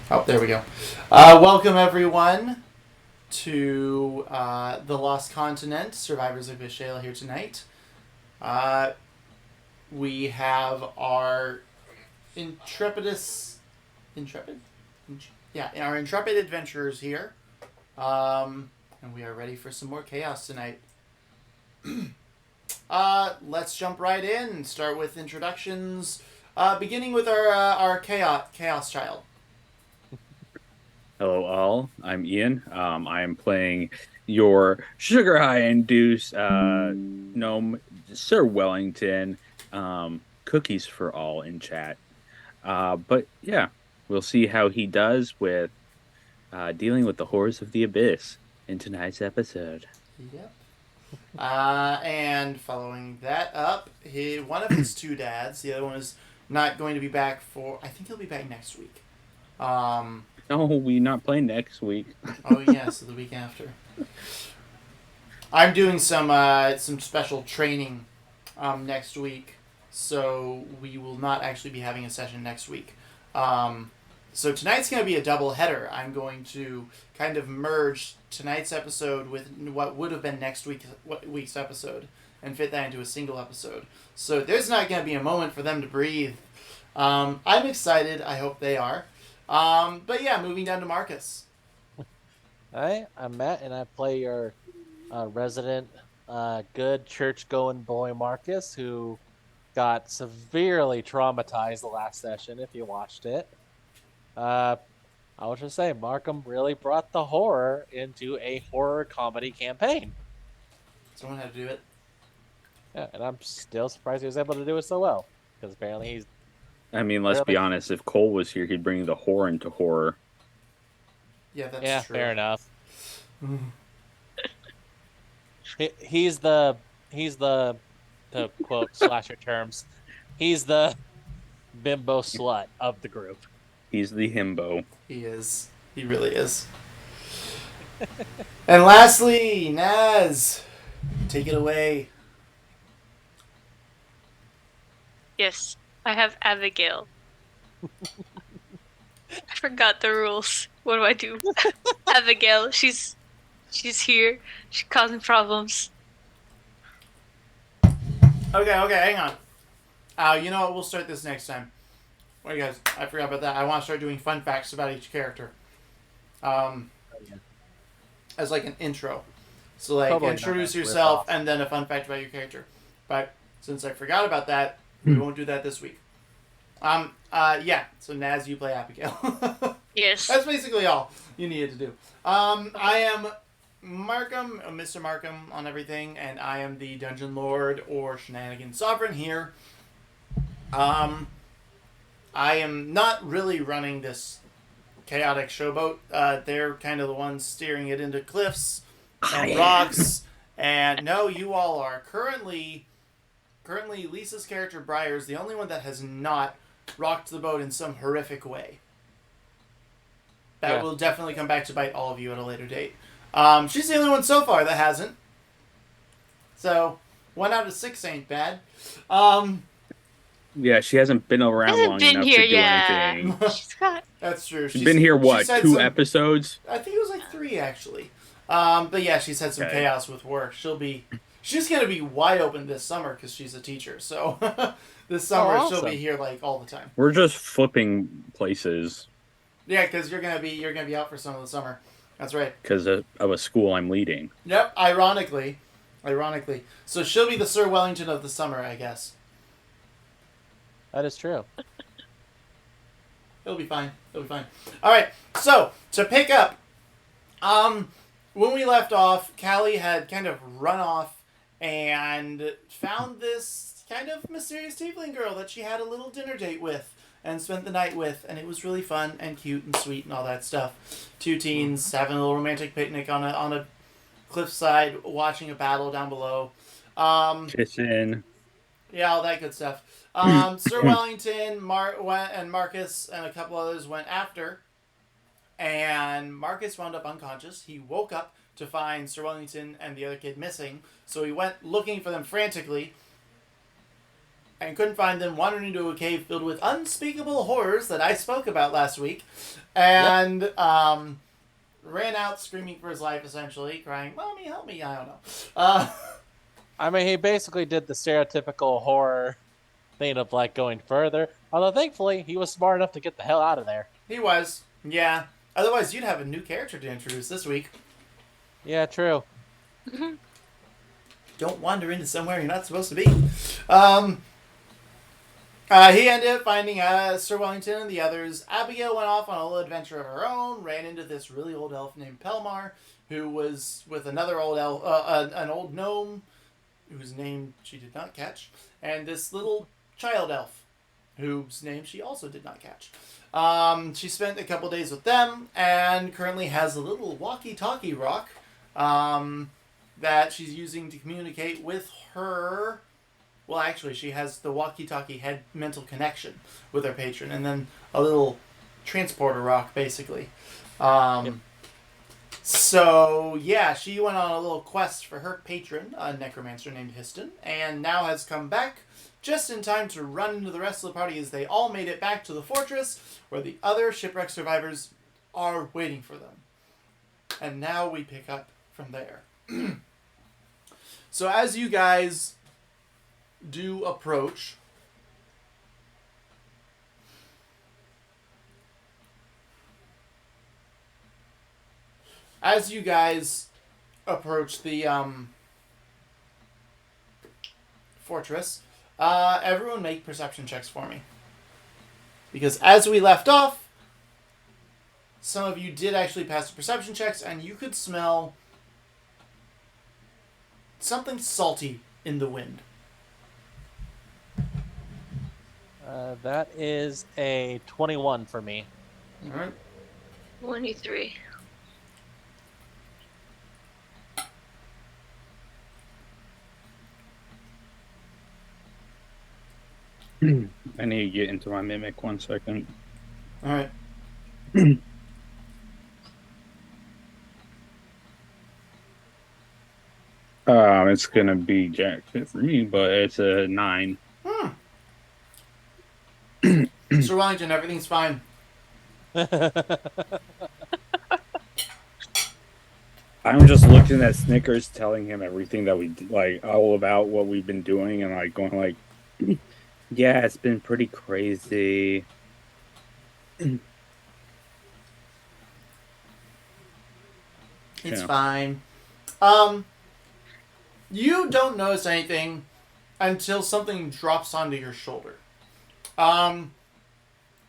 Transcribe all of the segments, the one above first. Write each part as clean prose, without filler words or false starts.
Oh, there we go. Welcome, everyone, to The Lost Continent. Survivors of Geshael here tonight. We have our intrepid? Yeah, our intrepid adventurers here. And we are ready for some more chaos tonight. Let's jump right in and start with introductions. Beginning with our chaos child. Hello, all. I'm Ian. I am playing your sugar high induced gnome, Sir Wellington. Cookies for all in chat. But yeah, we'll see how he does with dealing with the horrors of the abyss in tonight's episode. Yep. And following that up, one of his two dads, the other one is not going to be back for. I think he'll be back next week. Um, No, we're not playing next week. oh yeah, so the week after. I'm doing some special training next week, so we will not actually be having a session next week. So tonight's going to be a double header. I'm going to kind of merge tonight's episode with what would have been next week's episode and fit that into a single episode. So there's not going to be a moment for them to breathe. I'm excited. I hope they are. But yeah, moving down to Marcus. Hi, I'm Matt, and I play your resident good church-going boy Marcus, who got severely traumatized the last session, if you watched it. I was just saying, Markham really brought the horror into a horror comedy campaign. Someone had to do it. Yeah, and I'm still surprised he was able to do it so well, because apparently he's I mean, let's be really... honest. If Cole was here, he'd bring the horror into horror. Yeah, that's Yeah, true. fair enough. He's the to quote slasher terms, he's the bimbo slut of the group. He's the himbo. He is. He really is. And lastly, Naz, take it away. Yes, I have Abigail. I forgot the rules. What do I do? Abigail, she's here. She's causing problems. Okay, hang on. You know what? We'll start this next time. What do you guys? I forgot about that. I want to start doing fun facts about each character. As like an intro. So like Totally introduce not. yourself Rip off. and then a fun fact about your character. But since I forgot about that, we won't do that this week. Yeah. So Naz, you play Abigail. Yes. That's basically all you needed to do. I am Markham, Mr. Markham on everything, and I am the Dungeon Lord or Shenanigan Sovereign here. I am not really running this chaotic showboat. They're kind of the ones steering it into cliffs and rocks. And no, you all are. Currently, Lisa's character, Briar, is the only one that has not rocked the boat in some horrific way. That will definitely come back to bite all of you at a later date. She's the only one so far that hasn't. So, 1 out of 6 ain't bad. Yeah, she hasn't been around long enough to do anything. She's got... That's true. She's been here, what, she's had 2 some- episodes? I think it was like 3, actually. But yeah, she's had some chaos with work. She's going to be wide open this summer because she's a teacher. So, this summer awesome. she'll be here like all the time. We're just flipping places. Yeah, because you're gonna be out for some of the summer. That's right. Because of a school I'm leading. Yep. Ironically. So she'll be the Sir Wellington of the summer, I guess. That is true. It'll be fine. All right. So to pick up, when we left off, Callie had kind of run off and found this kind of mysterious tiefling girl that she had a little dinner date with and spent the night with, and it was really fun and cute and sweet and all that stuff. 2 teens having a little romantic picnic on a cliffside, watching a battle down below. Kissing. Yeah, all that good stuff. Sir Wellington, and Marcus and a couple others went after, and Marcus wound up unconscious. He woke up to find Sir Wellington and the other kid missing, so he went looking for them frantically. and couldn't find them, wandered into a cave filled with unspeakable horrors that I spoke about last week, and ran out screaming for his life, essentially, crying, "Mommy, help me!" I don't know. I mean, he basically did the stereotypical horror thing of like going further. Although thankfully, he was smart enough to get the hell out of there. He was, yeah. Otherwise, you'd have a new character to introduce this week. Yeah, true. Don't wander into somewhere you're not supposed to be. He ended up finding Sir Wellington and the others. Abigail went off on a little adventure of her own, ran into this really old elf named Pelmar, who was with another old elf, an old gnome, whose name she did not catch, and this little child elf, whose name she also did not catch. She spent a couple days with them, and currently has a little walkie-talkie rock that she's using to communicate with her. Well, actually, she has the walkie-talkie head mental connection with her patron, and then a little transporter rock, basically. So, yeah, she went on a little quest for her patron, a necromancer named Histon, and now has come back just in time to run into the rest of the party as they all made it back to the fortress, where the other shipwreck survivors are waiting for them. And now we pick up from there. So as you guys do approach, the fortress, everyone make perception checks for me. Because as we left off, some of you did actually pass the perception checks, and you could smell something salty in the wind. That is a 21 for me. All right. 23. I need to get into my mimic 1 second. All right. It's gonna be jack fit for me, but it's a 9. Sir Wellington, everything's fine. I'm just looking at Snickers, telling him everything that we like, all about what we've been doing, and like going like, yeah, it's been pretty crazy. It's Yeah. fine. You don't notice anything until something drops onto your shoulder.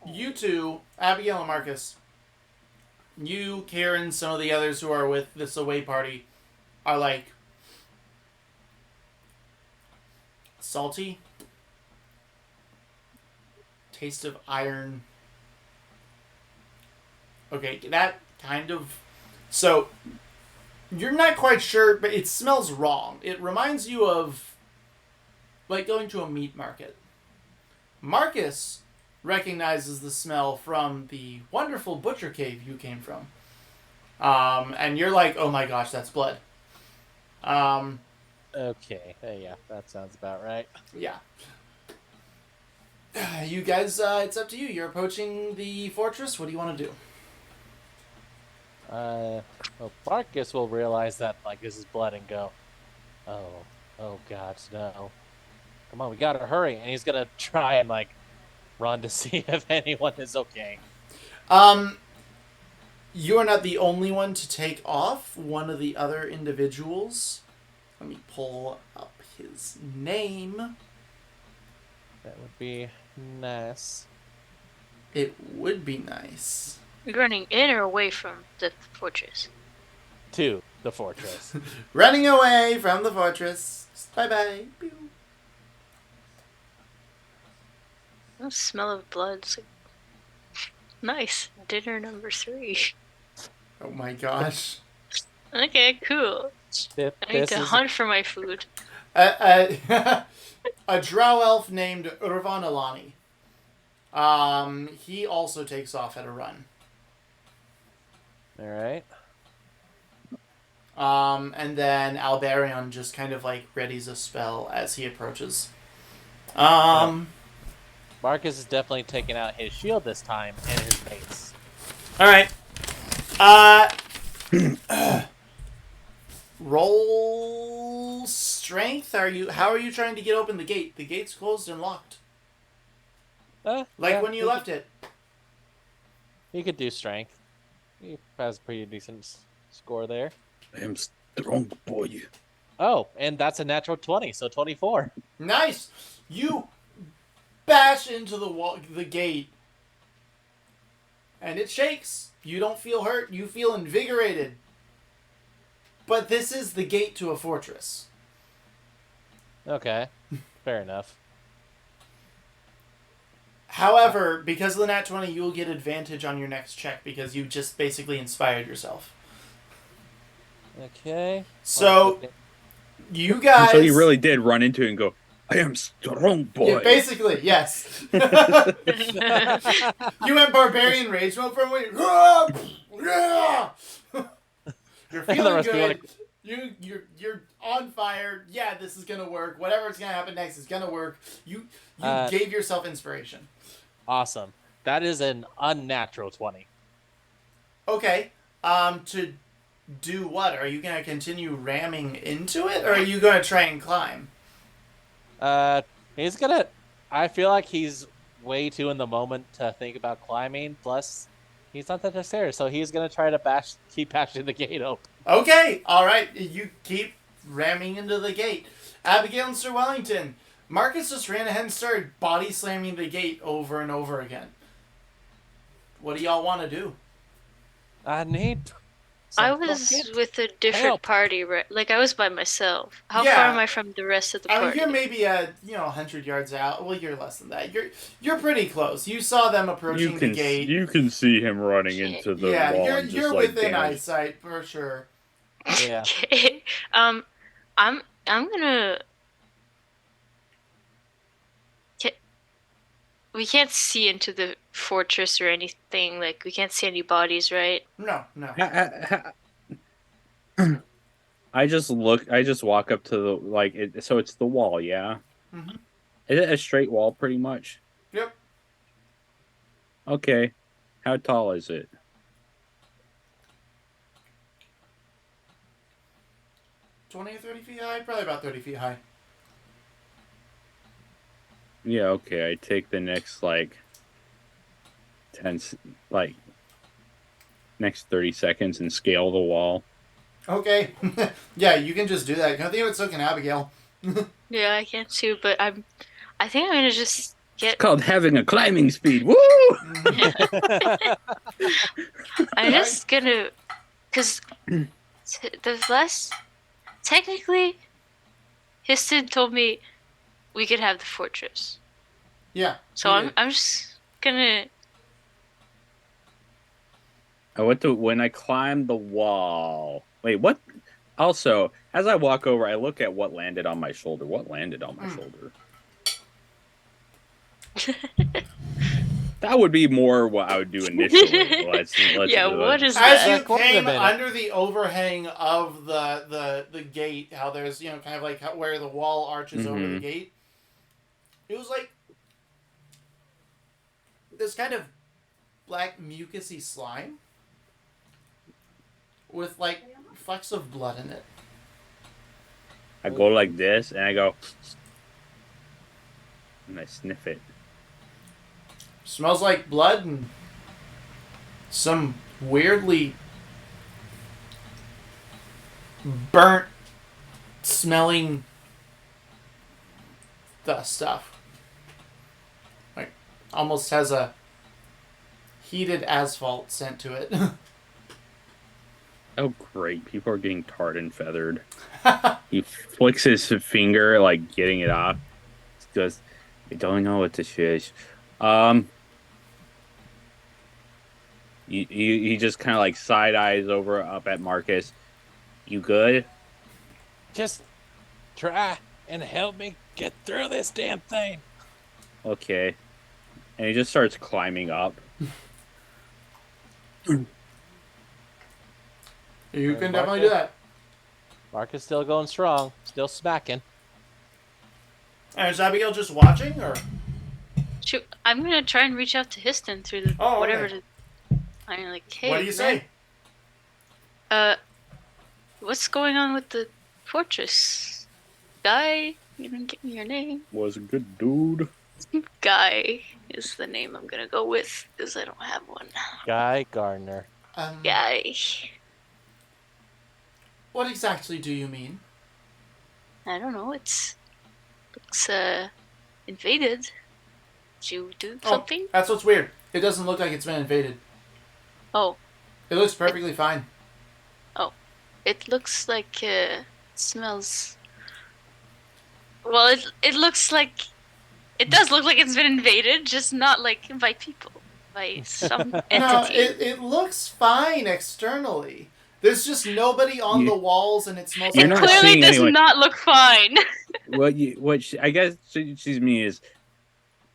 You two, Abigail and Marcus, you, Karen, some of the others who are with this away party, are like salty, taste of iron. Okay, that kind of. So, you're not quite sure, but it smells wrong. It reminds you of like going to a meat market. Marcus recognizes the smell from the wonderful butcher cave you came from. And you're like, oh my gosh, that's blood. Okay, yeah, that sounds about right. Yeah. You guys, it's up to you. You're approaching the fortress. What do you want to do? Well, Marcus will realize that like this is blood and go, oh God, no! Come on, we gotta hurry! And he's gonna try and like run to see if anyone is okay. You are not the only one to take off. One of the other individuals. Let me pull up his name. That would be nice. It would be nice. You're running in or away from the fortress? To the fortress. Running away from the fortress. Bye-bye. Pew. The smell of blood's like... Nice. Dinner number 3. Oh my gosh. Okay, cool. I need to hunt for my food. A drow elf named Urvan Alani. He also takes off at a run. All right. And then Alberion just kind of like readies a spell as he approaches. Marcus is definitely taking out his shield this time and his mace. All right. Roll strength. How are you trying to get open the gate? The gate's closed and locked. When you left it. He could do strength. He has a pretty decent score there. I am strong boy. Oh, and that's a natural 20, so 24. Nice. You bash into the gate, and it shakes. You don't feel hurt. You feel invigorated. But this is the gate to a fortress. Okay, fair enough. However, because of the nat 20, you will get advantage on your next check because you just basically inspired yourself. Okay. So, you guys... So he really did run into it and go, I am strong boy. Yeah, basically, yes. You went barbarian rage mode for a minute. You're feeling good. You're on fire. Yeah, this is gonna work. Whatever's gonna happen next is gonna work. You gave yourself inspiration. Awesome. That is an unnatural 20. Okay. To do what? Are you gonna continue ramming into it, or are you gonna try and climb? He's gonna. I feel like he's way too in the moment to think about climbing. Plus, he's not that dexterous, so he's gonna try to keep bashing the gate open. Okay, all right. You keep ramming into the gate. Abigail and Sir Wellington. Marcus just ran ahead and started body slamming the gate over and over again. What do y'all want to do? I need. I was with a different party, right? Like, I was by myself. How far am I from the rest of the party? I mean, you're maybe 100 yards out. Well, you're less than that. You're pretty close. You saw them approaching the gate. You can see him running into the wall. You're within eyesight for sure. Yeah. Okay. I'm gonna. We can't see into the fortress or anything. Like, we can't see any bodies, right? No. I just walk up to the so it's the wall, yeah. Mm-hmm. Is it a straight wall, pretty much? Yep. Okay. How tall is it? $20 or 30 feet high? Probably about 30 feet high. Yeah, okay. I take the next, next 30 seconds and scale the wall. Okay. Yeah, you can just do that. I think it's so can Abigail. Yeah, I can too, but I think I'm gonna just get. It's called having a climbing speed. Woo! I'm just gonna, cause technically, Histon told me we could have the fortress. Yeah. So I'm just gonna. When I climb the wall. Wait, what? Also, as I walk over, I look at what landed on my shoulder. What landed on my shoulder? That would be more what I would do initially. Let's what is As that? you came under the overhang of the gate, how there's kind of like where the wall arches over the gate. It was like this kind of black mucusy slime with flecks of blood in it. I go like this, and I go, and I sniff it. Smells like blood and some weirdly burnt smelling stuff. Like almost has a heated asphalt scent to it. Oh, great. People are getting tarred and feathered. He flicks his finger, getting it off. He goes, I don't know what this is. He just kind of side eyes up at Marcus. You good? Just try and help me get through this damn thing. Okay. And he just starts climbing up. You can definitely do that. Mark is still going strong, still smacking. And is Abigail just watching, or? Shoot, I'm gonna try and reach out to Histon through the Oh, whatever. okay. I'm like, hey, What do you man, say? what's going on with the fortress? Guy, you didn't give me your name. Was a good dude. Guy is the name I'm gonna go with because I don't have one. Guy Gardner. Guy. What exactly do you mean? I don't know. Looks invaded. Did you do something? Oh, that's what's weird. It doesn't look like it's been invaded. Oh. It looks perfectly fine. Oh. It looks like it smells. Well, it looks like it does look like it's been invaded, just not like by people, by some No, entity. it looks fine externally. There's just nobody on the walls, and it smells. You're It not clearly seeing does anyone. not look fine. I guess she's meaning is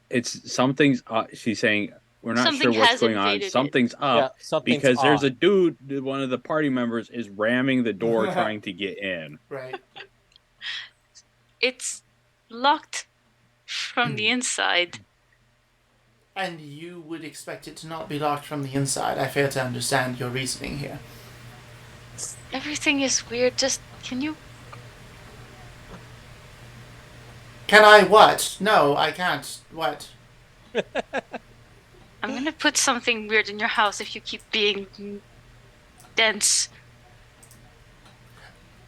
it's something's. She's saying we're not Something sure what's has going on. invaded it. Something's Yeah, up something's because there's a on. dude. One of the party members is ramming the door trying to get in. Right. It's locked from the inside. And you would expect it to not be locked from the inside. I fail to understand your reasoning here. Everything is weird. Just can you? Can I what? No, I can't. What? I'm gonna put something weird in your house if you keep being dense.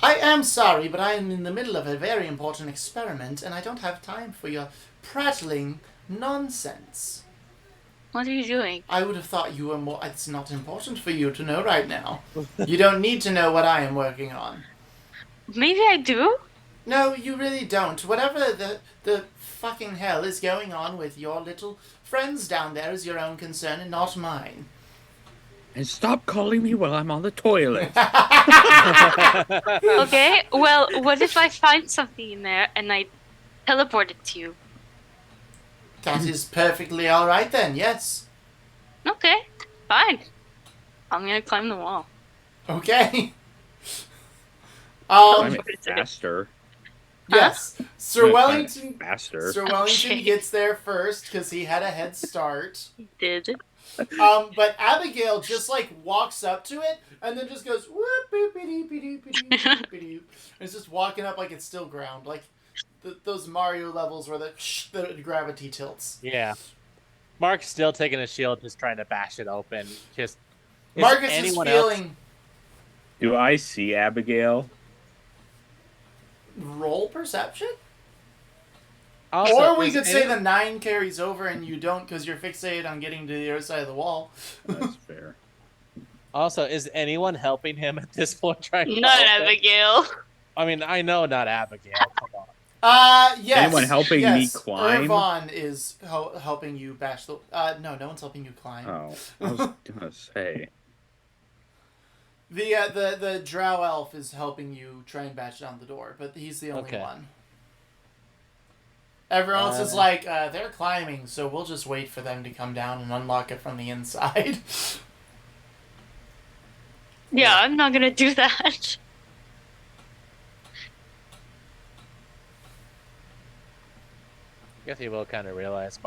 I am sorry, but I am in the middle of a very important experiment, and I don't have time for your prattling nonsense. What are you doing? I would have thought you were more... It's not important for you to know right now. You don't need to know what I am working on. Maybe I do. No, you really don't. Whatever the fucking hell is going on with your little friends down there is your own concern and not mine. And stop calling me while I'm on the toilet. Okay, well, what if I find something in there and I teleport it to you? That is perfectly alright then, yes. Okay, fine. I'm gonna climb the wall. Okay. I'm faster. Yes. Sir Wellington... Faster. Sir Wellington Okay. gets there first because he had a head start. He did. But Abigail just like walks up to it and then just goes whoop boop doop doop doop doop. It's just walking up like it's still ground, like those Mario levels where the gravity tilts. Yeah. Mark's still taking a shield, just trying to bash it open. Just Marcus is feeling. Do I see Abigail? Roll perception. Also, Or we could say the 9 carries over and you don't because you're fixated on getting to the other side of the wall. That's fair. Also, is anyone helping him at this point? Trying to Not help him? Abigail. I mean, I know not Abigail. Come on. Yes. Anyone helping me climb? Irvon is helping you bash the... no one's helping you climb. Oh, I was gonna say. The drow elf is helping you try and bash down the door, but he's the only one. Everyone else is like, they're climbing, so we'll just wait for them to come down and unlock it from the inside. Yeah, I'm not gonna do that. I guess he will kind of realize,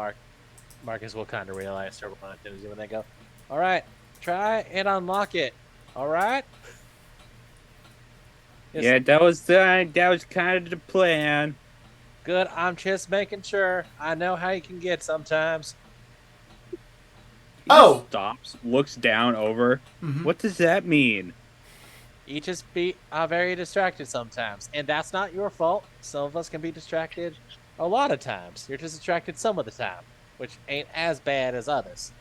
Marcus will kind of realize Sir Wellington when they go, all right, try and unlock it. All right? Yeah, that was kind of the plan. Good, I'm just making sure. I know how you can get sometimes. Oh! Stops, looks down over. Mm-hmm. What does that mean? You just be very distracted sometimes. And that's not your fault. Some of us can be distracted a lot of times. You're just distracted some of the time, which ain't as bad as others.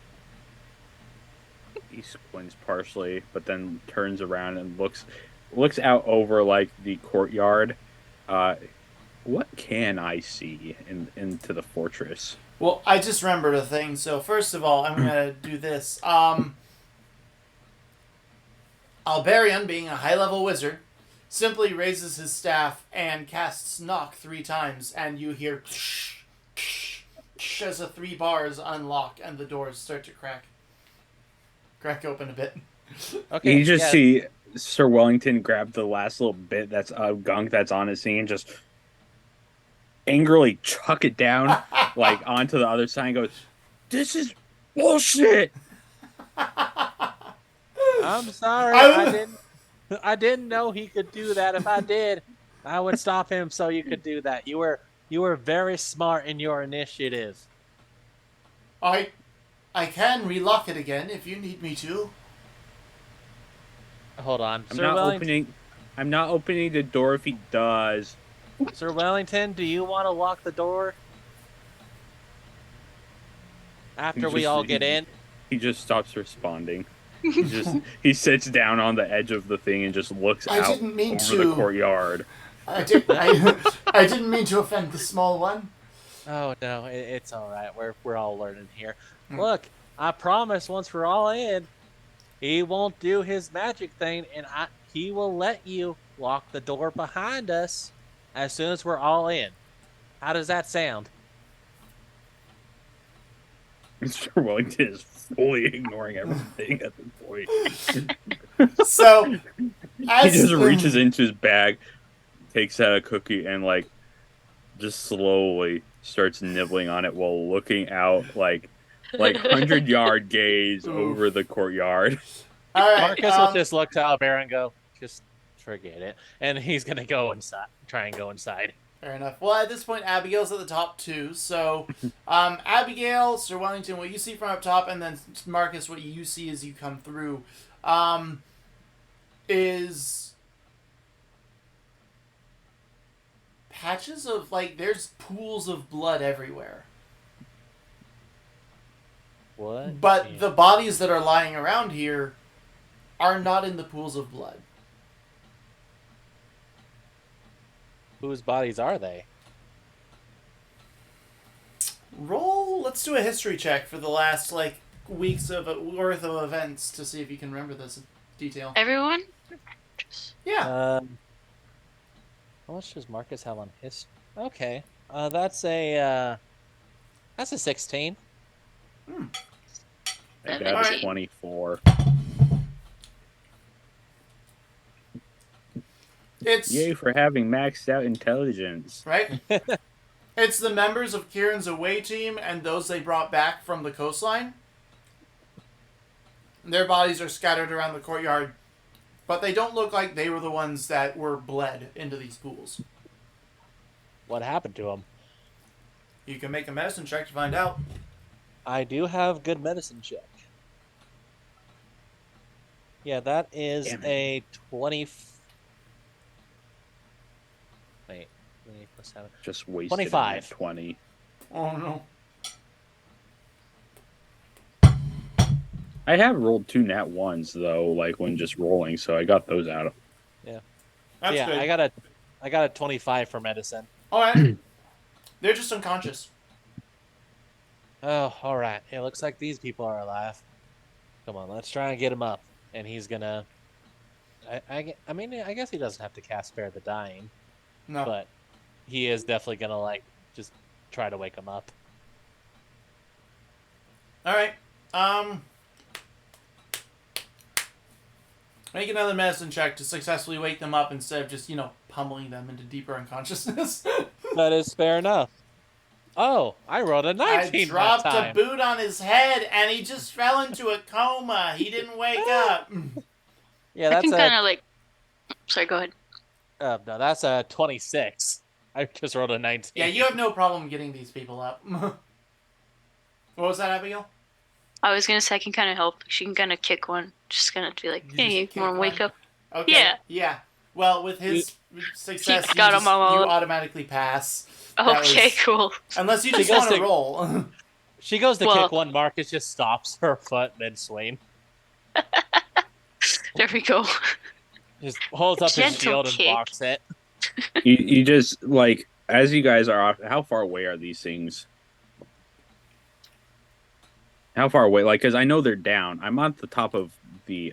He squints partially, but then turns around and looks out over like the courtyard. What can I see into the fortress? Well, I just remembered a thing. So first of all, I'm gonna do this. Alberion, being a high-level wizard, simply raises his staff and casts knock 3 times, and you hear as the 3 bars unlock and the doors start to crack open a bit. Okay. You just see Sir Wellington grab the last little bit that's gunk that's on his scene, just angrily chuck it down like onto the other side and goes, "This is bullshit." I'm sorry, I- I didn't know he could do that. If I did, I would stop him so you could do that. You were very smart in your initiative. I can relock it again if you need me to. Hold on, I'm Sir not Wellington. opening. I'm not opening the door if he does. Sir Wellington, do you want to lock the door after we all get in? He just stops responding. He sits down on the edge of the thing and just looks I out didn't mean over to. the courtyard. I didn't mean to offend the small one. Oh no, it's all right. We're all learning here. Look, I promise once we're all in, he won't do his magic thing, and he will let you lock the door behind us as soon as we're all in. How does that sound? Mr. Wellington is fully ignoring everything at this point. So, He as just reaches into his bag, takes out a cookie, and like just slowly starts nibbling on it while looking out like 100-yard gaze over the courtyard. all right, Marcus will just look to Albert and go, just forget it. And he's going to go inside, try and go inside. Fair enough. Well, at this point, Abigail's at the top too. So, Abigail, Sir Wellington, what you see from up top, and then Marcus, what you see as you come through, is patches of, like, there's pools of blood everywhere. What? But the bodies that are lying around here are not in the pools of blood. Whose bodies are they? Let's do a history check for the last, like, weeks of worth of events to see if you can remember this detail. Everyone? Yeah. How much does Marcus have on his? Okay, that's a 16. I got a 24. It's Yay for having maxed out intelligence. right. It's the members of Kieran's away team and those they brought back from the coastline. Their bodies are scattered around the courtyard, but they don't look like they were the ones that were bled into these pools. What happened to him? You can make a medicine check to find out. I do have good medicine check. Yeah, that is a 20. Wait, 20 plus 7. Just wasted 25. 20. Oh no. I have rolled 2 nat ones though, like when just rolling, so I got those out. Yeah. That's yeah, good. I got a 25 for medicine. Alright. They're just unconscious. Oh, all right. It looks like these people are alive. Come on, let's try and get him up. And he's gonna. I mean, I guess he doesn't have to cast Spare the Dying, No. but he is definitely gonna like just try to wake him up. Alright. Make another medicine check to successfully wake them up instead of just, pummeling them into deeper unconsciousness. That is fair enough. Oh, I rolled a 19 I dropped that a time. boot on his head and he just fell into a coma. He didn't wake up. Yeah, I that's can a kind of like. Sorry, go ahead. no, that's a 26. I just rolled a 19. Yeah, you have no problem getting these people up. What was that, Abigail? I was gonna say I can kind of help. She can kind of kick one. Just gonna be like, You hey, just you want to kick wake one? up? Okay. Yeah. Yeah. Well, with his success, He got him you all. automatically pass. That Okay, was- cool. Unless you She just goes want to to- roll. She goes to Well- kick one. Marcus just stops her foot mid-swing. There we go. Just holds up his Gentle shield and kick. blocks it. You just like as you guys are off. How far away are these things? How far away? Like, because I know they're down. I'm on the top of the.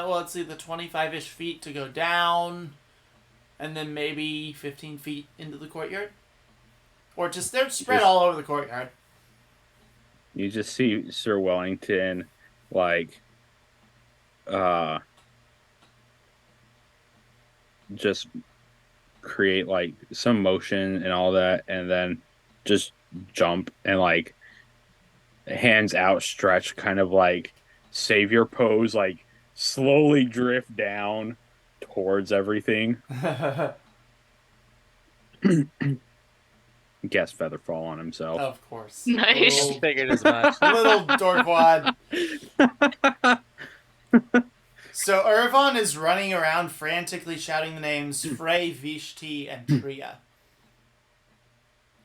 Well, let's see, the 25-ish feet to go down, and then maybe 15 feet into the courtyard. Or just, they're spread all over the courtyard. You just see Sir Wellington, like, just create like some motion and all that, and then just jump and like hands outstretched, kind of like savior pose, like slowly drift down towards everything. Guess feather fall on himself. Of course. Nice. Little, Figured as much. little dorkwad. So Irvon is running around frantically shouting the names Frey, Vishti, and Tria.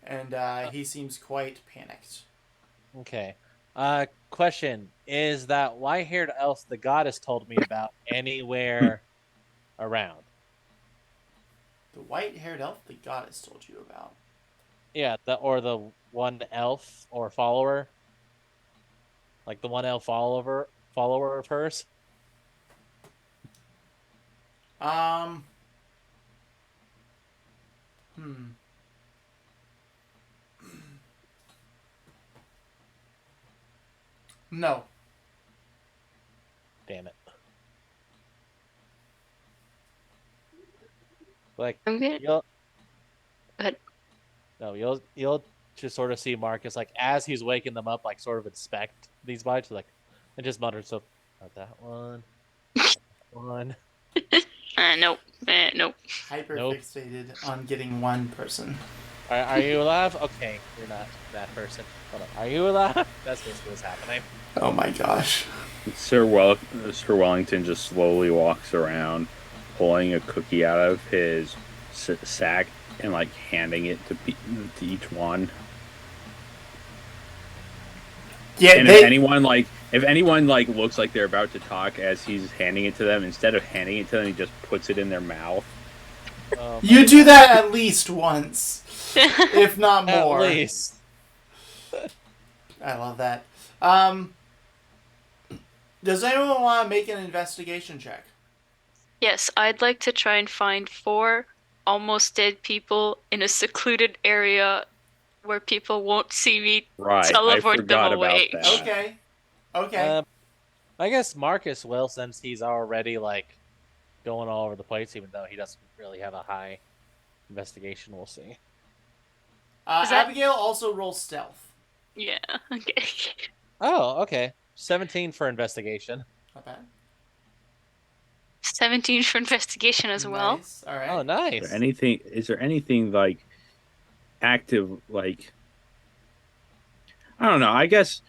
And he seems quite panicked. Okay. Question: is that white-haired elf the goddess told me about anywhere around? The white-haired elf the goddess told you about. Yeah, the one elf or follower, like the one elf follower of hers. Hmm. No. Damn it. Like I'm good. you'll Go ahead. no, you'll just sort of see Marcus like as he's waking them up, like sort of inspect these bites, like and just mutter so not that one. Not that one. Nope. Nope. Hyper-fixated on getting one person. Are you alive? Okay, you're not that person. Hold on. Are you alive? That's basically what's happening. Oh my gosh. Sir Wellington just slowly walks around, pulling a cookie out of his sack and like handing it to each one. Yeah, And if anyone looks like they're about to talk as he's handing it to them, instead of handing it to them, he just puts it in their mouth. You do that at least once, if not more. At least. I love that. Does anyone want to make an investigation check? Yes, I'd like to try and find 4 almost dead people in a secluded area where people won't see me Right, I teleport forgot them away. about that. Okay. Okay. I guess Marcus will, since he's already like going all over the place, even though he doesn't really have a high investigation. We'll see. Is that- Abigail also rolls stealth. Yeah, okay. Oh, okay. 17 for investigation. Not bad. 17 for investigation as well. Nice. All right. Oh, nice. Is there anything like active, like, I don't know, I guess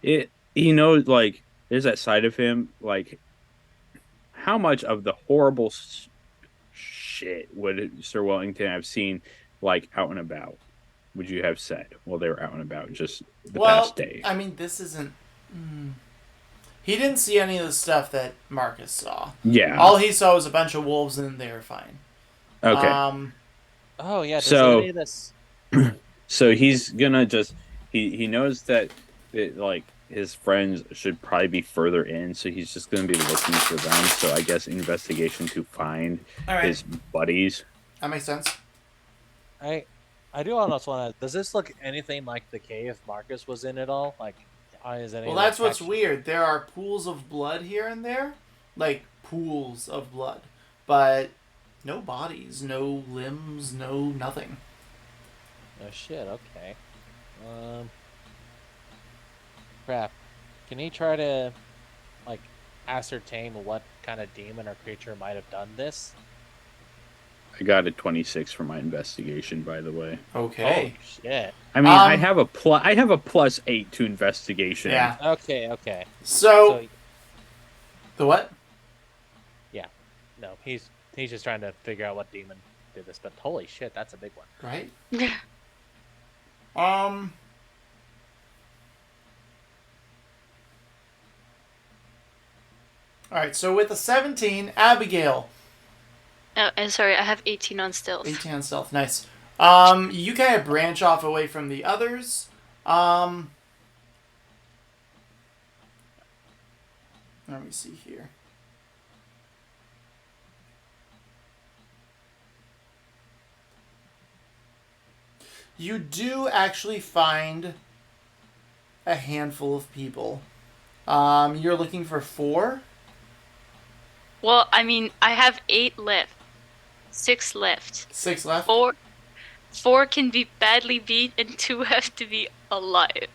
he knows, like, there's that side of him, like, how much of the horrible shit would Sir Wellington have seen, like, out and about, would you have said while they were out and about just the past day? I mean, this isn't... He didn't see any of the stuff that Marcus saw. Yeah. All he saw was a bunch of wolves and they were fine. Okay. Oh, yeah. Does So- any of this... So he's gonna just he knows that like his friends should probably be further in, so he's just gonna be looking for them. So I guess investigation to find All right. his buddies. That makes sense. I do almost want to... Does this look anything like the cave Marcus was in at all? Like, is any Well, of that's the what's texture- weird. There are pools of blood here and there. Like, pools of blood. But no bodies, no limbs, no nothing. Oh, shit. Okay. Crap. Can he try to, like, ascertain what kind of demon or creature might have done this? I got a 26 for my investigation, by the way. Okay. Oh, shit. I mean, I have a +8 to investigation. Yeah. Okay. So the what? Yeah. No, he's just trying to figure out what demon did this, but holy shit, that's a big one. Right? Yeah. Alright, so with a 17, Abigail. Oh, and sorry, I have 18 on stealth. 18 on stealth, nice. You kind of branch off away from the others. Let me see here. You do actually find a handful of people. You're looking for 4? Well, I mean, I have 8 left. 6 left. 6 left. Four can be badly beat, and 2 have to be alive.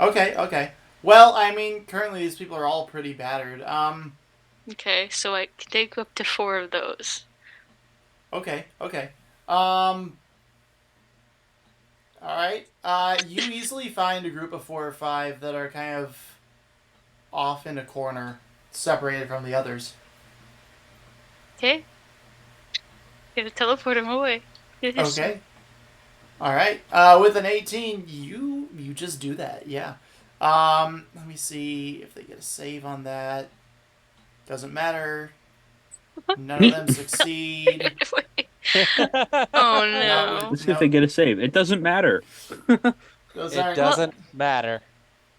Okay. Well, I mean, currently these people are all pretty battered. Okay, so I can take up to 4 of those. Okay. Alright. You easily find a group of 4 or 5 that are kind of off in a corner, separated from the others. Okay. Gonna teleport him away. Okay. Alright. With an 18, you just do that, yeah. Let me see if they get a save on that. Doesn't matter. None of them succeed. Oh no. Let's see if they get a save. It doesn't matter. Those It aren't. doesn't matter.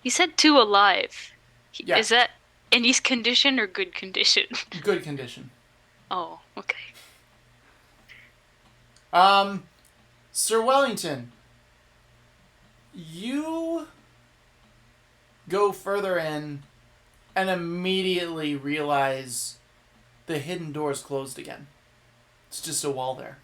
He said 2 alive. Yeah. Is that in his condition or good condition? Good condition. Oh, okay. Sir Wellington, you go further in and immediately realize the hidden door is closed again. It's just a wall there.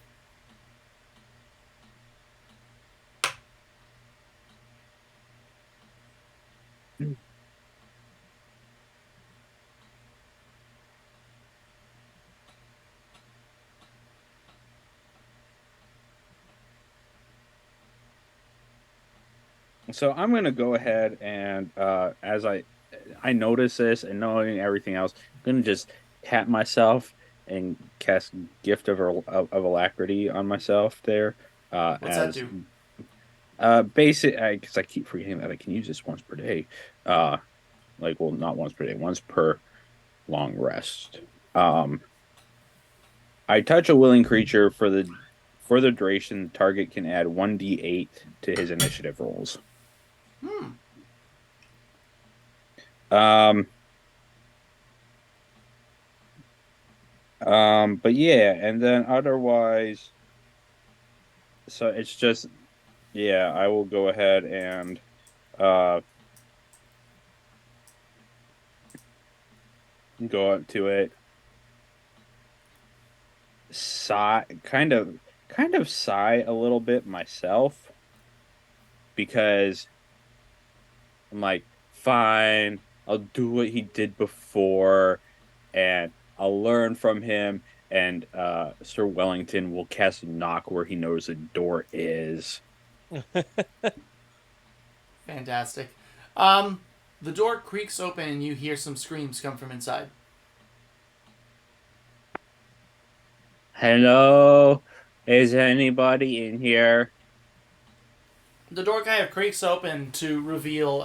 So I'm gonna go ahead and as I notice this and knowing everything else, I'm gonna just tap myself and cast gift of alacrity on myself there. What's that as do? basic because I keep forgetting that I can use this once per day. Not once per day, once per long rest. I touch a willing creature for the duration. The target can add 1d8 to his initiative rolls. But yeah, and then otherwise, so it's just, yeah, I will go ahead and go up to it, sigh, kind of sigh a little bit myself, because I'm like, fine, I'll do what he did before, and I'll learn from him. And Sir Wellington will cast knock where he knows a door is. Fantastic. The door creaks open and you hear some screams come from inside. Hello? Is anybody in here? The door kind of creaks open to reveal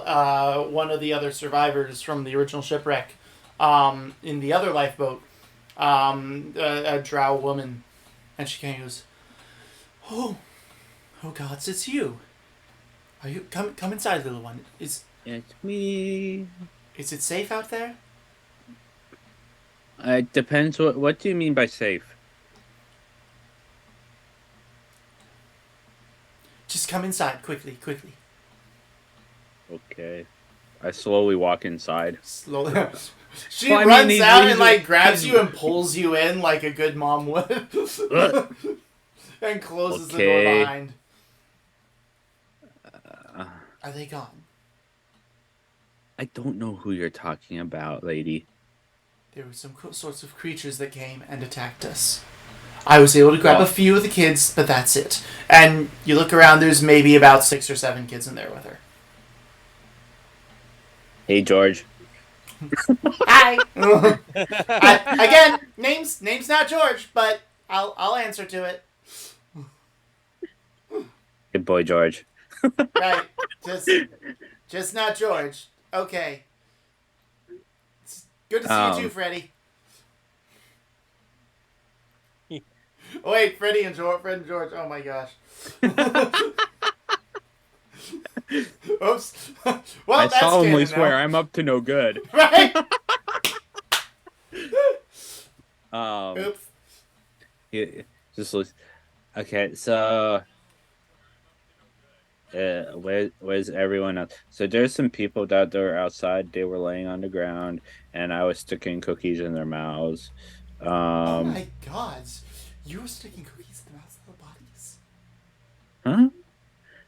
one of the other survivors from the original shipwreck in the other lifeboat, a drow woman. And she kind of goes, Oh gods, it's you. Are you come inside, little one? It's me. Is it safe out there? It depends. What do you mean by safe? Just come inside, quickly. Okay. I slowly walk inside. Slowly. She Well, I runs mean, out these and are- grabs you and pulls you in like a good mom would. And closes the door Okay. behind. Are they gone? I don't know who you're talking about, lady. There were some sorts of creatures that came and attacked us. I was able to grab a few of the kids, but that's it. And you look around, there's maybe about 6 or 7 kids in there with her. Hey, George. Hi. Again, name's not George, but I'll answer to it. Good boy, George. Right. Just not George. Okay. It's good to see you too, Freddy. Oh, wait, Fred and George. Oh my gosh. Oops. Well, I that's solemnly canon swear now. I'm up to no good. Right? Oops. Just okay. So, where's everyone else? So there's some people that were outside. They were laying on the ground, and I was sticking cookies in their mouths. Oh my gods. You were sticking cookies in the mouths of the bodies. Huh?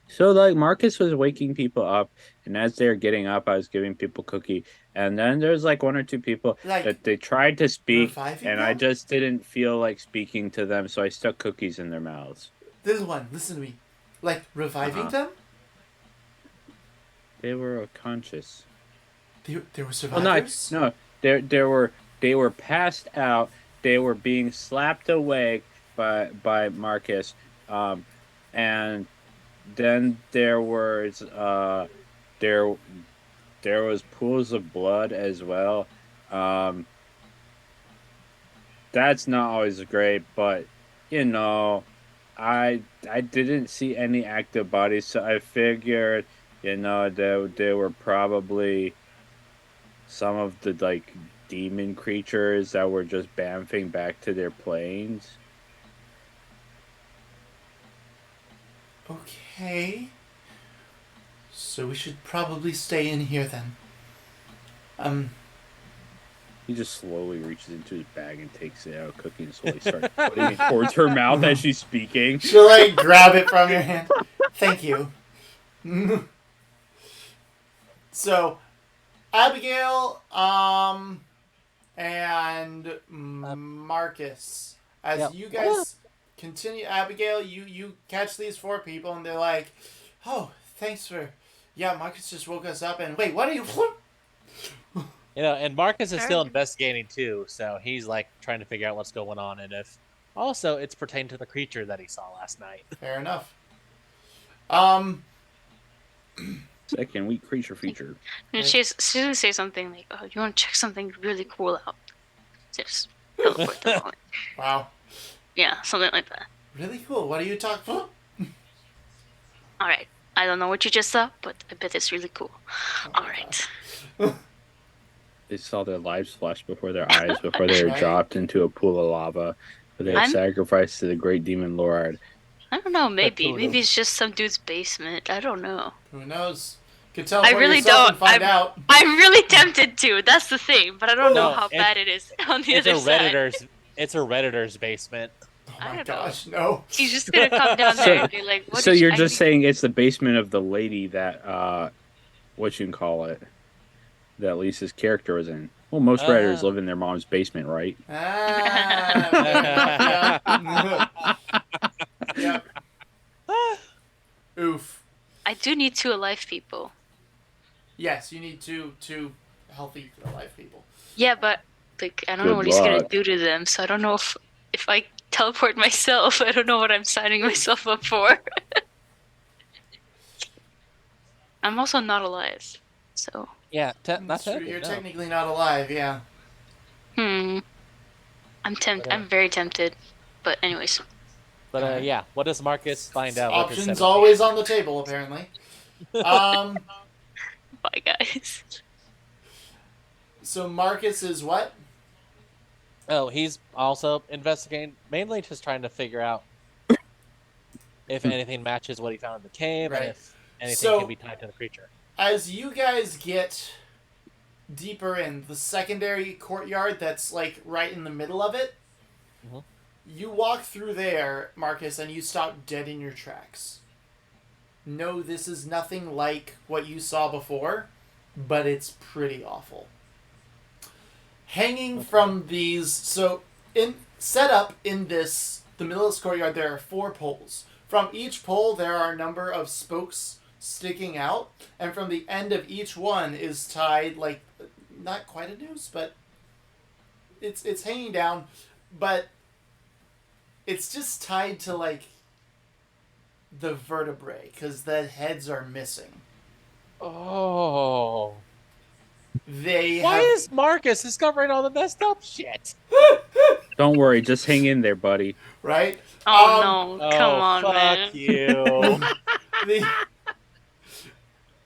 So like Marcus was waking people up, and as they're getting up, I was giving people cookie, and then there's like one or two people Like, that they tried to speak, reviving and I them? just didn't feel like speaking to them, so I stuck cookies in their mouths. This one, listen to me. Like, reviving them? They were conscious. They were Well, survivors? no, they were passed out. They were being slapped awake by Marcus, and then there there was pools of blood as well. Um, that's not always great, but you know, I didn't see any active bodies, so I figured, they were probably some of the like demon creatures that were just bamfing back to their planes. Okay. So we should probably stay in here then. He just slowly reaches into his bag and takes it out a cookie and slowly starts putting it towards her mouth as she's speaking. She'll like grab it from your hand. Thank you. So, Abigail, and Marcus, as Yep. you guys continue, Abigail, you catch these 4 people and they're like, "Oh, thanks for, yeah, Marcus just woke us up and wait, what are you?" And Marcus is still Sure. investigating too, so he's like trying to figure out what's going on, and if also it's pertaining to the creature that he saw last night. Fair enough. Second week creature feature. And she's gonna say something like, "Oh, you want to check something really cool out?" Just teleport them all. Wow. Yeah, something like that. Really cool. What are you talking about? All right. I don't know what you just saw, but I bet it's really cool. All right. They saw their lives flash before their eyes before they were Right. dropped into a pool of lava. But they were I'm- sacrificed to the great demon lord. I don't know. Maybe Perpetual. it's just some dude's basement. I don't know. Who knows? Could teleport really yourself don't. and find out. I'm really tempted to. That's the thing, but I don't know No, how bad it is on the It's other a side. Redditor's basement. Oh I my don't know. gosh, no. He's just gonna come down there and be like, "What?" So did you're I just think- saying it's the basement of the lady that what you can call it, that Lisa's character was in. Well, most Redditors live in their mom's basement, right? Ah, yep. Oof. I do need 2 alive people. Yes, you need two healthy alive people. Yeah, but like I don't know Good what he's gonna luck. do to them, so I don't know if I teleport myself. I don't know what I'm signing myself up for. I'm also not alive, so Yeah, not That's true. technically, You're no. technically not alive, yeah. I'm very tempted, but anyways. But yeah, what does Marcus find out? with his Options 17? always on the table, apparently. Bye, guys. So Marcus is what? Oh, he's also investigating, mainly just trying to figure out if anything matches what he found in the cave, Right. and if anything So- can be tied to the creature. As you guys get deeper in the secondary courtyard that's like right in the middle of it, Mhm. you walk through there, Marcus, and you stop dead in your tracks. No, this is nothing like what you saw before, but it's pretty awful. Hanging from these, so set up in the middle of this courtyard, there are 4 poles. From each pole, there are a number of spokes sticking out, and from the end of each one is tied like not quite a noose, but it's hanging down, but it's just tied to like the vertebrae because the heads are missing. Oh. They Why have, is Marcus discovering all the messed up shit? Don't worry, just hang in there, buddy. right. Oh no! Come on, fuck man. you.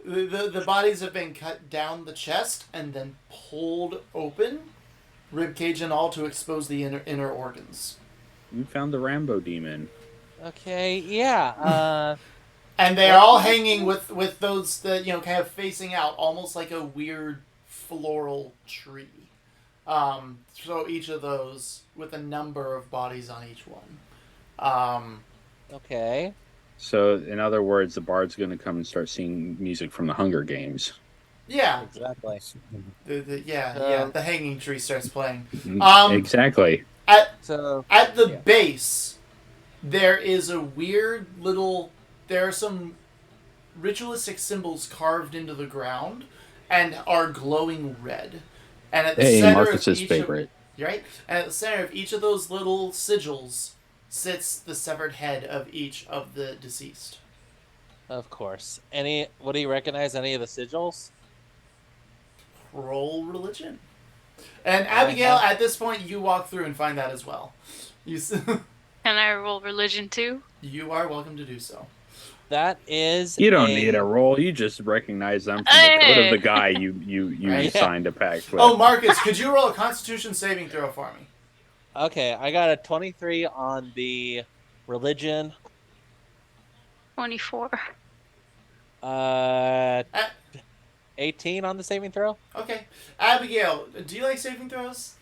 The bodies have been cut down the chest and then pulled open, ribcage and all, to expose the inner organs. You found the Rambo demon. Okay, yeah. And they are all hanging with those that kind of facing out, almost like a weird floral tree. So each of those with a number of bodies on each one. Okay. So, in other words, the bard's going to come and start singing music from the Hunger Games. Yeah. Exactly. Yeah. The hanging tree starts playing. Exactly. At the yeah. base, there is a weird little. There are some ritualistic symbols carved into the ground, and are glowing red. And at the Hey, center Marcus's of each favorite. right, and at the center of each of those little sigils sits the severed head of each of the deceased. Of course. What do you recognize? Any of the sigils? Roll religion. And Abigail, at this point, you walk through and find that as well. Can I roll religion too? You are welcome to do so. That is. You don't need a roll. You just recognize them from the code of the guy you Right. signed a pact with. Oh, Marcus, could you roll a Constitution saving throw for me? Okay, I got a 23 on the religion. 24. 18 on the saving throw. Okay. Abigail, do you like saving throws?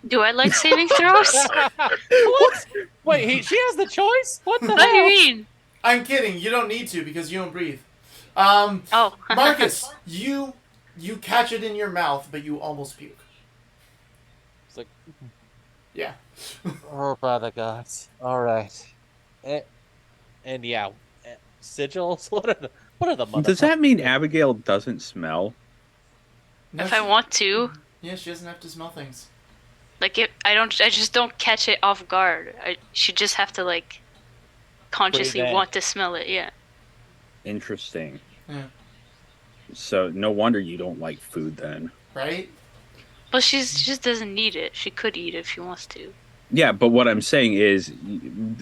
Do I like saving throws? What? Wait, she has the choice? What the What do you hell? mean? I'm kidding. You don't need to because you don't breathe. Oh. Marcus, you catch it in your mouth, but you almost puke. It's like, Yeah. oh, by the gods. All right. And yeah, sigils. What are the Does that mean Abigail doesn't smell? No, If I want to. Yeah, she doesn't have to smell things. Like, I just don't catch it off guard. I should just have to, like, consciously want to smell it, yeah. Interesting. Yeah. So no wonder you don't like food then. Right? Well, she just doesn't need it. She could eat it if she wants to. Yeah, but what I'm saying is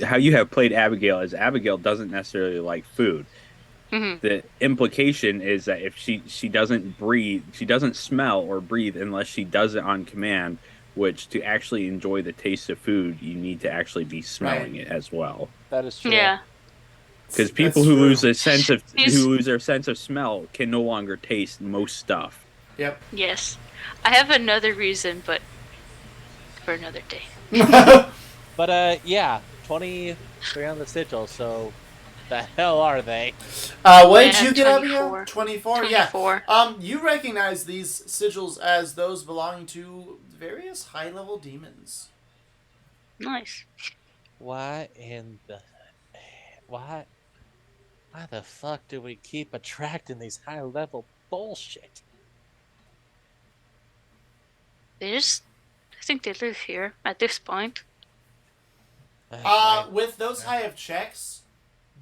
how you have played Abigail is Abigail doesn't necessarily like food. Mm-hmm. The implication is that if she doesn't breathe, she doesn't smell or breathe unless she does it on command, which to actually enjoy the taste of food, you need to actually be smelling it as well. That is true. Yeah. Because people who lose their sense of smell can no longer taste most stuff. Yep. Yes. I have another reason, but for another day. But yeah, 23 on the sigil. So, the hell are they? What did you get, 24. Abigail? 24? 24. Yeah. You recognize these sigils as those belonging to various high-level demons. Nice. Why the fuck do we keep attracting these high-level bullshit? I think they live here at this point. With those high of checks,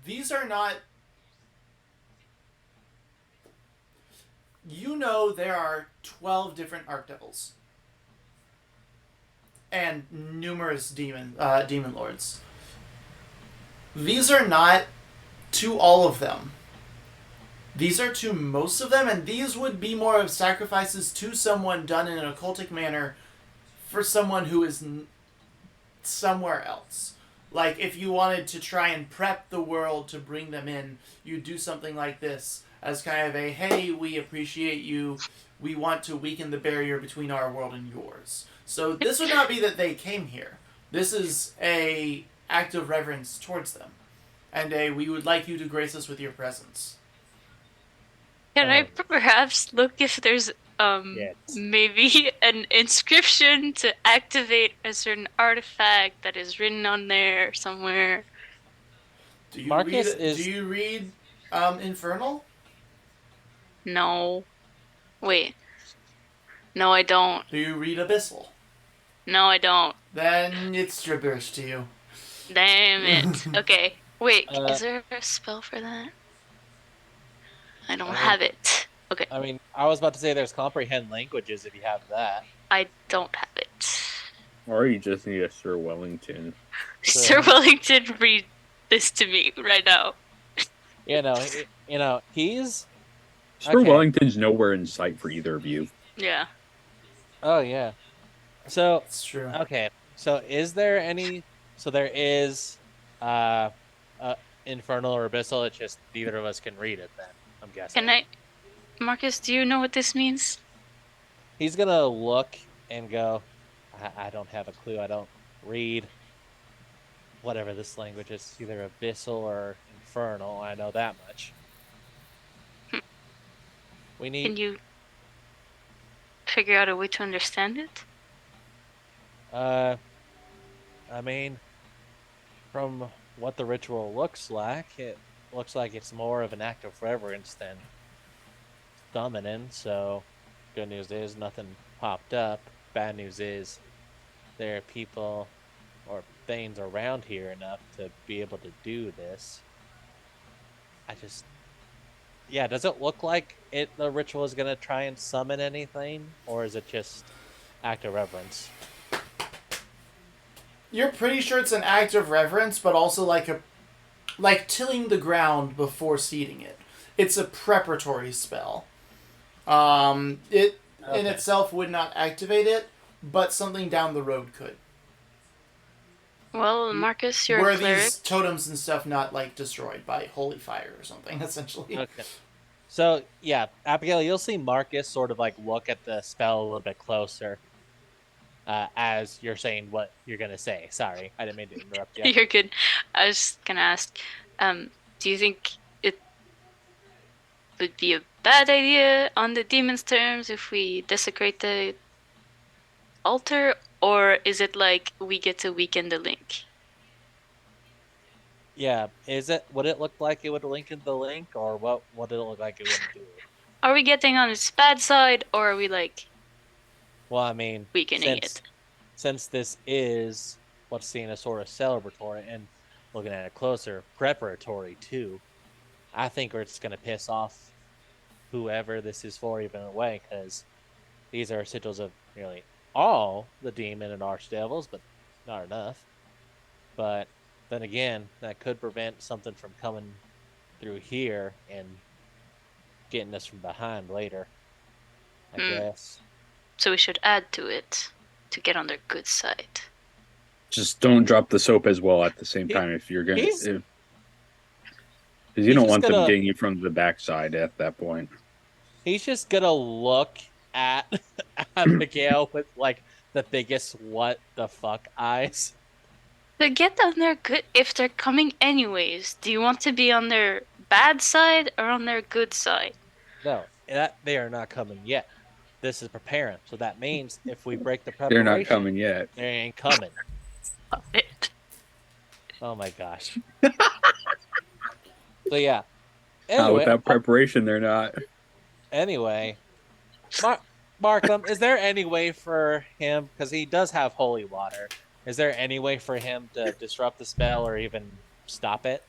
these are not... You know there are 12 different archdevils. And numerous demon lords. These are not to all of them. These are to most of them, and these would be more of sacrifices to someone done in an occultic manner for someone who is somewhere else. Like, if you wanted to try and prep the world to bring them in, you'd do something like this as kind of a, hey, we appreciate you, we want to weaken the barrier between our world and yours. So this would not be that they came here. This is a act of reverence towards them. And we would like you to grace us with your presence. Can I perhaps look if there's maybe an inscription to activate a certain artifact that is written on there somewhere? Do you read Infernal? No. Wait. No, I don't. Do you read Abyssal? No, I don't. Then it's gibberish to you. Damn it. Okay. Wait, is there a spell for that? I don't have it. Okay. I mean, I was about to say there's comprehend languages if you have that. I don't have it. Or you just need a Sir Wellington. Sir Wellington, read this to me right now. He's... Sir Wellington's nowhere in sight for either of you. Yeah. Oh, yeah. So... It's true. Okay. So is there any... So there is... infernal or abyssal, it's just neither of us can read it then, I'm guessing. Can I... Marcus, do you know what this means? He's gonna look and go, I don't have a clue. I don't read whatever this language is, either abyssal or infernal. I know that much. We need. Can you figure out a way to understand it? I mean, from what the ritual looks like, it looks like it's more of an act of reverence than summoning. So, good news is nothing popped up. Bad news is there are people or things around here enough to be able to do this. I just, yeah, does it look like the ritual is gonna try and summon anything, or is it just act of reverence? You're pretty sure it's an act of reverence, but also like tilling the ground before seeding it. It's a preparatory spell. It in Okay. itself would not activate it, but something down the road could. Well, Marcus, you're Were a cleric. these totems and stuff not like destroyed by holy fire or something? Essentially. Okay. So yeah, Abigail, you'll see Marcus sort of like look at the spell a little bit closer, as you're saying what you're gonna say. Sorry, I didn't mean to interrupt you. You're good. I was just gonna ask, do you think it would be a bad idea on the demon's terms if we desecrate the altar, or is it like we get to weaken the link? Yeah, would it look like it would link in the link, or what would it look like it would do? Are we getting on its bad side, or are we like Well, I mean, weakening it? since this is what's seen as sort of celebratory and looking at it closer, preparatory too, I think it's gonna piss off whoever this is for even away, because these are sigils of nearly all the demon and archdevils, but not enough. But then again, that could prevent something from coming through here and getting us from behind later, I guess. So we should add to it to get on their good side. Just don't drop the soap as well at the same time if you're gonna, he's- because he's you don't just want them gonna- getting you from the backside at that point. He's just gonna look at Abigail with like the biggest what the fuck eyes. To get on their good, if they're coming anyways, do you want to be on their bad side or on their good side? No, they are not coming yet. This is preparing, so that means if we break the They're preparation, not coming yet. they ain't coming. Stop it. Oh my gosh. So yeah. Not without preparation, they're not. Anyway, Markham, is there any way for him, because he does have holy water, is there any way for him to disrupt the spell or even stop it?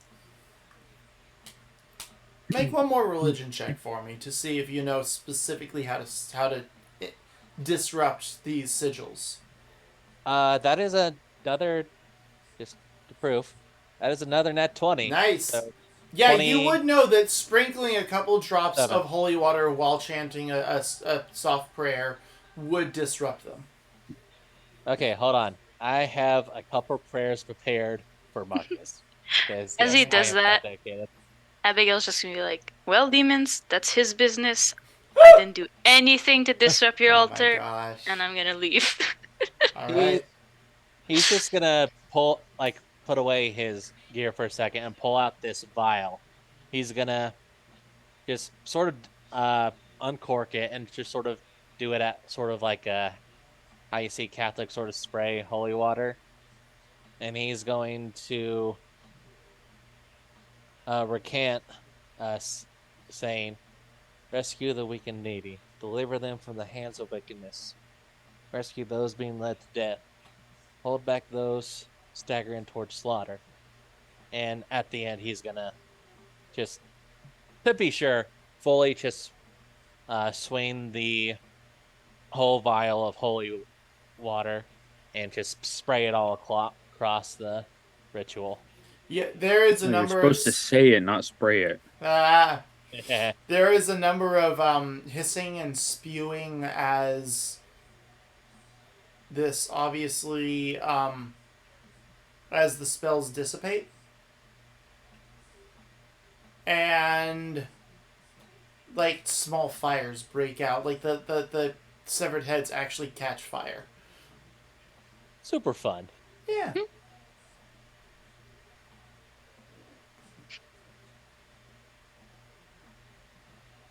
Make one more religion check for me to see if you know specifically how to disrupt these sigils. That is another, just to prove, that is another net 20. Nice. So Yeah, 20 you would know that sprinkling a couple drops 7. of holy water while chanting a soft prayer would disrupt them. Okay, hold on. I have a couple prayers prepared for Marcus. As he does that, dedicated. Abigail's just gonna be like, well, demons, that's his business. I didn't do anything to disrupt your Oh my altar, gosh. and I'm gonna leave. All right. He's just gonna put away his gear for a second and pull out this vial. He's gonna just sort of uncork it and just sort of do it at sort of like how you see Catholics sort of spray holy water. And he's going to recant saying, rescue the weak and needy, deliver them from the hands of wickedness, rescue those being led to death, hold back those staggering towards slaughter. And at the end, he's gonna just, to be sure, fully just swing the whole vial of holy water and just spray it all across the ritual. Yeah, there is a You're number supposed to say it, not spray it. There is a number of hissing and spewing as this obviously as the spells dissipate. And like small fires break out. Like the severed heads actually catch fire. Super fun. Yeah.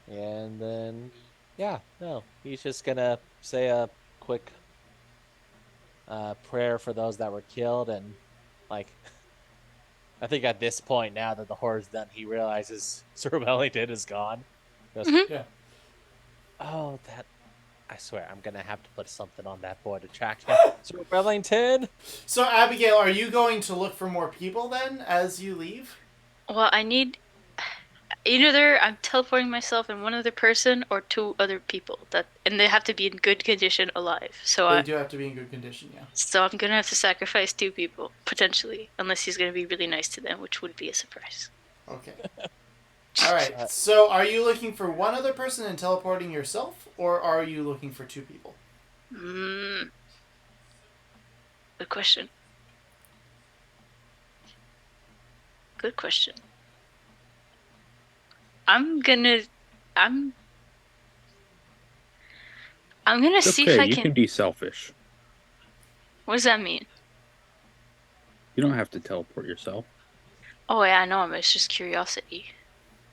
And then, yeah, no, he's just gonna say a quick prayer for those that were killed, and like, I think at this point now that the horror's done, he realizes Sir Wellington is gone. Goes, Yeah. oh, that. I swear, I'm gonna have to put something on that board to track him. Sir Wellington. So, Abigail, are you going to look for more people then as you leave? Well, I need either I'm teleporting myself and one other person or two other people and they have to be in good condition alive. They do have to be in good condition, yeah. So I'm gonna have to sacrifice two people potentially, unless he's gonna be really nice to them, which would be a surprise. Okay. All right. So, are you looking for one other person and teleporting yourself, or are you looking for two people? Good question. Good question. I'm gonna It's see okay. if I You can be selfish. What does that mean? You don't have to teleport yourself. Oh yeah, I know. It's just curiosity.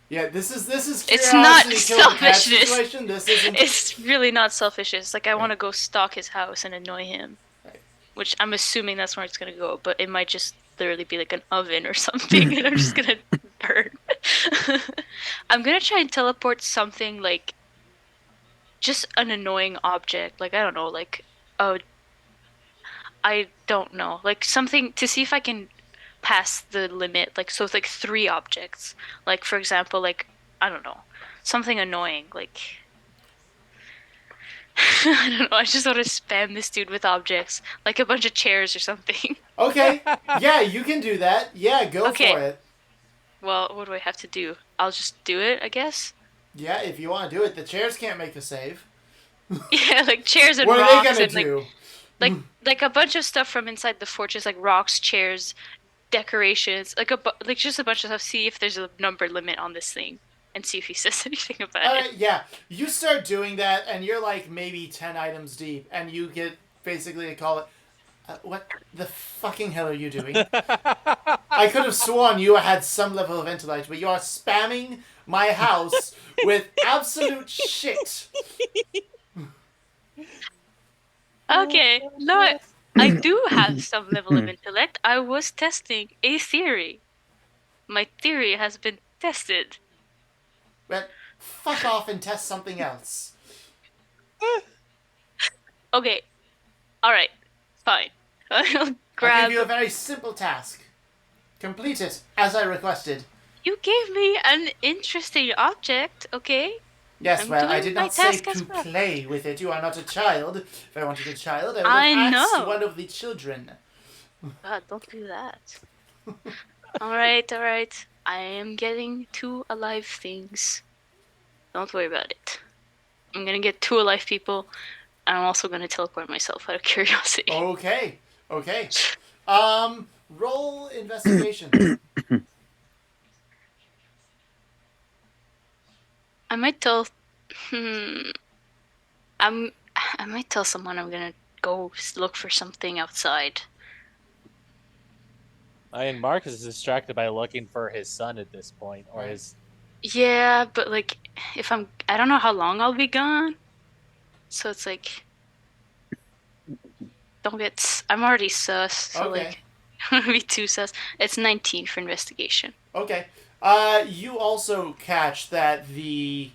Yeah, this is curiosity It's not kill the cat selfishness. situation. This isn't. It's really not selfish. It's like I want to go stalk his house and annoy him. Right. Which I'm assuming that's where it's gonna go, but it might just literally be like an oven or something, and I'm just gonna burn. I'm gonna try and teleport something like just an annoying object, like I don't know, like I don't know, like something to see if I can pass the limit. Like so, it's like 3 objects. Like for example, like I don't know, something annoying, like. I don't know. I just want to spam this dude with objects, like a bunch of chairs or something. Okay. Yeah, you can do that. Yeah, go for it. Well, what do I have to do? I'll just do it, I guess. Yeah, if you want to do it. The chairs can't make a save. Yeah, like chairs and what rocks are they gonna and do? like a bunch of stuff from inside the fortress, like rocks, chairs, decorations, like like just a bunch of stuff. See if there's a number limit on this thing, and see if he says anything about it. Yeah, you start doing that, and you're like maybe 10 items deep, and you get basically to call it. What the fucking hell are you doing? I could have sworn you had some level of intellect, but you are spamming my house with absolute shit. Okay, no, I do have some level of intellect. I was testing a theory. My theory has been tested. But fuck off and test something else. Okay, alright, fine. I'll I gave you a very simple task. Complete it, as I requested. You gave me an interesting object, okay? Yes, well, I did not say to well. play with it. You are not a child. If I wanted a child, I would have asked one of the children. God, don't do that. Alright. I am getting 2 alive things. Don't worry about it. I'm gonna get 2 alive people, and I'm also gonna teleport myself out of curiosity. Okay. Roll investigation. I might tell. I might tell someone I'm gonna go look for something outside. I mean, Marcus is distracted by looking for his son at this point, or his. Yeah, but like, I don't know how long I'll be gone. So it's like, I'm already sus. So like, I'm gonna be too sus. It's 19 for investigation. Okay. You also catch that the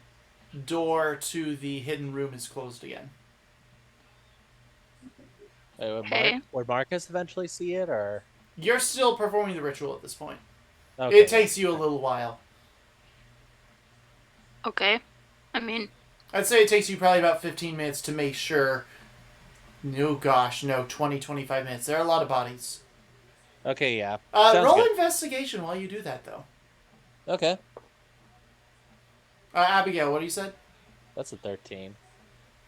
door to the hidden room is closed again. Would Marcus eventually see it, or? You're still performing the ritual at this point. Okay. It takes you a little while. Okay. I mean... I'd say it takes you probably about 15 minutes to make sure... No, 20, 25 minutes. There are a lot of bodies. Okay, yeah. Roll investigation while you do that, though. Okay. Abigail, what do you said? That's a 13.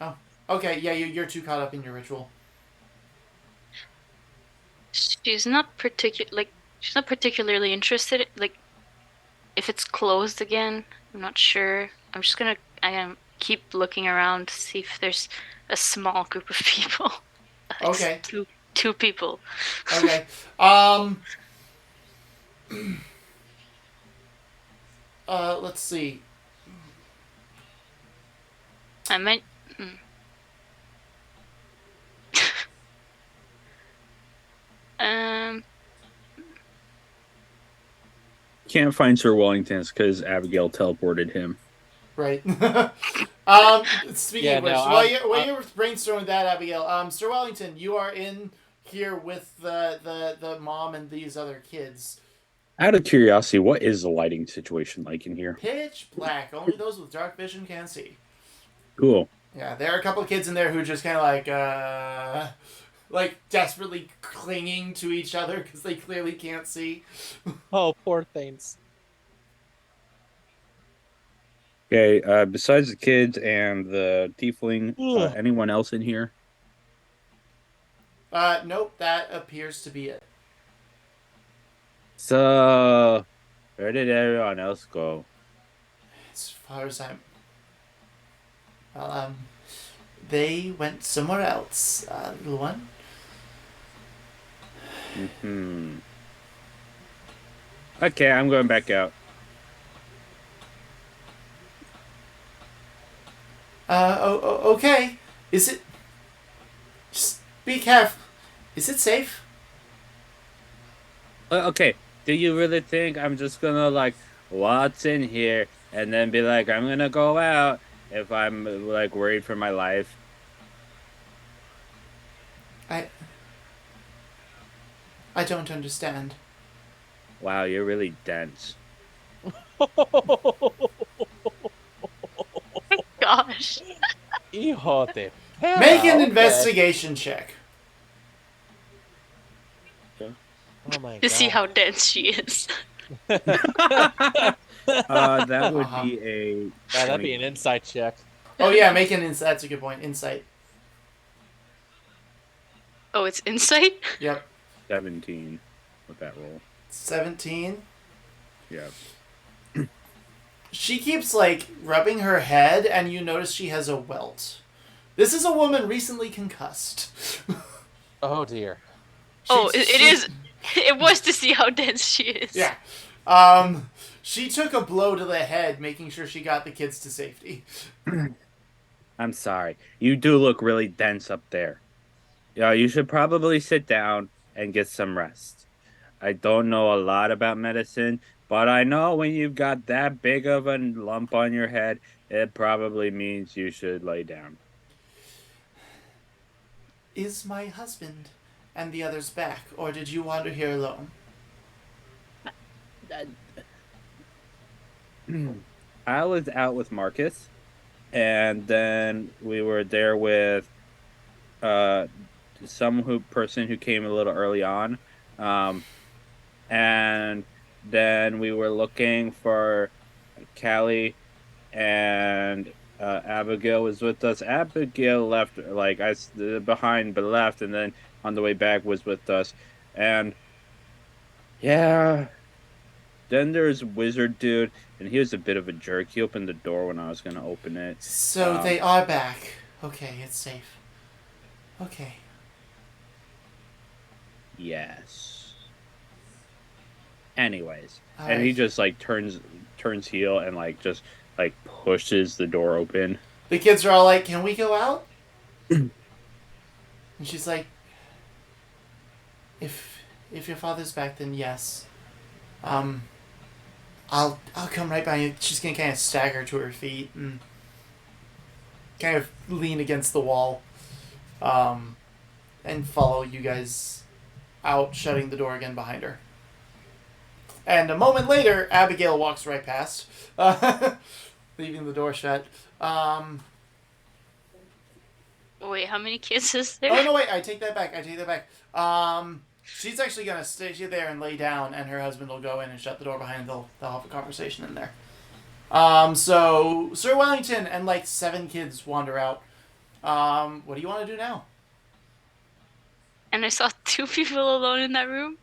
Oh. Okay, yeah, you're too caught up in your ritual. She's not particularly interested. Like, if it's closed again, I'm not sure. I'm gonna keep looking around to see if there's a small group of people. Like Okay. two people. Okay. Let's see. I meant. Um. Can't find Sir Wellington's because Abigail teleported him. Right. Speaking Yeah, of which, no, while you're brainstorming that, Abigail, Sir Wellington, you are in here with the mom and these other kids. Out of curiosity, what is the lighting situation like in here? Pitch black. Only those with dark vision can see. Cool. Yeah, there are a couple of kids in there who just kind of like desperately clinging to each other because they clearly can't see. Oh, poor things. Okay, besides the kids and the tiefling, anyone else in here? Nope, that appears to be it. So, where did everyone else go? As far as I'm, well, they went somewhere else, little one. Okay, I'm going back out. Okay. Is it? Just be careful. Is it safe? Okay, do you really think I'm just gonna like waltz in here and then be like, I'm gonna go out if I'm like worried for my life? I don't understand. Wow, you're really dense. Gosh. Hijo de perra, Make an okay. investigation check. Okay. Oh my god. To see how dense she is. That would be a. That'd be an insight check. Oh yeah, make an insight. That's a good point. Insight. Oh, it's insight? Yep. 17 with that roll. 17. Yeah. She keeps like rubbing her head, and you notice she has a welt. This is a woman recently concussed. Oh dear. It is. It was to see how dense she is. Yeah. She took a blow to the head, making sure she got the kids to safety. I'm sorry. You do look really dense up there. Yeah, you should probably sit down and get some rest. I don't know a lot about medicine, but I know when you've got that big of a lump on your head, it probably means you should lay down. Is my husband and the others back, or did you wander here alone? I was out with Marcus, and then we were there with some person who came a little early on, and then we were looking for Callie, and Abigail was with us. Abigail left like behind, but left, and then on the way back was with us, and yeah. Then there's Wizard Dude, and he was a bit of a jerk. He opened the door when I was going to open it. So they are back. Okay, it's safe. Okay. Yes. Anyways, All and right. he just like turns heel and like just like pushes the door open. The kids are all like, "Can we go out?" And she's like, "If your father's back, then yes. I'll come right by you." She's gonna kind of stagger to her feet and kind of lean against the wall, and follow you guys out, shutting the door again behind her. And a moment later, Abigail walks right past, leaving the door shut. Wait, how many kids is there? Oh no! Wait, I take that back. She's actually gonna stay there and lay down, and her husband will go in and shut the door behind them. They'll have a conversation in there. So Sir Wellington and like 7 kids wander out. What do you want to do now? And I saw 2 people alone in that room.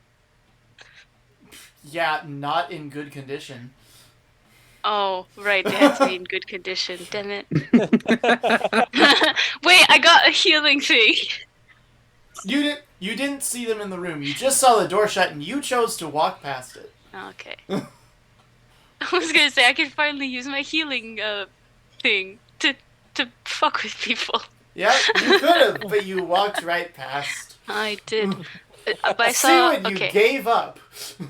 Yeah, not in good condition. Oh, right. They had to be in good condition. Damn it. Wait, I got a healing thing. You didn't see them in the room. You just saw the door shut, and you chose to walk past it. Okay. I was gonna say I can finally use my healing thing to fuck with people. Yeah, you could have, but you walked right past. I did. But I See saw. when you Okay. gave up.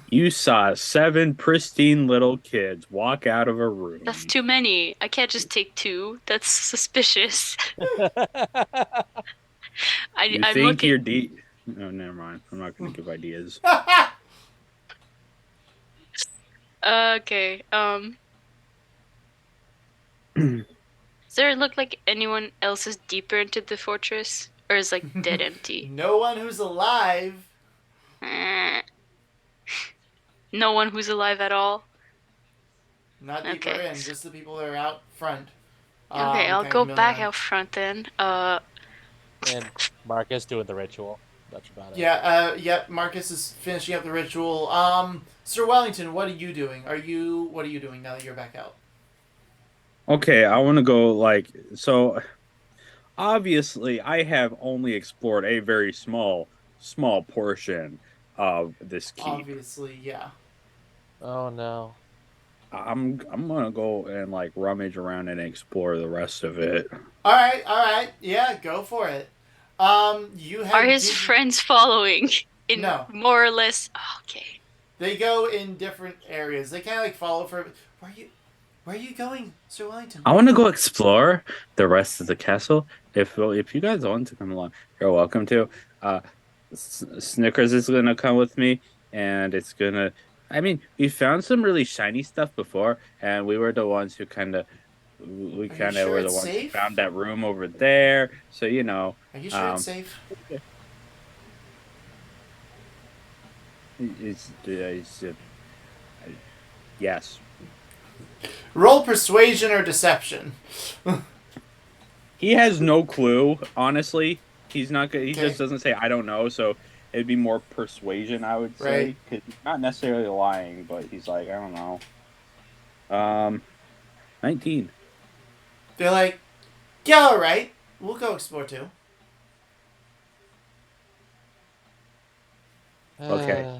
You saw 7 pristine little kids walk out of a room. That's too many. I can't just take 2. That's suspicious. You I'm think looking. you're No, never mind. I'm not going to give ideas. Okay. Does there look like anyone else is deeper into the fortress, or is like dead empty? No one who's alive. Eh. No one who's alive at all. Not deeper Okay. in, just the people that are out front. Okay, I'll kind of go milling back around. out front then. And Marcus doing the ritual. That's about it. Yeah, yep, Marcus is finishing up the ritual. Sir Wellington, what are you doing? What are you doing now that you're back out? Okay, I want to go so obviously I have only explored a very small portion of this keep. Obviously, yeah. Oh no. I'm gonna go and rummage around and explore the rest of it. All right, yeah, go for it. You have. are his friends following? In No. more or less. Oh, okay. They go in different areas. They kind of follow for. Where are you going, Sir Wellington? I want to go explore the rest of the castle. If you guys want to come along, you're welcome to. Snickers is gonna come with me, and it's gonna. I mean, we found some really shiny stuff before, and we were the ones who we kind of sure were the it's ones who safe? found that room over there. So you know, Are you sure it's safe? Yes. Roll persuasion or deception. He has no clue, honestly. He's not good. He Okay. just doesn't say I don't know. So it'd be more persuasion, I would say. Right. 'Cause he's not necessarily lying, but he's like, I don't know. 19. They're like, yeah, all right. We'll go explore too. Okay.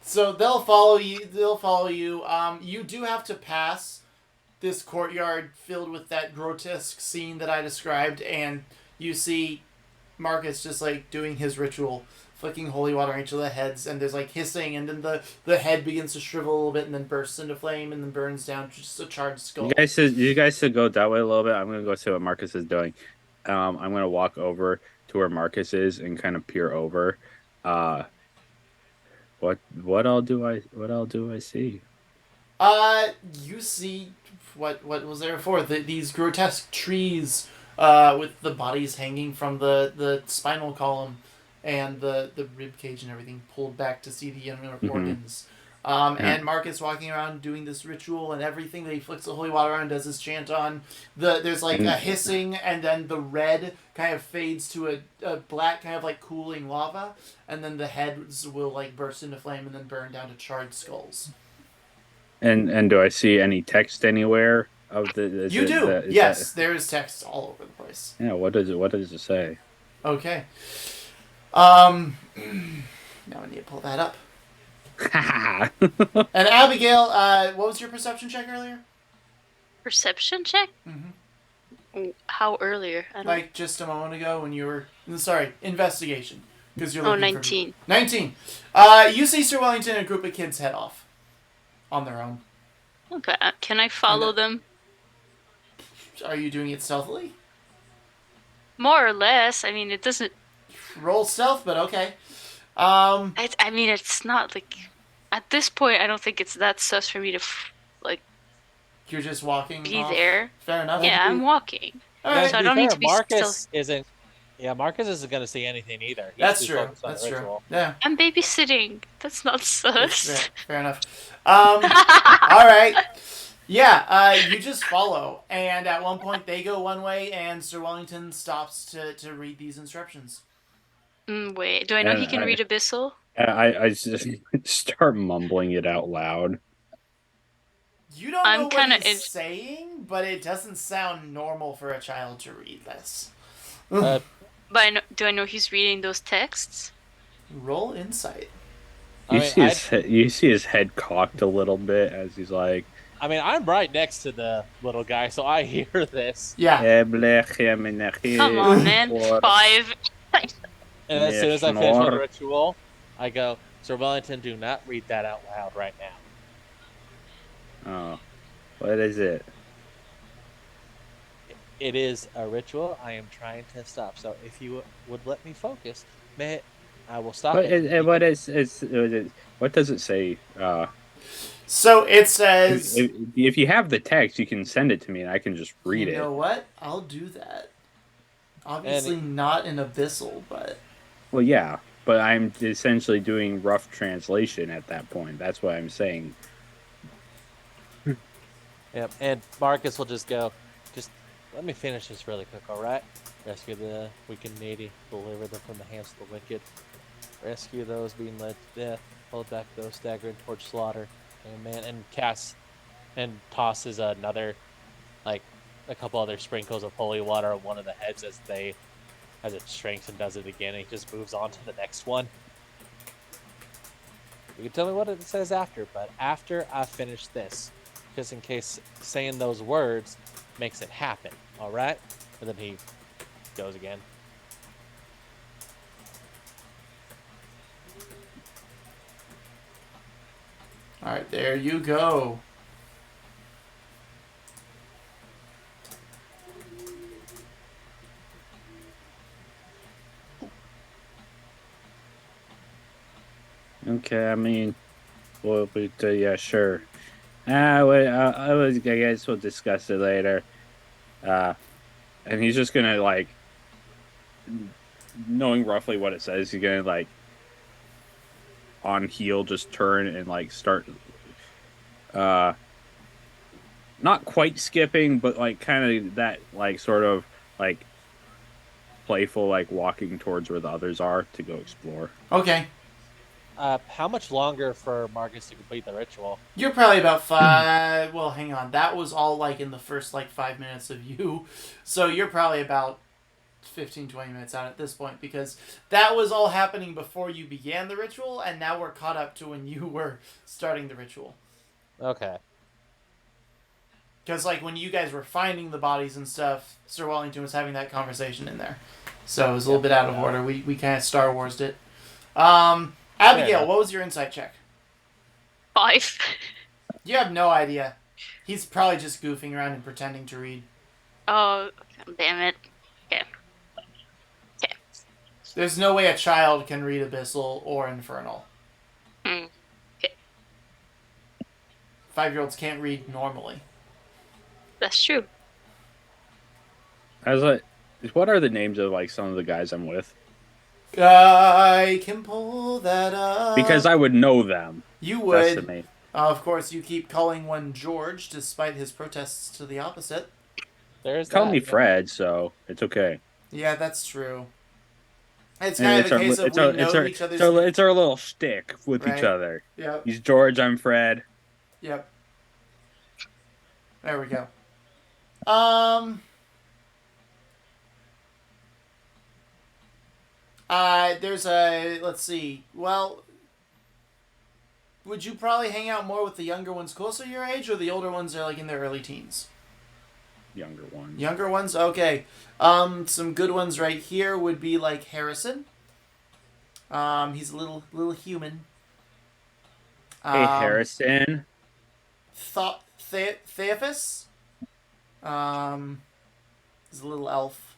So they'll follow you. You do have to pass this courtyard filled with that grotesque scene that I described, and you see Marcus just doing his ritual, flicking holy water on each of the heads, and there's hissing, and then the head begins to shrivel a little bit, and then bursts into flame, and then burns down to just a charred skull. You guys should go that way a little bit. I'm gonna go see what Marcus is doing. I'm gonna walk over to where Marcus is and kind of peer over. What all do I see? You see what was there before? These grotesque trees, with the bodies hanging from the spinal column, and the rib cage and everything pulled back to see the inner organs. And Marcus walking around doing this ritual and everything that he flicks the holy water on and does his chant on. There's a hissing, and then the red kind of fades to a black kind of cooling lava, and then the heads will burst into flame and then burn down to charred skulls. And do I see any text anywhere of the? You do. Yes, there is text all over the place. Yeah. What does it say? Okay. Now I need to pull that up. And Abigail, what was your perception check earlier? Perception check? Mm-hmm. How earlier? I don't... Just a moment ago when you were... Sorry, investigation. Because you're Oh, looking 19. 19. You see Sir Wellington and a group of kids head off. On their own. Okay, can I follow them? Are you doing it stealthily? More or less. I mean, it doesn't... Roll stealth, but okay. I mean, it's not at this point, I don't think it's that sus for me to You're just walking be off? there. Fair enough. Yeah, I'm walking. All right. So I don't need to be Marcus isn't. Yeah, Marcus isn't going to see anything either. He's That's too true. focused on That's the true. ritual. Yeah. I'm babysitting. That's not sus. Fair enough. All right. Yeah, you just follow, and at one point they go one way, and Sir Wellington stops to read these instructions. Wait, do I know he can read Abyssal? I just start mumbling it out loud. You don't I'm know what kinda he's saying, but it doesn't sound normal for a child to read this. Uh, But do I know he's reading those texts? Roll insight. I mean, You see his head cocked a little bit as he's like, I'm right next to the little guy, so I hear this. Yeah. Come on, man. 5. And as soon as I finish my ritual, I go, Sir Wellington, do not read that out loud right now. Oh, what is it? It is a ritual I am trying to stop. So if you would let me focus, I will stop it. What does it say? So it says. If you have the text, you can send it to me and I can just read it. You know what? I'll do that. Obviously not in Abyssal, but... Well, yeah, but I'm essentially doing rough translation at that point. That's what I'm saying. Yep, and Marcus will just go, just let me finish this really quick, alright? Rescue the weakened needy, deliver them from the hands of the wicked. Rescue those being led to death, hold back those staggering towards slaughter. Amen. And casts and tosses another, like, a couple other sprinkles of holy water on one of the heads as it shrinks and does it again, and he just moves on to the next one. You can tell me what it says after, but after I finish this, just in case saying those words makes it happen, alright? And then he goes again. Alright, there you go. Okay, I mean, well, yeah, sure. I guess we'll discuss it later. And he's just gonna, like, knowing roughly what it says, he's gonna, like, on heel just turn and, like, start not quite skipping, but, like, kind of that, like, sort of, like, playful, like, walking towards where the others are to go explore. Okay. How much longer for Marcus to complete the ritual? You're probably about 5... well, hang on. That was all, like, in the first, like, 5 minutes of you. So you're probably about 15, 20 minutes out at this point, because that was all happening before you began the ritual, and now we're caught up to when you were starting the ritual. Okay. Because, like, when you guys were finding the bodies and stuff, Sir Wellington was having that conversation in there. So it was a little bit out of order. We kind of Star Wars'd it. Abigail, what was your insight check? 5. You have no idea. He's probably just goofing around and pretending to read. Oh, damn it. Okay. Okay. There's no way a child can read Abyssal or Infernal. Okay. 5-year-olds can't read normally. That's true. I was like, what are the names of, like, some of the guys I'm with? I can pull that up. Because I would know them. You would. That's the name. Of course, you keep calling one George, despite his protests to the opposite. Call me Fred, so it's okay. Yeah, that's true. It's kind of a case of we know each other's... It's our little shtick with each other. Yep. He's George, I'm Fred. Yep. There we go. There's a... let's see. Well... would you probably hang out more with the younger ones closer to your age, or the older ones are, like, in their early teens? Younger ones. Younger ones? Okay. Some good ones right here would be, like, Harrison. He's a little human. Hey, Harrison. Theophis. He's a little elf.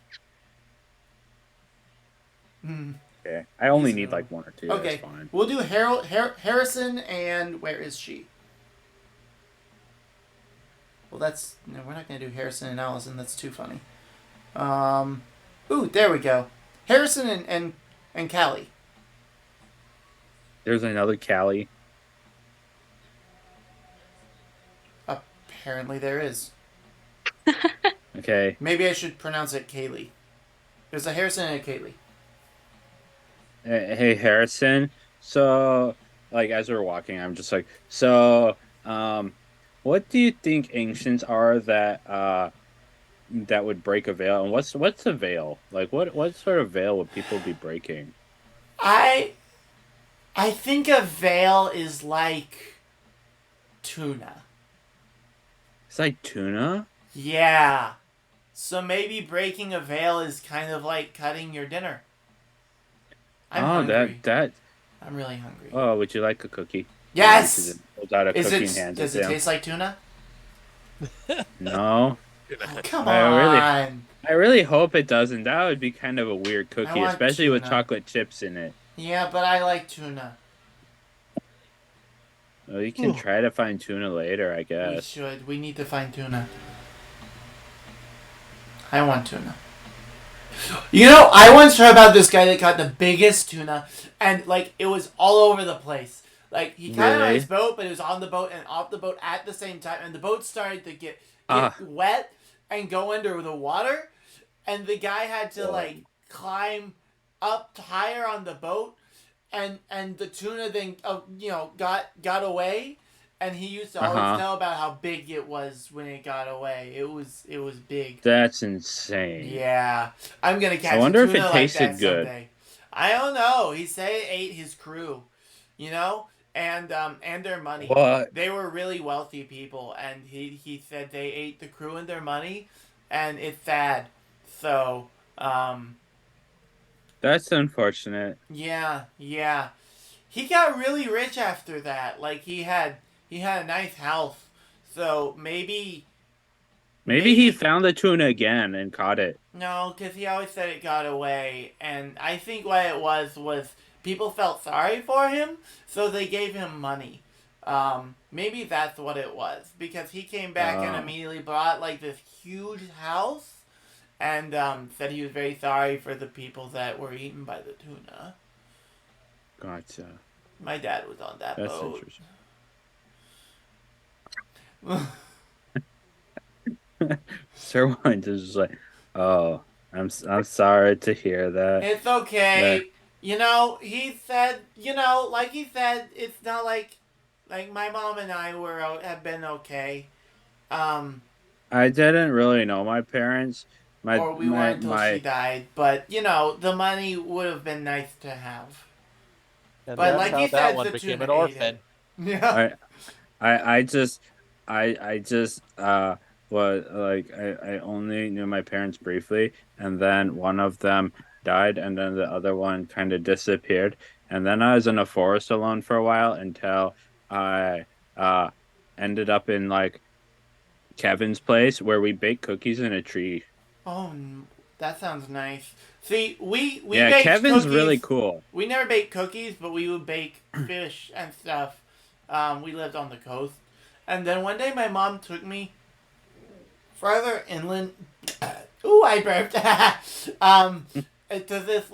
Okay. I only need, like, one or two. Okay. That's fine. We'll do Harrison, and where is she? Well, no, we're not going to do Harrison and Allison. That's too funny. Ooh, there we go. Harrison and Callie. There's another Callie. Apparently there is. Okay. Maybe I should pronounce it Kaylee. There's a Harrison and a Kaylee. Hey, Harrison. So, like, as we're walking, I'm just like, so, what do you think ancients are that would break a veil? And what's a veil? Like what sort of veil would people be breaking? I I think a veil is like tuna. It's like tuna. Yeah. So maybe breaking a veil is kind of like cutting your dinner. I'm Oh, hungry. that. I'm really hungry. Oh, would you like a cookie? He reaches Yes. and pulls out a Is cookie and it? hands it Does to it him. taste like tuna? No, Oh, come I really, on. I really hope it doesn't. That would be kind of a weird I cookie, want especially with tuna. chocolate chips in it. Yeah, but I like tuna. Well, you can try to find tuna later, I We guess. should. We need to find tuna. I want tuna. You know, I once heard about this guy that caught the biggest tuna, and like it was all over the place. Like he caught it on his Really? boat, but it was on the boat and off the boat at the same time, and the boat started to get Ah, wet and go under the water, and the guy had to whoa. like climb up higher on the boat, and the tuna then got away, and he used to always Uh-huh. tell about how big it was when it got away. It was big. That's insane. Yeah, I'm gonna I catch a wonder if it tuna like that tasted good. someday. I don't know. He said it ate his crew, and their money. What? They were really wealthy people, and he said they ate the crew and their money, and it's sad. So, That's unfortunate. yeah. He got really rich after that. Like he had a nice house. So Maybe he maybe found the tuna again and caught it. no, because he always said it got away, and I think what it was people felt sorry for him, so they gave him money. Maybe that's what it was, because he came back and Oh, immediately bought like this huge house, and said he was very sorry for the people that were eaten by the tuna. gotcha. My dad was on that That's boat. interesting. Sir Wines is just like, oh, I'm sorry to hear that. It's That okay. He said, like he said, it's not like my mom and I have been okay. Um, I didn't really know my parents. My or we were my until she my died, but the money would have been nice to have. And But that's like he how that said, one the became tuna an ate it. orphan. Yeah. I I just I just was like I only knew my parents briefly, and then one of them died, and then the other one kind of disappeared, and then I was in a forest alone for a while until I ended up in like Kevin's place where we baked cookies in a tree. Oh, that sounds nice. See, we Yeah, baked Kevin's really cookies. cool. We never baked cookies, but we would bake fish and stuff. We lived on the coast, and then one day my mom took me further inland. Ooh, I burped. To this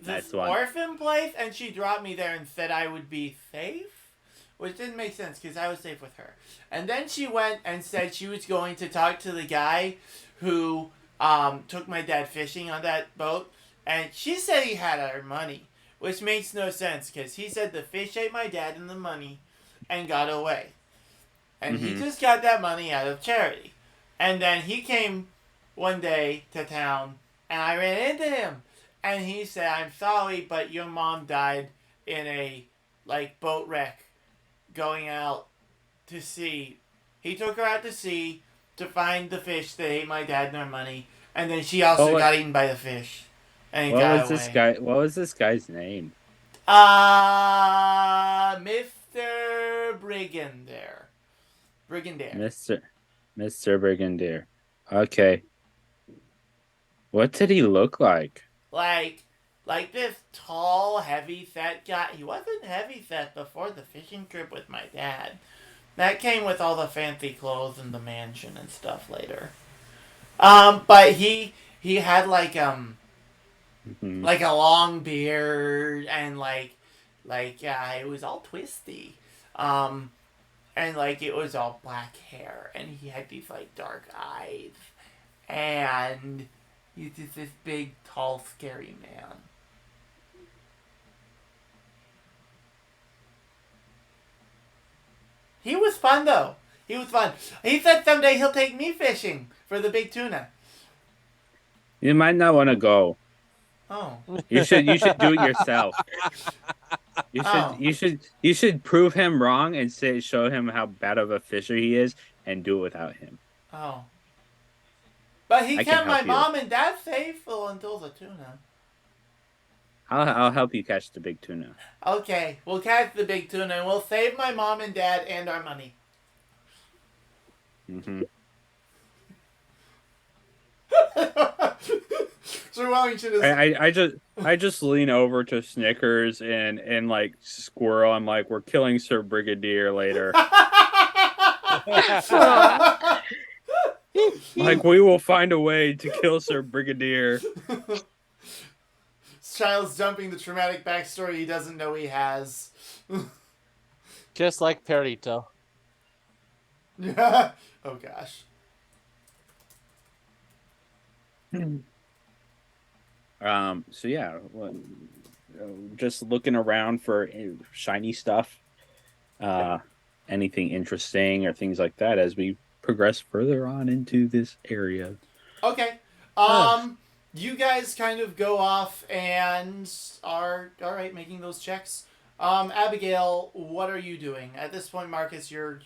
That's one. orphan place, and she dropped me there and said I would be safe, which didn't make sense because I was safe with her. And then she went and said she was going to talk to the guy who took my dad fishing on that boat, and she said he had our money, which makes no sense because he said the fish ate my dad and the money, and got away, and he Hmm. just got that money out of charity. And then he came one day to town, and I ran into him, and he said, "I'm sorry, but your mom died in a boat wreck going out to sea. He took her out to sea to find the fish that ate my dad and our money, and then she Oh, also got eaten by the fish, and he what got was this away." guy? What was this guy's name? Mr. Brigandere. Brigandere. Mister Brigadier. Okay, what did he look like? Like, like this tall, heavy-set guy. He wasn't heavy-set before the fishing trip with my dad. That came with all the fancy clothes and the mansion and stuff later. But he had Hmm. like a long beard and it was all twisty. Um, and like it was all black hair, and he had these like dark eyes, and he's just this big, tall, scary man. He was fun though. He was fun. He said someday he'll take me fishing for the big tuna. You might not want to go. Oh. You should do it yourself. Oh. You should prove him wrong and show him how bad of a fisher he is and do it without him. Oh. But he I can kept my help you. mom and dad safe until the tuna. I'll help you catch the big tuna. Okay, we'll catch the big tuna and we'll save my mom and dad and our money. Mm-hmm. Sir Wellington is... I just lean over to Snickers and like Squirrel. I'm like, we're killing Sir Brigadier later. Like, we will find a way to kill Sir Brigadier. Child's dumping the traumatic backstory he doesn't know he has. Just like Perito. Oh gosh. So yeah, just looking around for shiny stuff, anything interesting or things like that as we progress further on into this area. Okay. You guys kind of go off and are all right making those checks. Abigail, what are you doing at this point? Marcus, you're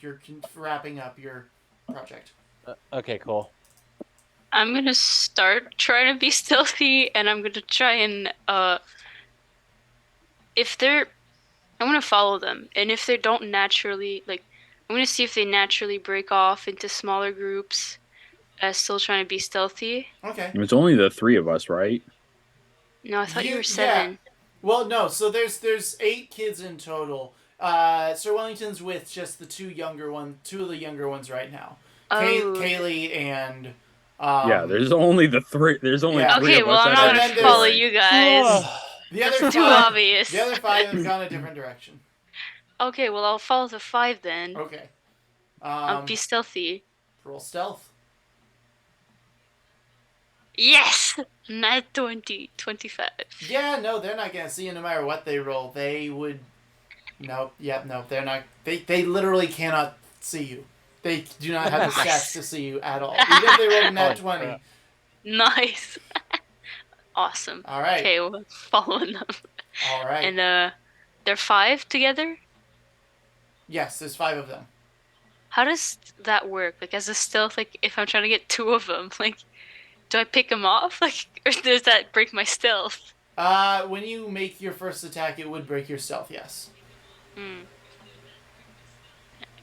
wrapping up your project. Okay, cool. I'm gonna start trying to be stealthy, and I'm gonna try and I'm gonna follow them, and if they don't naturally I'm gonna see if they naturally break off into smaller groups, still trying to be stealthy. Okay. It's only the three of us, right? No, I thought you were 7. Yeah. Well, no. So there's 8 kids in total. Sir Wellington's with just the 2 of the younger ones right now. Oh. Kaylee and. Yeah, there's only the 3. There's only 3 Okay, of well, us. I'm that not then gonna there's- follow you guys. The other That's too 5, obvious. The other 5 have gone a different direction. Okay, well, I'll follow the 5 then. Okay. I'll be stealthy. Roll stealth. Yes! Nat 20, 25. Yeah, no, they're not gonna see you no matter what they roll. They would. No, they're not. They literally cannot see you. They do not have the stats to see you at all. Even if they roll a nat 20. Nice. Awesome. All right. Okay, well, following them. All right. And they're 5 together? Yes, there's 5 of them. How does that work? Like, as a stealth, like, if I'm trying to get 2 of them, like, do I pick them off? Like, or does that break my stealth? When you make your first attack, it would break your stealth, yes.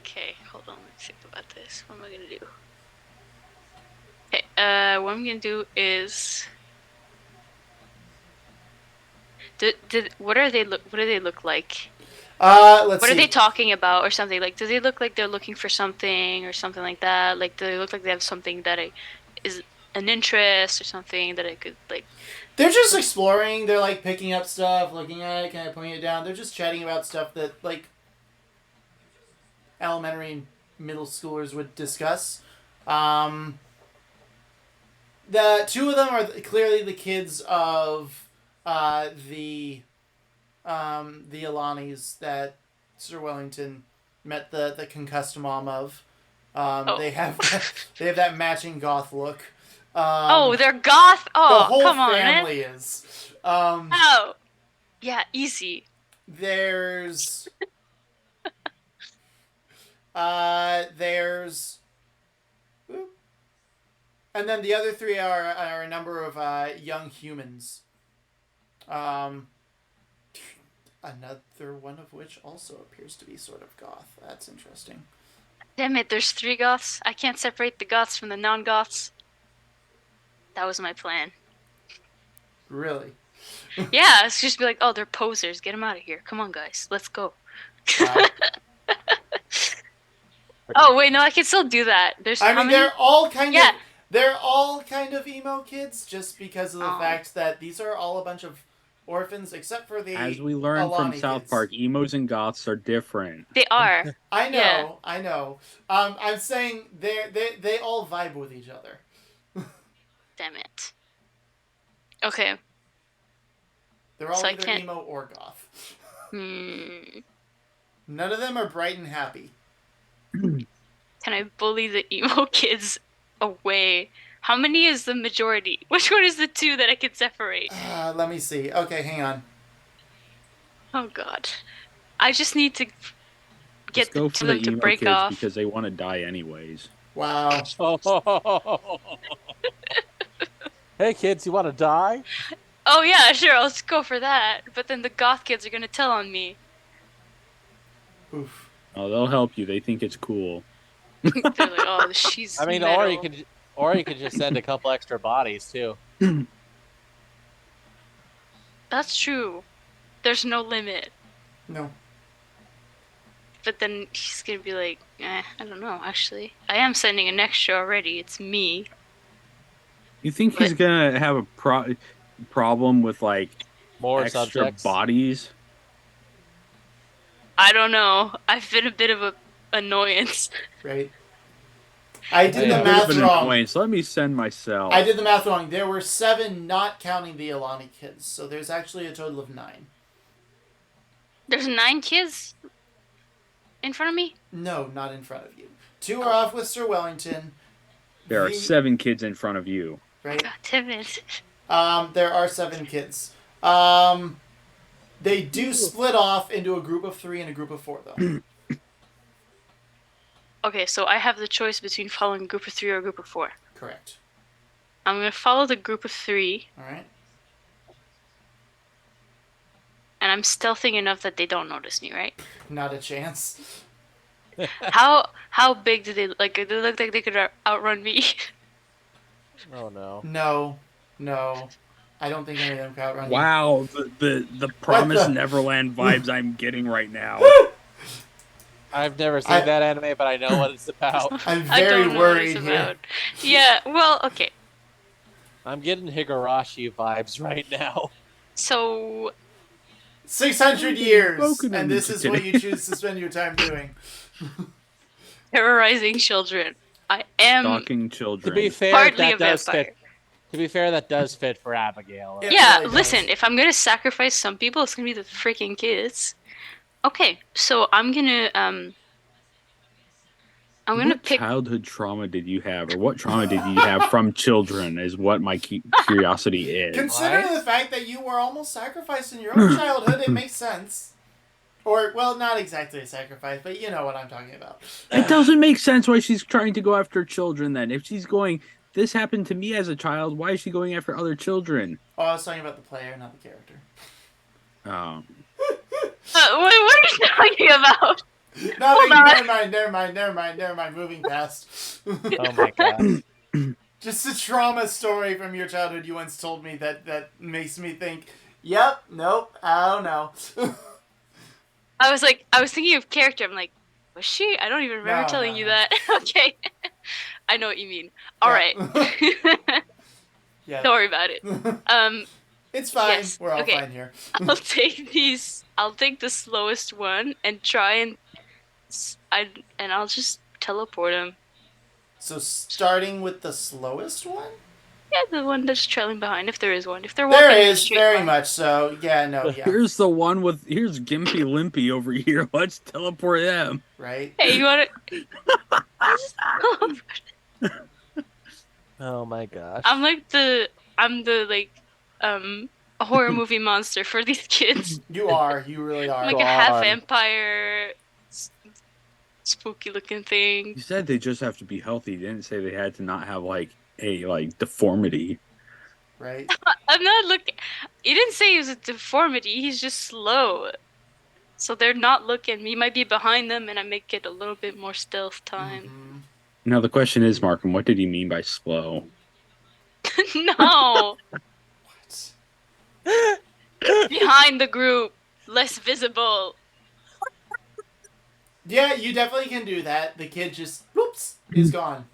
Okay, hold on, let's think about this. What am I gonna do? Okay, what I'm gonna do is... What do they look like? Let's What see. are they talking about or something? Like, do they look like they're looking for something or something like that? Like, do they look like they have something that is an interest or something that I could, like... They're just exploring. They're, like, picking up stuff, looking at it, kind of putting it down. They're just chatting about stuff that, like, elementary and middle schoolers would discuss. The 2 of them are clearly the kids of the Alanis that Sir Wellington met the concussed mom of. They have that matching goth look. they're goth. Oh, the whole come on, family man. is. Oh, yeah, easy. There's and then the other 3 are a number of young humans. Another one of which also appears to be sort of goth. That's interesting. Damn it, there's 3 goths. I can't separate the goths from the non-goths. That was my plan. Really? Yeah, it's just be like, oh, they're posers. Get them out of here. Come on, guys. Let's go. Wow. Oh, wait, no, I can still do that. There's I how mean, many? they're all kind of emo kids, just because of the Aw. fact that these are all a bunch of orphans, except for the As we learned from Alani South kids. Park, emos and goths are different. They are. I know, Yeah. I know. I'm saying they all vibe with each other. Damn it. Okay. They're all So I either can't- emo or goth. Hmm. None of them are bright and happy. Can I bully the emo kids away? How many is the majority? Which one is the two that I can separate? Let me see. Okay, hang on. Oh god. I just need to Let's get go to for the them to emo break kids off. because they want to die anyways. Wow. Hey kids, you want to die? Oh yeah, sure, I'll just go for that. But then the goth kids are gonna tell on me. Oof. Oh, they'll help you. They think it's cool. They're like, oh, she's I mean, metal. or you could just send a couple extra bodies too. That's true. There's no limit. No. But then he's gonna be like, I don't know, actually. I am sending an extra already. It's me. You think he's gonna have a problem with like More extra subjects. bodies? I don't know. I've been a bit of a annoyance. Right. I did Yeah. the Bit math of an wrong. annoyance. Let me send myself. I did the math wrong. There were 7, not counting the Alani kids. So there's actually a total of 9. There's 9 kids in front of me? No, not in front of you. 2 are off with Sir Wellington. There are 7 kids in front of you. Right. God damn it. There are 7 kids. They do split off into a group of 3 and a group of 4, though. Okay, so I have the choice between following a group of 3 or a group of 4. Correct. I'm gonna follow the group of 3, All right. and I'm stealthing enough that they don't notice me, right? Not a chance. How big do they like? Do they look like they could outrun me? Oh no. No. I don't think any of them can outrun you. Wow, the Promised Neverland vibes I'm getting right now. I've never seen that anime, but I know what it's about. I'm I very don't know worried what it's here. about. Yeah, well, okay. I'm getting Higurashi vibes right now. So 600 years, Broken and this is what kidding. you choose to spend your time doing. terrorizing children. I am Stalking children. To be fair, partly a that does vampire. fit. To be fair, that does fit for Abigail. Yeah. Yeah, really does. listen, if I'm gonna sacrifice some people, it's gonna be the freaking kids. Okay, so I'm gonna What pick. childhood trauma did you have, or what trauma did you have from children? Is what my curiosity is. Considering the fact that you were almost sacrificed in your own childhood, it makes sense. Or, well, not exactly a sacrifice, but you know what I'm talking about. It doesn't make sense why she's trying to go after children. Then, if she's going, this happened to me as a child. Why is she going after other children? Oh, I was talking about the player, not the character. What are you talking about? Nothing. Never mind. Moving past. Oh my god. Just a trauma story from your childhood you once told me that makes me think, yep, nope, oh no. I was thinking of character. I'm like, was she? I don't even remember telling you that. Okay. I know what you mean. All right. Yeah. Don't worry about it. It's fine. Yes, We're all okay. fine here. I'll take these. I'll take the slowest one and try and I'll just teleport him. So starting with the slowest one? Yeah, the one that's trailing behind, if there is one. If they're There walking in a is, straight very line. much so. Yeah, no, yeah. Here's the one with here's Gimpy Limpy over here. Let's teleport them. Right? Hey, you want to? Oh my gosh. I'm the a horror movie monster for these kids. You are. You really are. I'm like a half vampire, spooky looking thing. You said they just have to be healthy. You didn't say they had to not have like a deformity. Right? I'm not looking. You didn't say he was a deformity. He's just slow. So they're not looking. He might be behind them, and I make it a little bit more stealth time. Mhm. Now the question is, Markham, what did he mean by slow? No, What? behind the group, less visible. Yeah, you definitely can do that. The kid just, whoops, is gone.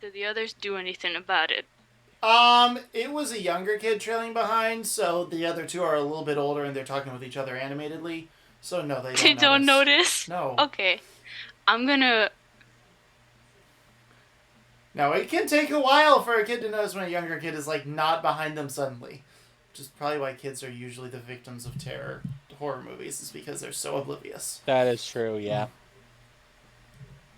Did the others do anything about it? It was a younger kid trailing behind, so the other 2 are a little bit older and they're talking with each other animatedly. So no, they don't They don't notice? No. Okay. I'm gonna... Now, it can take a while for a kid to notice when a younger kid is, like, not behind them suddenly. Which is probably why kids are usually the victims of horror movies, is because they're so oblivious. That is true, yeah.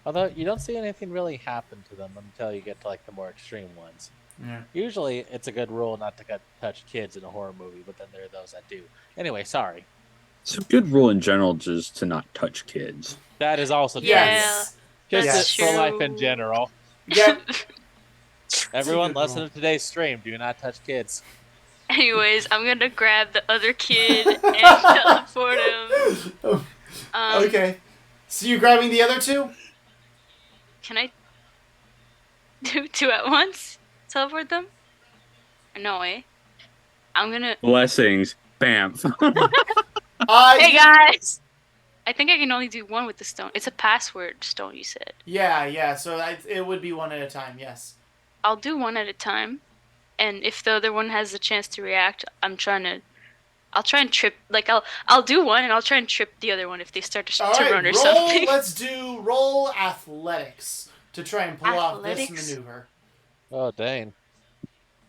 Although you don't see anything really happen to them until you get to like the more extreme ones. Yeah. Usually, it's a good rule not to touch kids in a horror movie, but then there are those that do. Anyway, sorry. It's a good rule in general just to not touch kids. That is also true. Yeah, Yes. Just That's for life in true. general. Yep. Everyone, good listen rule. to today's stream. Do not touch kids. Anyways, I'm gonna grab the other kid and teleport him. Okay. So you're grabbing the other two? Can I do two at once? Teleport them? No way. I'm gonna. Blessings. Bam. Hey guys! I think I can only do one with the stone. It's a password stone, you said. Yeah. So it would be one at a time. Yes. I'll do one at a time, and if the other one has a chance to react, I'll try and trip. Like I'll do one, and I'll try and trip the other one if they start to All right. run or Roll. something. Let's roll athletics to try and pull off this Athletics? maneuver. Oh, dang.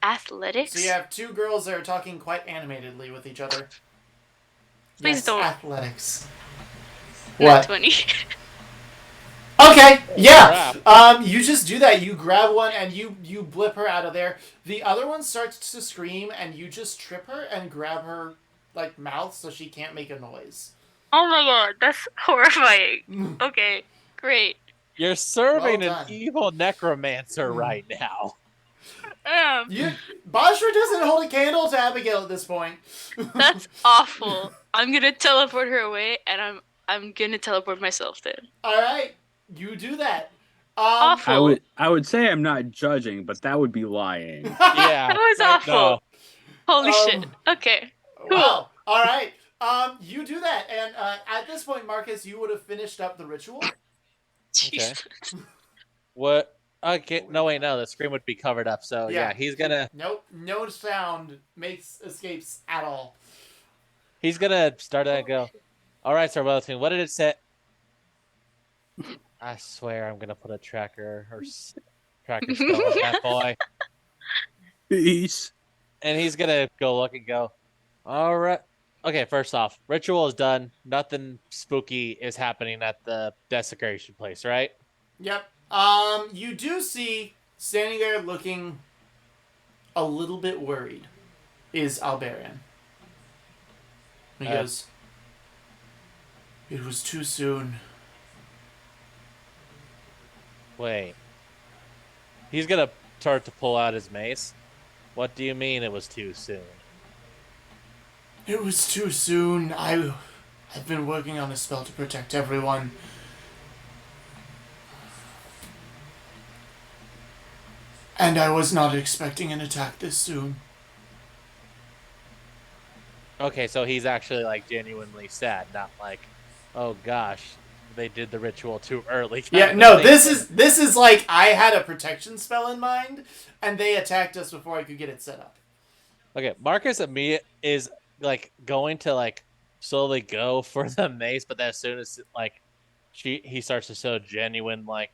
Athletics? So you have two girls that are talking quite animatedly with each other. Please Yes, don't. Athletics. Not What? 20. Okay, yeah. Crap. You just do that. You grab one and you blip her out of there. The other one starts to scream, and you just trip her and grab her like mouth so she can't make a noise. Oh my god, that's horrifying. Okay, great. You're serving Well an done. evil necromancer right now. Bashra doesn't hold a candle to Abigail at this point. That's awful. I'm gonna teleport her away, and I'm gonna teleport myself then. All right, you do that. Awful. I would say I'm not judging, but that would be lying. Yeah. That was awful. No. Holy shit. Okay. Cool. Wow. All right. You do that, and at this point, Marcus, you would have finished up the ritual. Jesus. What? Okay. No, wait, no. The screen would be covered up. So, yeah, he's gonna Nope. No sound escapes at all. start and go, all right, Sir Wellington, what did it say? I swear I'm gonna put a tracker tracker spell on that boy. Peace. And he's gonna go look and go, all right. Okay, first off, ritual is done. Nothing spooky is happening at the desecration place, right? Yep. You do see standing there looking a little bit worried is Alberian. He goes, "It was too soon." Wait. He's gonna start to pull out his mace. What do you mean it was too soon? It was too soon. I've been working on a spell to protect everyone. And I was not expecting an attack this soon. Okay, so he's actually like genuinely sad, not like, oh gosh, they did the ritual too early. Yeah, no, this is like I had a protection spell in mind, and they attacked us before I could get it set up. Okay, Marcus is like going to like slowly go for the mace, but as soon as like he starts to show genuine like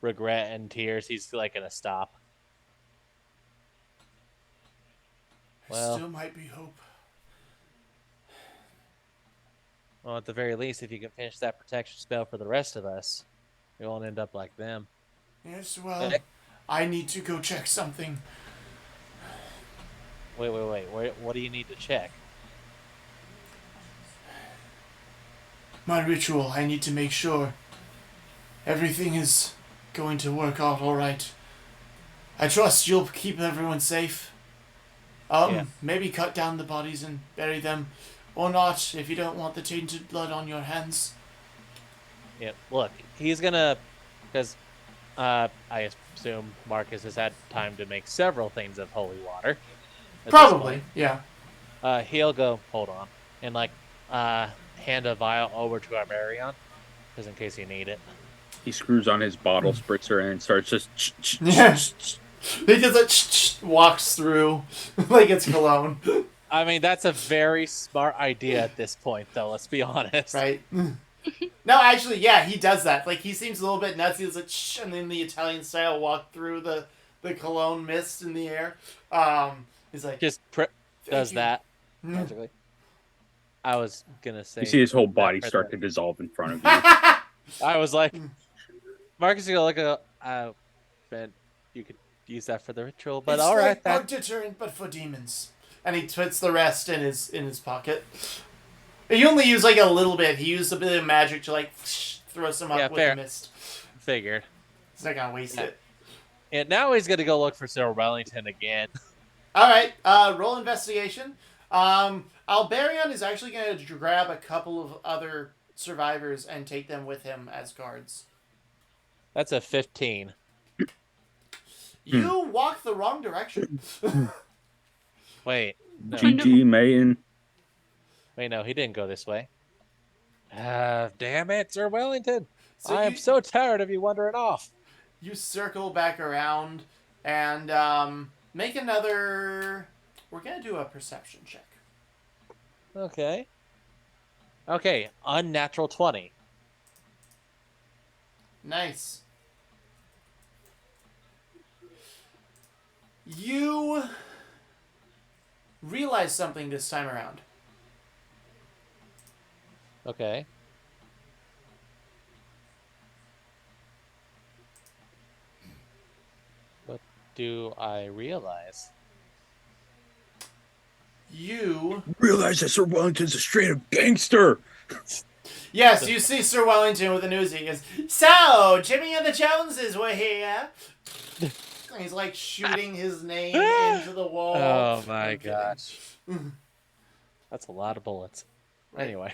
regret and tears, he's like gonna stop. There still might be hope. Well, at the very least, if you can finish that protection spell for the rest of us, we won't end up like them. Yes, well, I need to go check something. Wait. What do you need to check? My ritual. I need to make sure everything is going to work out all right. I trust you'll keep everyone safe. Maybe cut down the bodies and bury them. Or not, if you don't want the tainted blood on your hands. Yeah, look, he's gonna, because I assume Marcus has had time to make several things of holy water. Probably, yeah. He'll go, hold on, and like hand a vial over to our Marion, just in case you need it. He screws on his bottle spritzer and starts just. Yeah. He just walks through like it's cologne. I mean, that's a very smart idea at this point, though. Let's be honest. Right. No, actually, yeah, he does that. Like, he seems a little bit nuts. He's like, shh, and then the Italian style walk through the cologne mist in the air. He's like, Just does you. that magically. I was gonna say. You see his whole body start to dissolve in front of you. I was like, Marcus is gonna look at. Ben, you could use that for the ritual, but It's all right. like bug deterrent, but for demons. And he puts the rest in his pocket. He only used like a little bit. He used a bit of magic to like throw some up with fair. the mist. Figured. He's not gonna waste it. And now he's gonna go look for Sir Wellington again. All right, roll investigation. Alberion is actually going to grab a couple of other survivors and take them with him as guards. That's a 15. You walk the wrong direction. Wait. No. GG, Mayan. Wait, no, he didn't go this way. Damn it, Sir Wellington. So I am so tired of you wandering off. You circle back around and make another... We're going to do a perception check. Okay. Okay, unnatural 20. Nice. You realize something this time around. Okay. What do I realize? You... Realize that Sir Wellington's a straight up gangster. Yes, you see Sir Wellington with the news. He goes, "So, Jimmy and the Joneses were here." And he's like shooting his name into the wall. Oh my I'm kidding. gosh. That's a lot of bullets. Right. Anyway.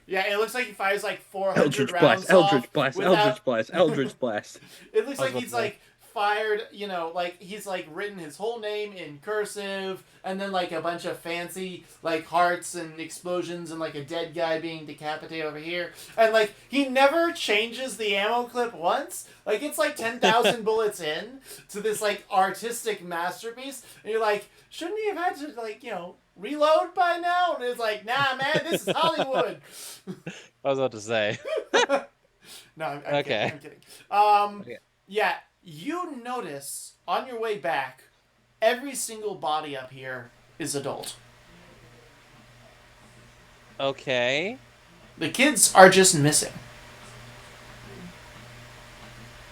Yeah, it looks like he fires like 400 Eldritch rounds blast, Eldritch off blast, without- Eldritch blast, Eldritch blast. It looks I was like about he's to say. like fired, you know, like he's like written his whole name in cursive and then like a bunch of fancy like hearts and explosions and like a dead guy being decapitated over here. And like he never changes the ammo clip once. Like it's like 10,000 bullets in to this like artistic masterpiece. And you're like, shouldn't he have had to like, you know, reload by now? And it's like, nah, man, this is Hollywood. I was about to say. No, I'm Okay. kidding. I'm kidding. Okay. Yeah, you notice on your way back, every single body up here is adult. Okay. The kids are just missing.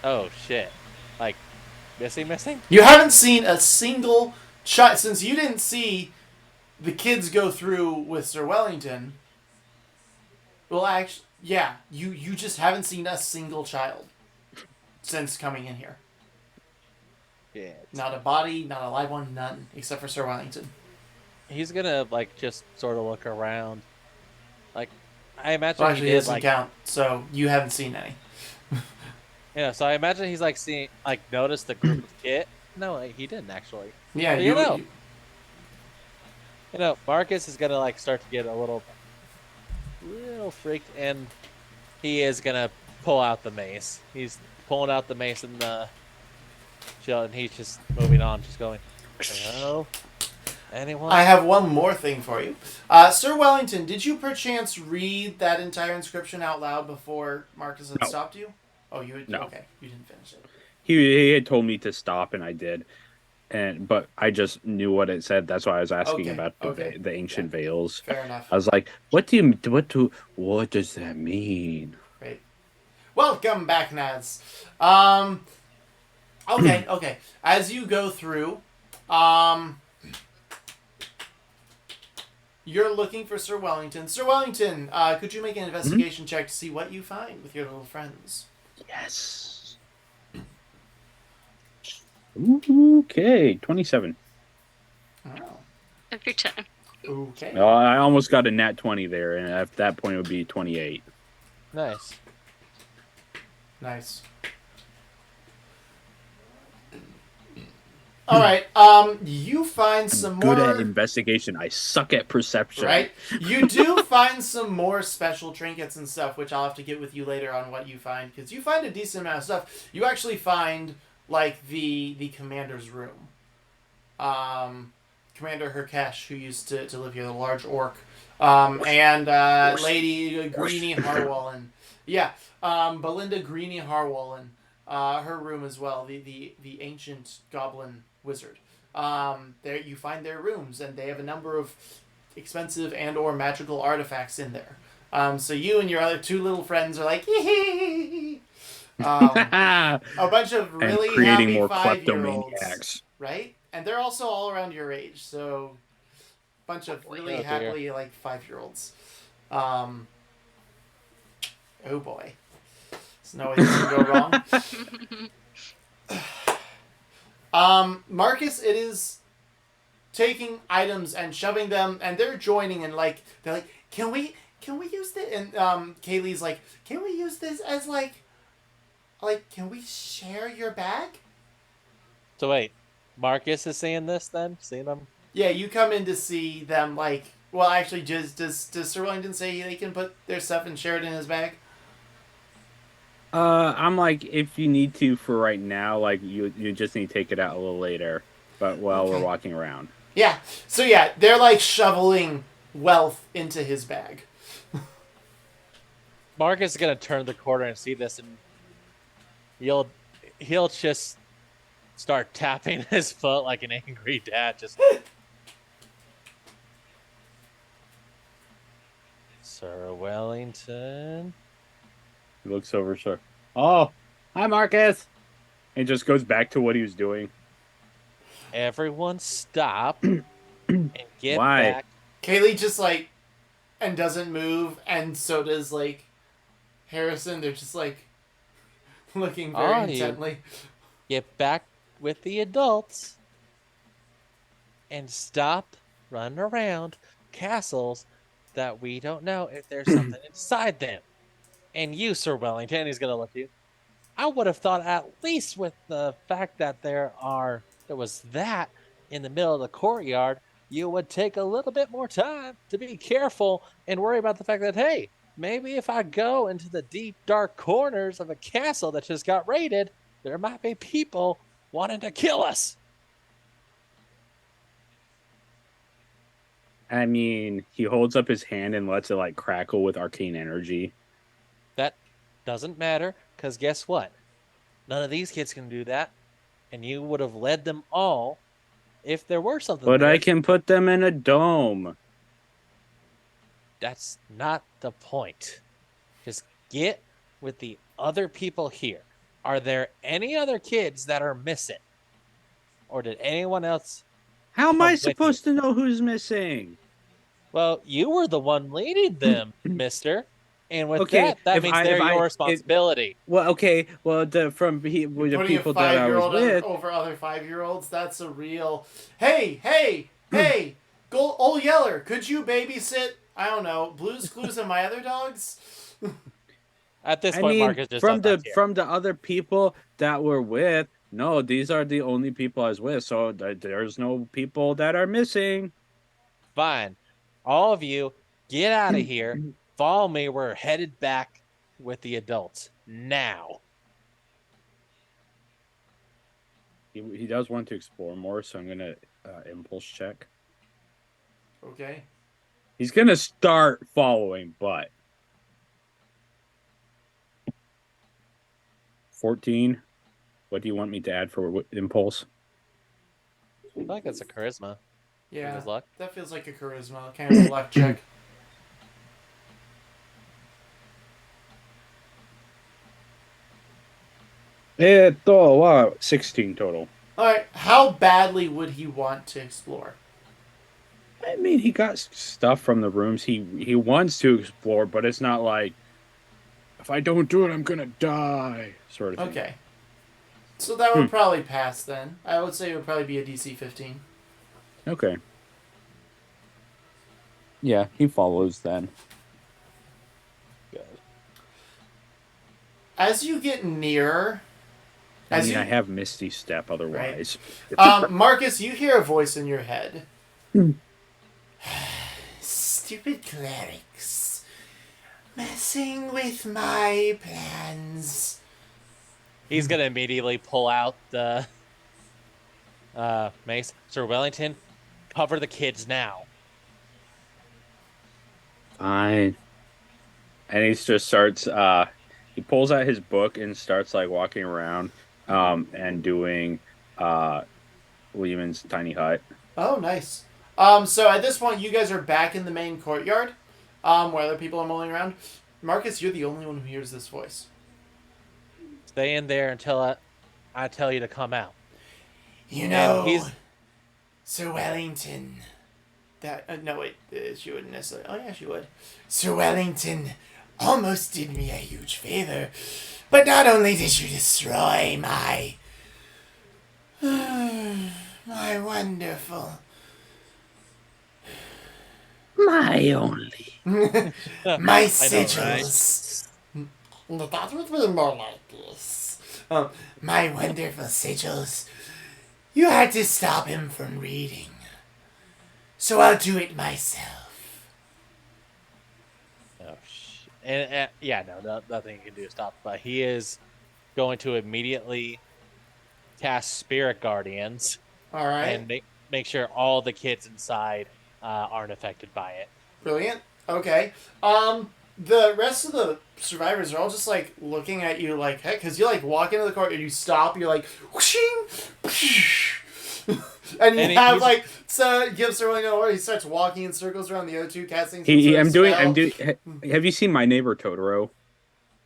Oh shit. Like missing? You haven't seen a single child since you didn't see the kids go through with Sir Wellington. Well, actually, yeah, you just haven't seen a single child since coming in here. Yeah. Not a body, not a live one, none, except for Sir Wellington. He's gonna like just sort of look around. Like I imagine Well, he actually, it did doesn't like count, so you haven't seen any. yeah, so I imagine he's like seeing like notice the group of kid. No, like, he didn't actually. Yeah, But you know, Marcus is gonna like start to get a little freaked, and he is gonna pull out the mace. He's pulling out the mace and the shield, and he's just moving on, just going, "Hello, anyone?" I have one more thing for you. Sir Wellington, did you perchance read that entire inscription out loud before Marcus had No. stopped you? Oh, you had, No. Okay, you didn't finish it. He had told me to stop, and I did. But I just knew what it said. That's why I was asking Okay, about okay. the ancient veils. Fair enough. I was like, what does that mean? Great. Welcome back, Nads. Okay. As you go through, you're looking for Sir Wellington. Sir Wellington, could you make an investigation check to see what you find with your little friends? Yes. Okay, 27. Oh. Every time. Okay. I almost got a nat 20 there, and at that point it would be 28. Nice. Nice. All right. You find some Good more. at investigation. I suck at perception. Right. You do find some more special trinkets and stuff, which I'll have to get with you later on what you find, because you find a decent amount of stuff. You actually find like the commander's room. Commander Herkesh, who used to live here, the large orc, and Lady Greenie Harwallen. Yeah, Belinda Greenie Harwallen. Her room as well. The ancient goblin wizard. There you find their rooms, and they have a number of expensive and/or magical artifacts in there. So you and your other two little friends are like, hee. A bunch of And really creating happy more 5-year-olds, kleptomaniacs. right? And they're also all around your age, so bunch of really Oh, dear. happily like 5-year-olds. Oh boy, there's no way this can go wrong. Marcus, it is taking items and shoving them, and they're joining, and like they're like, can we use this? And Kaylee's like, can we use this as like can we share your bag? So wait, Marcus is seeing this then? Seeing them? Yeah, you come in to see them. Like, well, actually, just does Sir Wellington say they can put their stuff and share it in his bag? I'm like, if you need to for right now, like you just need to take it out a little later. But while we're Okay. walking around. Yeah. So yeah, they're like shoveling wealth into his bag. Marcus is gonna turn the corner and see this, and he'll just start tapping his foot like an angry dad. Just Sir Wellington. He looks over, sir. Oh, hi, Marcus. And just goes back to what he was doing. Everyone stop and get Why? back. Kaylee just like and doesn't move, and so does like Harrison. They're just like looking very All you. intently. Get back with the adults and stop running around castles that we don't know if there's something inside them. And you, Sir Wellington, he's gonna look at you. I would have thought, at least with the fact that there was that in the middle of the courtyard, you would take a little bit more time to be careful and worry about the fact that, hey, maybe if I go into the deep, dark corners of a castle that just got raided, there might be people wanting to kill us. I mean, he holds up his hand and lets it like crackle with arcane energy. That doesn't matter, because guess what? None of these kids can do that. And you would have led them all if there were something But there. I can put them in a dome. That's not the point. Just get with the other people here. Are there any other kids that are missing? Or did anyone else? How am come I with supposed to know who's missing? Well, you were the one leading them, mister. And with Okay, that if means I- they're if I- your it- responsibility. Well, okay. Well, the Putting people a that I was 5-year-old with. over other 5-year-olds, that's a real. Hey, old Yeller, could you babysit? I don't know, Blue's Clues and my other dogs. At this I point, mean, Marcus just from does the not care. from the other people that were with. No, these are the only people I was with. So there's no people that are missing. Fine. All of you, get out of here. Follow me. We're headed back with the adults now. He does want to explore more, so I'm gonna impulse check. Okay. He's gonna start following, but 14. What do you want me to add for impulse? I feel like that's a charisma. Yeah, His luck. that feels like a charisma, kind of a luck check. Wow, 16 total. Alright, how badly would he want to explore? I mean, he got stuff from the rooms he wants to explore, but it's not like, if I don't do it, I'm gonna die, sort of thing. Okay. So that would probably pass then. I would say it would probably be a DC 15. Okay. Yeah, he follows then. Good. As you get nearer... I mean, I have Misty Step otherwise. Marcus, you hear a voice in your head. Stupid clerics. Messing with my plans. He's going to immediately pull out the mace. Sir Wellington, cover the kids now. Fine. And he just starts, he pulls out his book and starts like walking around and doing Lehman's tiny hut. Oh, nice. So at this point, you guys are back in the main courtyard, where other people are mulling around. Marcus, you're the only one who hears this voice. stay in there until I tell you to come out. You And know, he's Sir Wellington. No, wait, she wouldn't necessarily. Oh, yeah, she would. Sir Wellington almost did me a huge favor. But not only did you destroy my. my wonderful. My only. my I know, right? sigils. That would be more like this. My wonderful sigils. You had to stop him from reading. So I'll do it myself. Oh, and yeah, no, nothing you can do to stop. But he is going to immediately cast Spirit Guardians Alright. and make sure all the kids inside aren't affected by it. Brilliant. Okay. The rest of the survivors are all just like looking at you like heck, because you like walk into the court and you stop, you're like whooshing, and you have like so gives her an order. He starts walking in circles around the O2, casting some sort of spell. Have you seen My Neighbor Totoro?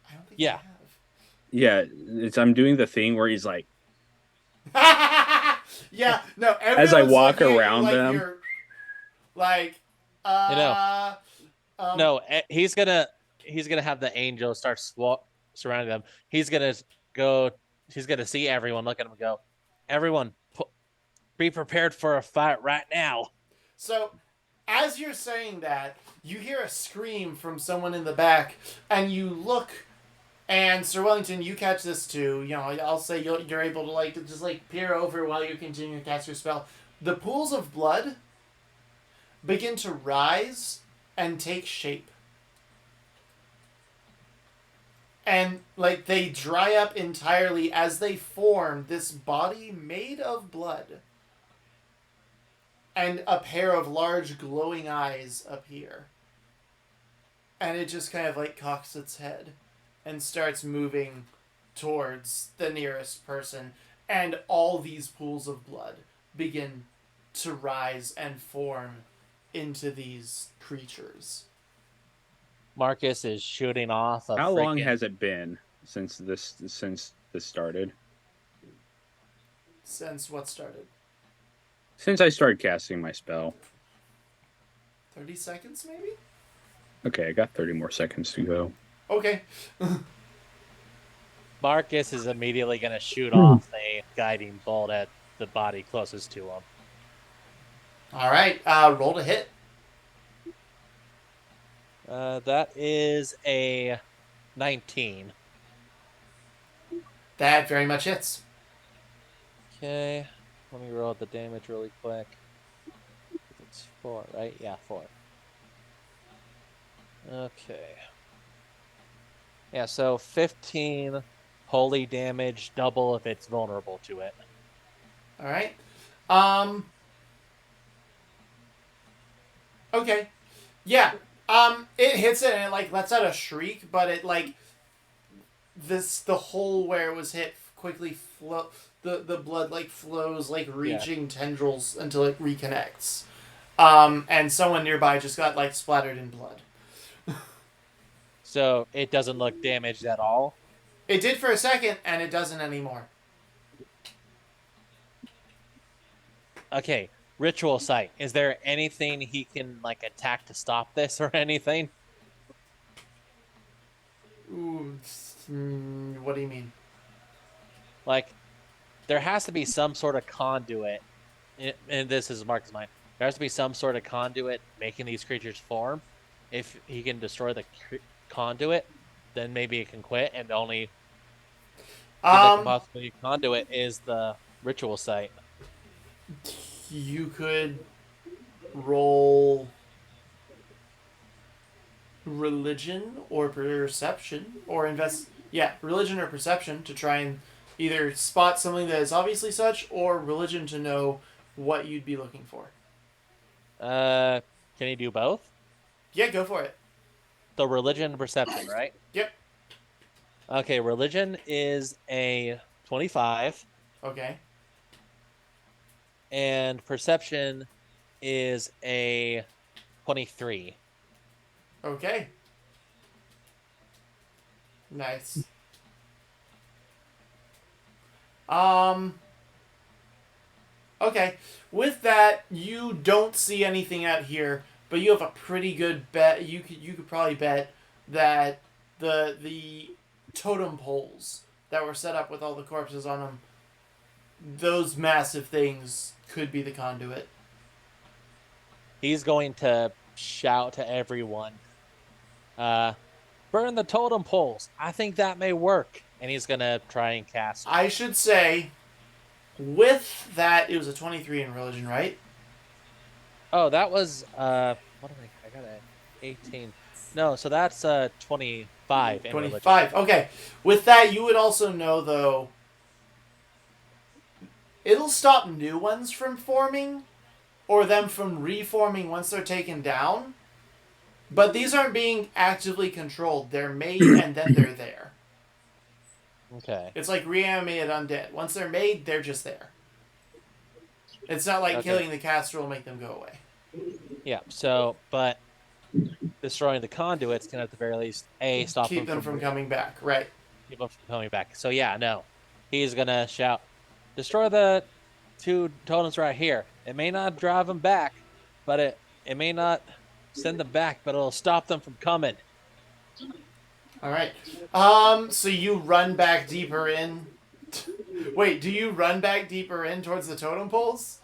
I don't think Yeah. Yeah, I'm doing the thing where he's like, I have. Yeah, no. as I walk looking at you around like them. you're, like, no, he's gonna have the angel start surrounding them. He's gonna see everyone, look at him and go, everyone, be prepared for a fight right now. So, as you're saying that, you hear a scream from someone in the back, and you look, and Sir Wellington, you catch this too. You know, I'll say you're able to like just like peer over while you're continuing to cast your spell. The pools of blood begin to rise and take shape. And, like, they dry up entirely as they form this body made of blood. And a pair of large glowing eyes appear. And it just kind of, like, cocks its head and starts moving towards the nearest person. And all these pools of blood begin to rise and form into these creatures. Marcus is shooting off. How long has it been since this started? Since what started? Since I started casting my spell. 30 seconds, maybe? Okay, I got 30 more seconds to go. Okay. Marcus is immediately going to shoot off a guiding bolt at the body closest to him. All right. Roll to hit. That is a 19. That very much hits. Okay. Let me roll the damage really quick. It's 4, right? Yeah, 4. Okay. Yeah, so 15 holy damage, double if it's vulnerable to it. All right. Okay. Yeah. It hits it and it like lets out a shriek, but it like the hole where it was hit quickly the blood like flows like reaching tendrils until it reconnects. And someone nearby just got like splattered in blood. So it doesn't look damaged at all? It did for a second, and it doesn't anymore. Okay, ritual site. Is there anything he can like attack to stop this or anything? Ooh, what do you mean? Like, there has to be some sort of conduit, and this is Mark's mind. There has to be some sort of conduit making these creatures form. If he can destroy the conduit, then maybe it can quit, and the only thing that can possibly conduit is the ritual site. You could roll religion or perception or religion or perception to try and either spot something that is obviously such, or religion to know what you'd be looking for. Can you do both? Yeah, go for it. The religion and perception, right? Yep. Okay, religion is a 25. Okay. And perception is a 23. Okay. Nice. Okay. With that, you don't see anything out here, but you have a pretty good bet. You could probably bet that the totem poles that were set up with all the corpses on them, those massive things could be the conduit. He's going to shout to everyone, burn the totem poles. I think that may work. And he's going to try and cast. I should say, with that, it was a 23 in religion, right? Oh, that was, what did I got a 18. No, so that's 25 in religion. 25. Okay. With that, you would also know, though, it'll stop new ones from forming, or them from reforming once they're taken down. But these aren't being actively controlled. They're made and then they're there. Okay. It's like reanimated undead. Once they're made, they're just there. It's not like killing the caster will make them go away. Yeah, so, but destroying the conduits can at the very least, stop Keep them from coming back. Right. Keep them from coming back. So yeah, no. He's going to shout, destroy the 2 totems right here. It may not drive them back, but it may not send them back, but it'll stop them from coming. All right. So you run back deeper in. Wait, do you run back deeper in towards the totem poles?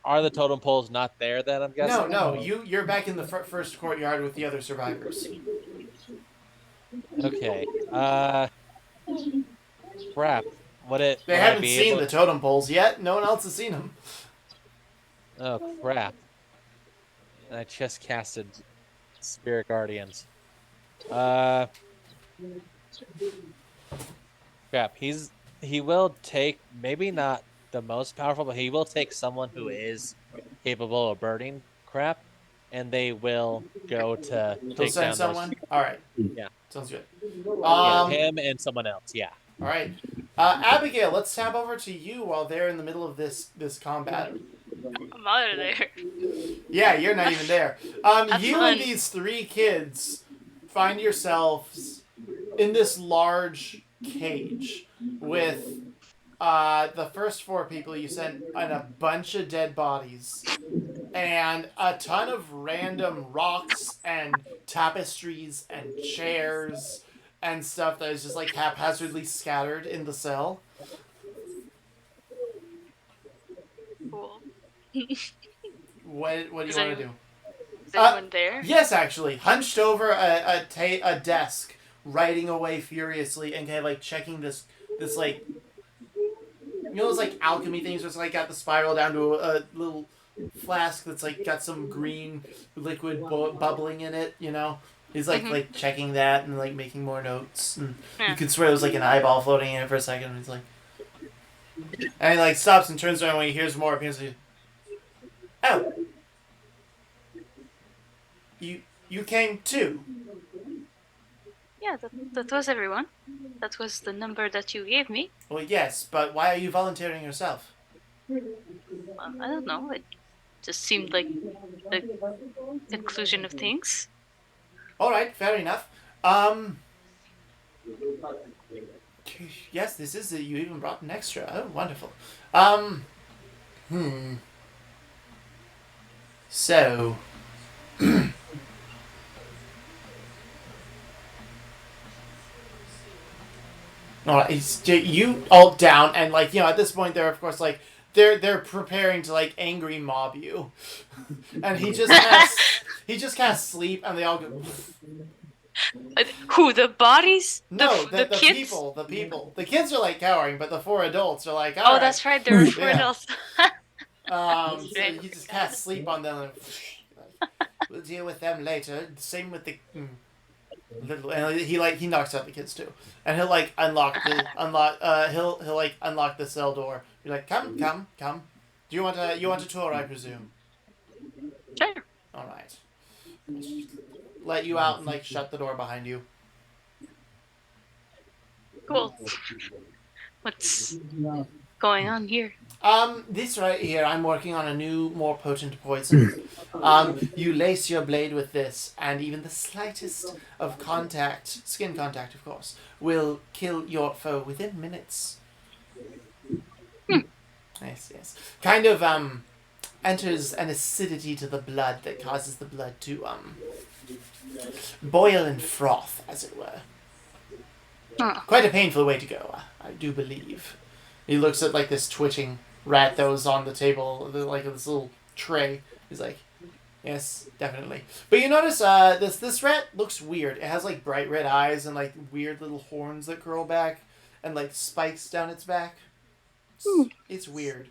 Are the totem poles not there then, I'm guessing? No. You're back in the first courtyard with the other survivors. Okay. Crap. They haven't seen the totem poles yet. No one else has seen them. Oh, crap. And I just casted Spirit Guardians. Crap. He will take, maybe not the most powerful, but he will take someone who is capable of burning crap, and they will go to take down someone? Alright. Yeah. Sounds good. Him and someone else, yeah. Alright. Abigail, let's tab over to you while they're in the middle of this combat. I'm out of there. Yeah, you're not even there. You fun. and these 3 kids find yourselves in this large cage with the first 4 people you sent and a bunch of dead bodies and a ton of random rocks and tapestries and chairs and stuff that is just like haphazardly scattered in the cell. Cool. What do you want to do? Is anyone there? Yes, actually. Hunched over a desk, writing away furiously and kind of like checking this like, you know those like alchemy things where it's like got the spiral down to a little flask that's like got some green liquid bubbling in it, you know? He's like like checking that and like making more notes, and you could swear there was like an eyeball floating in it for a second. And he's like, and he like stops and turns around when he hears more. He's like, "Oh, you came too." Yeah, that was everyone. That was the number that you gave me. Well, yes, but why are you volunteering yourself? Well, I don't know. It just seemed like the conclusion of things. All right, fair enough. Yes, this is it. You even brought an extra. Oh, wonderful. So. Alright, you all down, and like, you know, at this point they're of course like they're preparing to like angry mob you. And he just casts sleep and they all go Who, the bodies? No, the kids? people. The people. The kids are like cowering, but the 4 adults are like, oh, that's right, there were 4 Yeah. adults. So he just casts sleep on them and we'll deal with them later. Same with the little, and he knocks out the kids too. And he'll like unlock the cell door. You're like, come. Do you want a tour, I presume? Sure. Alright. Let you out and like shut the door behind you. Cool. What's going on here? This right here, I'm working on a new, more potent poison. You lace your blade with this, and even the slightest of contact, skin contact, of course, will kill your foe within minutes. Yes, yes. Kind of, enters an acidity to the blood that causes the blood to, boil and froth, as it were. Oh. Quite a painful way to go, I do believe. He looks at, like, this twitching rat that was on the table, like, this little tray. He's like, yes, definitely. But you notice, this rat looks weird. It has, like, bright red eyes and, like, weird little horns that curl back and, like, spikes down its back. It's weird.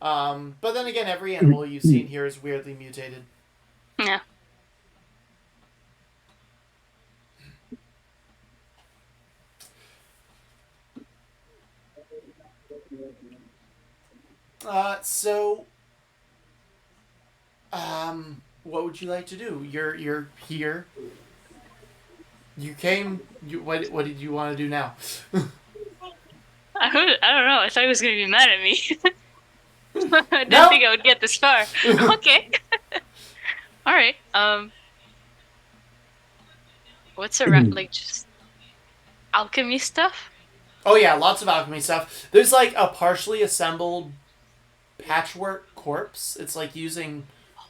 But then again, every animal you've seen here is weirdly mutated. Yeah. What would you like to do? You're here. You came. What did you want to do now? I don't know. I thought he was gonna be mad at me. I didn't think I would get this far. Okay. All right. What's around? Like just alchemy stuff? Oh yeah, lots of alchemy stuff. There's like a partially assembled patchwork corpse. It's like using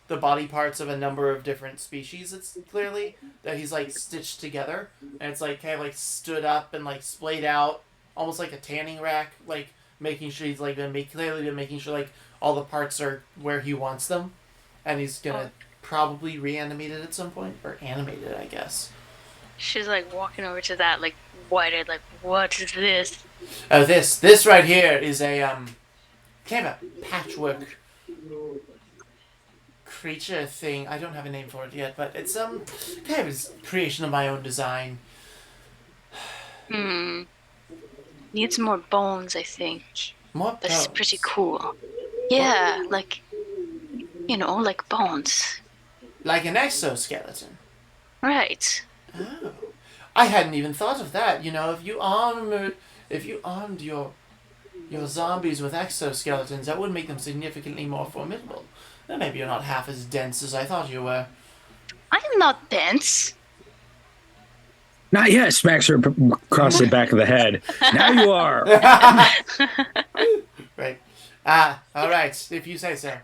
the body parts of a number of different species. It's clearly that he's like stitched together, and it's like kind of like stood up and like splayed out, almost like a tanning rack, like making sure he's like clearly been making sure like all the parts are where he wants them, and he's gonna probably reanimate it at some point or animate it, I guess. She's like walking over to that, like whited, like what is this? Oh, this right here is a kind of a patchwork creature thing. I don't have a name for it yet, but it's kind of a creation of my own design. Needs more bones, I think. More But it's bones. pretty cool. Yeah, like like bones. Like an exoskeleton. Right. Oh, I hadn't even thought of that. You know, if you armed your zombies with exoskeletons, that would make them significantly more formidable. Then maybe you're not half as dense as I thought you were. I'm not dense. Not yet. Smacks her across the back of the head. Now you are. Right. All right. If you say so.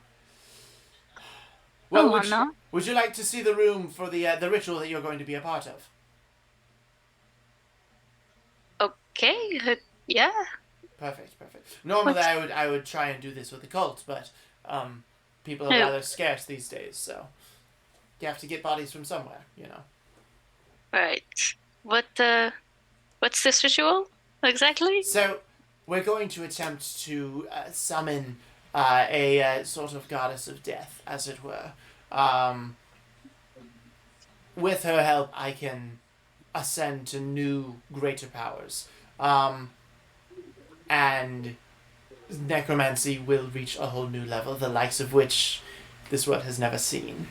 Oh, no. Would you like to see the room for the ritual that you're going to be a part of? Okay. Yeah. Perfect. Normally, I would try and do this with the cult, but people are rather scarce these days, so you have to get bodies from somewhere, you know. Right. What's this ritual exactly? So we're going to attempt to summon a sort of goddess of death, as it were. With her help, I can ascend to new, greater powers. And necromancy will reach a whole new level, the likes of which this world has never seen.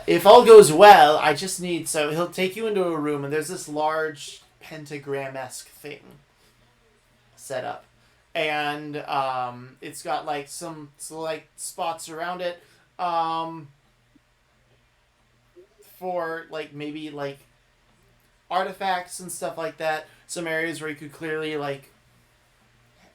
If all goes well, I just need... So he'll take you into a room, and there's this large pentagram-esque thing set up. And it's got, like, some like spots around it for, like, maybe, like, artifacts and stuff like that. Some areas where you could clearly, like,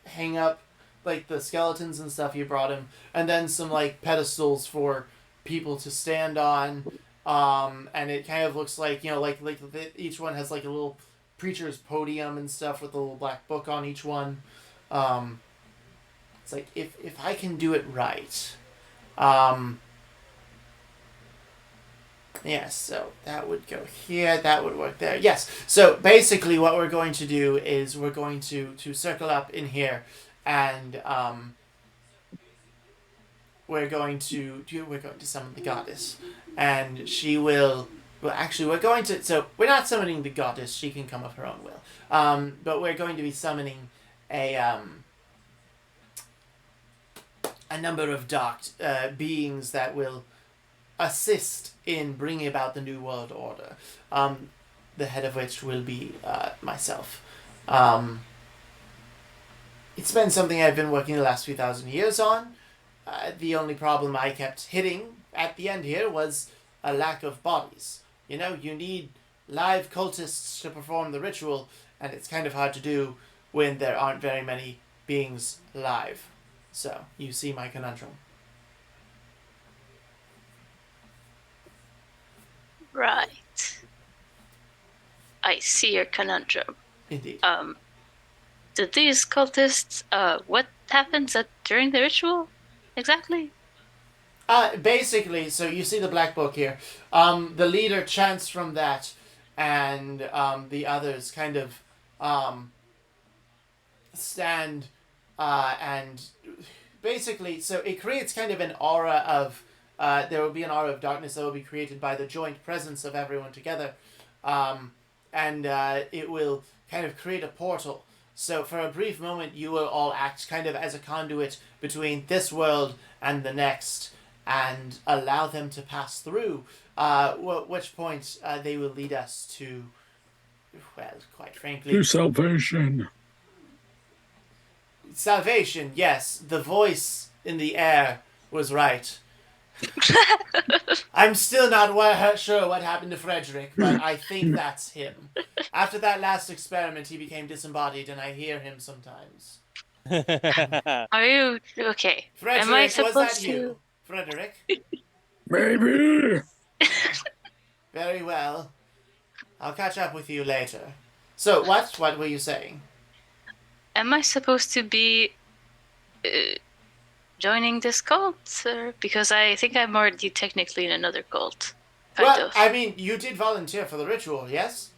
hang up, like, the skeletons and stuff you brought him. And then some, like, pedestals for people to stand on. And it kind of looks like, you know, like each one has, like, a little preacher's podium and stuff with a little black book on each one. It's like, if I can do it right. Yes, so that would go here, that would work there. Yes, so basically what we're going to do is we're going to circle up in here, and we're going to summon the goddess, and she will... Well, actually, so we're not summoning the goddess, she can come of her own will. But we're going to be summoning a number of dark beings that will assist in bringing about the New World Order. The head of which will be myself. It's been something I've been working the last few thousand years on. The only problem I kept hitting at the end here was a lack of bodies. You know, you need live cultists to perform the ritual, and it's kind of hard to do when there aren't very many beings alive. So, you see my conundrum. Right. I see your conundrum. Indeed. Do these cultists, what happens during the ritual? Exactly? Basically, so you see the black book here. The leader chants from that, and the others kind of stand and basically, so it creates kind of an aura of. There will be an aura of darkness that will be created by the joint presence of everyone together, and it will kind of create a portal. So for a brief moment, you will all act kind of as a conduit between this world and the next, and allow them to pass through. At which point they will lead us to, well, quite frankly, To salvation. salvation. Yes, the voice in the air was right. I'm still not sure what happened to Frederick, but I think that's him. After that last experiment, he became disembodied, and I hear him sometimes. Are you okay? Frederick, Am I was that supposed you? to? Frederick? Maybe. Very well. I'll catch up with you later. So, what were you saying? Am I supposed to be joining this cult? Because I think I'm already technically in another cult. Kind of. I mean, you did volunteer for the ritual, yes?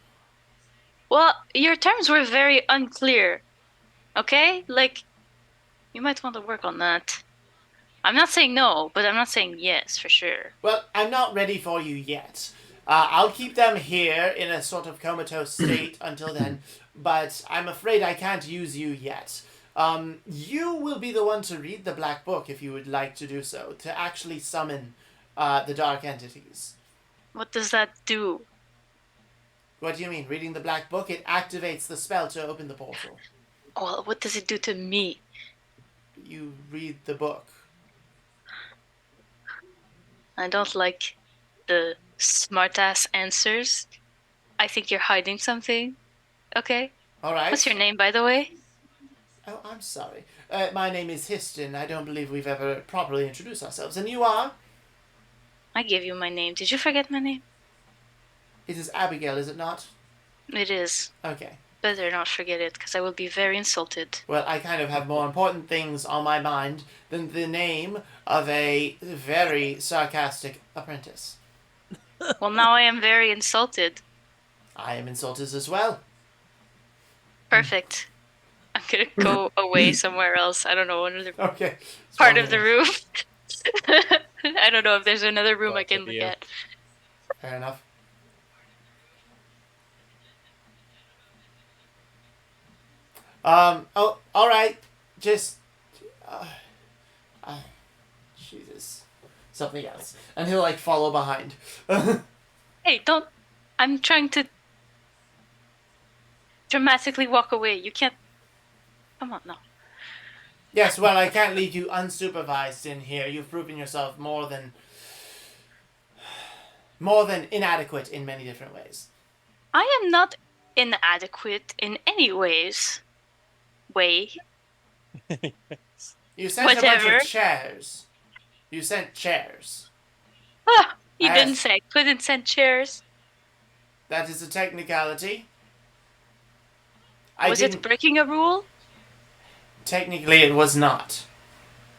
Well, your terms were very unclear. Okay? Like, you might want to work on that. I'm not saying no, but I'm not saying yes for sure. Well, I'm not ready for you yet. I'll keep them here in a sort of comatose state until then, but I'm afraid I can't use you yet. You will be the one to read the Black Book if you would like to do so, to actually summon the dark entities. What does that do? What do you mean? Reading the Black Book? It activates the spell to open the portal. Well, what does it do to me? You read the book. I don't like the smartass answers. I think you're hiding something. Okay? All right. What's your name, by the way? Oh, I'm sorry. My name is Histon. I don't believe we've ever properly introduced ourselves. And you are? I gave you my name. Did you forget my name? It is Abigail, is it not? It is. Okay. Better not forget it, because I will be very insulted. Well, I kind of have more important things on my mind than the name of a very sarcastic apprentice. Well, now I am very insulted. I am insulted as well. Perfect. I'm gonna go away somewhere else. I don't know, another Okay. part of the room. I don't know if there's another room I can look at. Fair enough. Oh, all right. Just, Jesus, something else, and he'll like follow behind. Hey, don't. I'm trying to dramatically walk away. You can't. Come on, no. Yes, well, I can't leave you unsupervised in here. You've proven yourself more than inadequate in many different ways. I am not inadequate in any ways. You sent a bunch Whatever. of chairs. You sent chairs. Ah, he I didn't asked- say I couldn't send chairs. That is a technicality. Was it breaking a rule? Technically, it was not.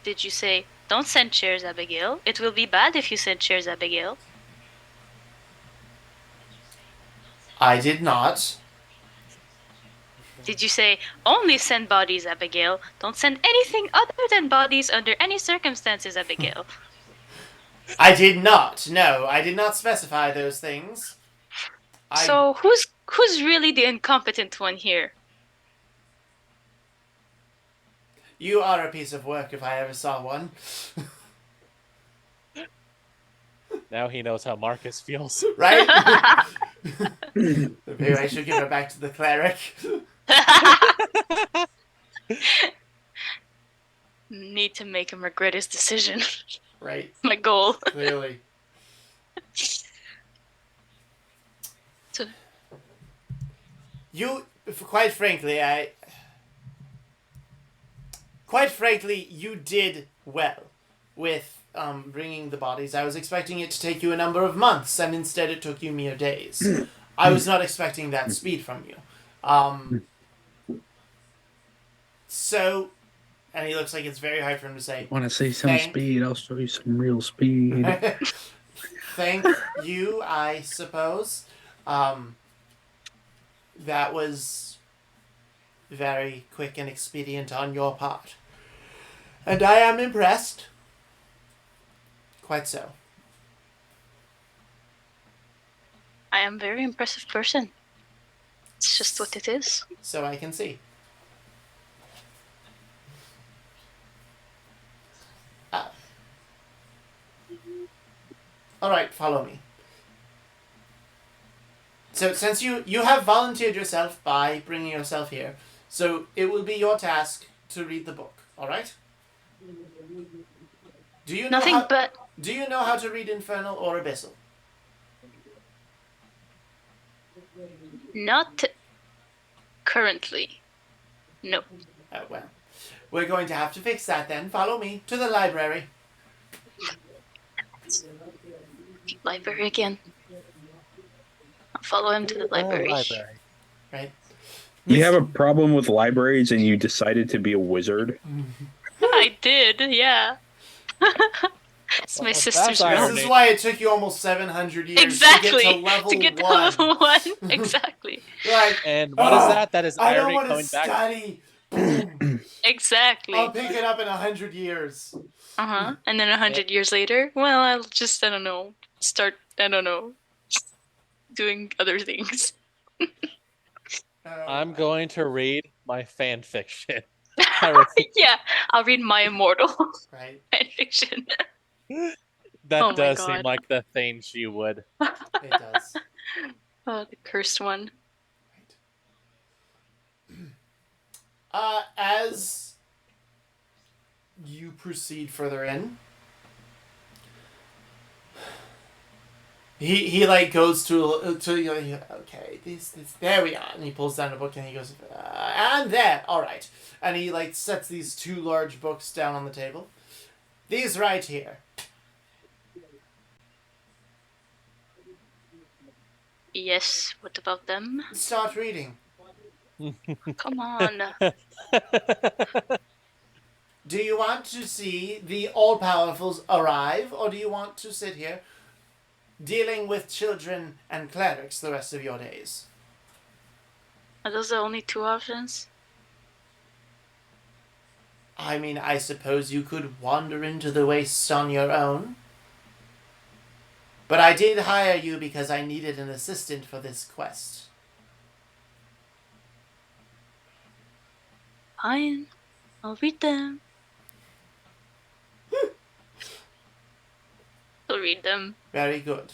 Did you say, don't send chairs, Abigail? It will be bad if you send chairs, Abigail. I did not. Did you say, only send bodies, Abigail? Don't send anything other than bodies under any circumstances, Abigail. I did not. No, I did not specify those things. So who's really the incompetent one here? You are a piece of work if I ever saw one. Now he knows how Marcus feels. Right? Maybe I should give her back to the cleric. need to make him regret his decision. Right. My goal. Clearly. So, Quite frankly, you did well with bringing the bodies. I was expecting it to take you a number of months, and instead it took you mere days. I was not expecting that speed from you. So, and he looks like it's very hard for him to say. Want to see some speed? I'll show you some real speed. Thank you, I suppose. That was very quick and expedient on your part. And I am impressed. Quite so. I am a very impressive person. It's just what it is. So I can see. Alright, follow me. So since you have volunteered yourself by bringing yourself here, so it will be your task to read the book, alright? Do you know Do you know how to read infernal or abyssal? Not currently. No. Oh, well. We're going to have to fix that then. Follow me to the library. Library again. I'll follow him to the library. Library. Right. You have a problem with libraries and you decided to be a wizard? I did, yeah. It's my sister's that's room. This is why it took you almost 700 years Exactly. to get to level 1. level 1. Exactly. Like, And what is that? That is I don't irony want to coming back. study. Boom. Exactly. I'll pick it up in 100 years. Uh-huh. And then 100 years later, well, I'll just, start, doing other things. I'm going to read my fan fiction. Yeah, I'll read my immortal Right. fan fiction. That Oh my does seem God. like the thing she would. It does. Oh, the cursed one. As you proceed further in, he like goes to okay, this there we are, and he pulls down a book and he goes and there, all right, and he like sets these 2 large books down on the table. These right here. Yes, what about them? Start reading. Come on. Do you want to see the all-powerfuls arrive, or do you want to sit here dealing with children and clerics the rest of your days? Are those the only 2 options? I mean, I suppose you could wander into the wastes on your own. But I did hire you because I needed an assistant for this quest. Fine. I'll read them. I'll read them. Very good.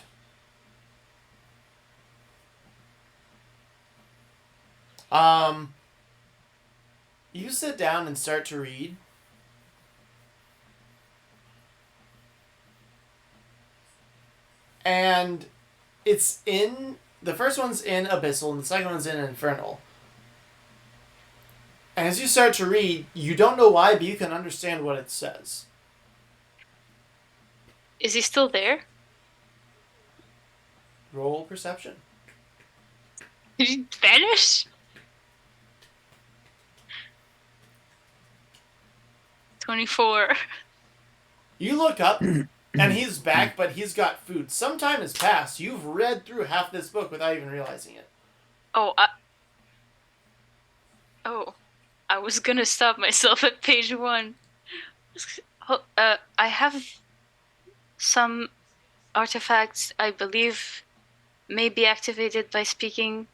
You sit down and start to read. And it's in... The first one's in Abyssal, and the second one's in Infernal. And as you start to read, you don't know why, but you can understand what it says. Is he still there? Roll perception. Did he vanish? 24. You look up, and he's back, but he's got food. Some time has passed. You've read through half this book without even realizing it. Oh, I was gonna stop myself at page 1. I have some artifacts I believe may be activated by speaking.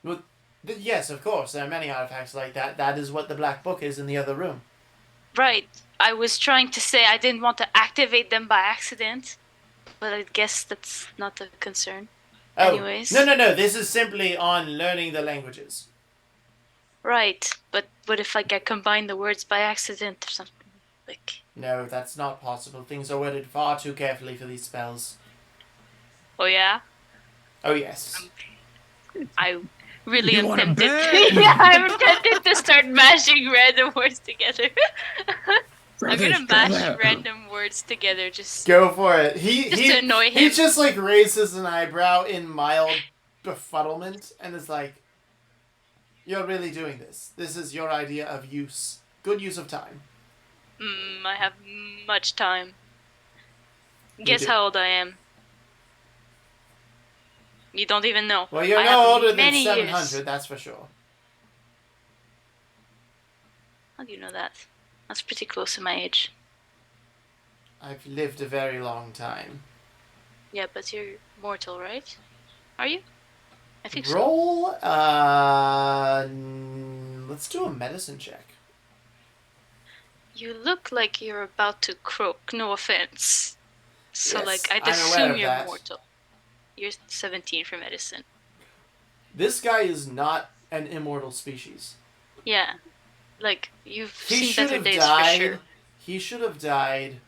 Well, yes, of course. There are many artifacts like that. That is what the black book is in the other room. Right. I was trying to say I didn't want to activate them by accident, but I guess that's not a concern. Oh, Anyways. No. This is simply on learning the languages. Right, but what if like I combine the words by accident or something? Like, No, that's not possible. Things are worded far too carefully for these spells. oh yeah, Oh, yes. I really You am wanna tempted. bet? Yeah, I'm tempted to start mashing random words together. I'm gonna mash random words together just Go for it. to annoy He him. just like raises an eyebrow in mild befuddlement and is like, "You're really doing this. This is your idea of use. Good use of time." I have much time. You Guess do. how old I am? You don't even know. Well, you're I no have older than many 700, years. that's for sure. How do you know that? That's pretty close to my age. I've lived a very long time. Yeah, but you're mortal, right? Are you? I think so. Roll, let's do a medicine check. You look like you're about to croak, no offense. So, Yes, like, I'd I'm aware assume of you're that. mortal. You're 17 for medicine. This guy is not an immortal species. Yeah. Like, you've He seen should better have days died. for sure. He should have died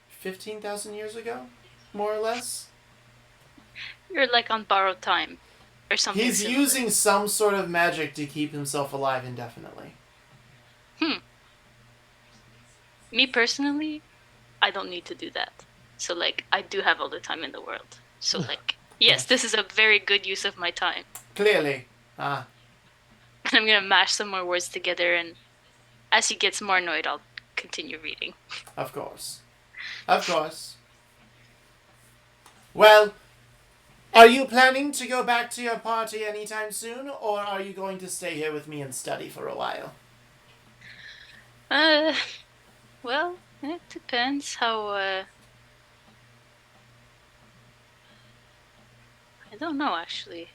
15,000 years ago, more or less. You're like on borrowed time. Or something He's similar. using some sort of magic to keep himself alive indefinitely. Me personally, I don't need to do that. So, like, I do have all the time in the world. So, like, yes, this is a very good use of my time. Clearly. I'm gonna mash some more words together, and as he gets more annoyed, I'll continue reading. Of course. Of course. Well, are you planning to go back to your party anytime soon, or are you going to stay here with me and study for a while? Well, it depends how, I don't know, actually.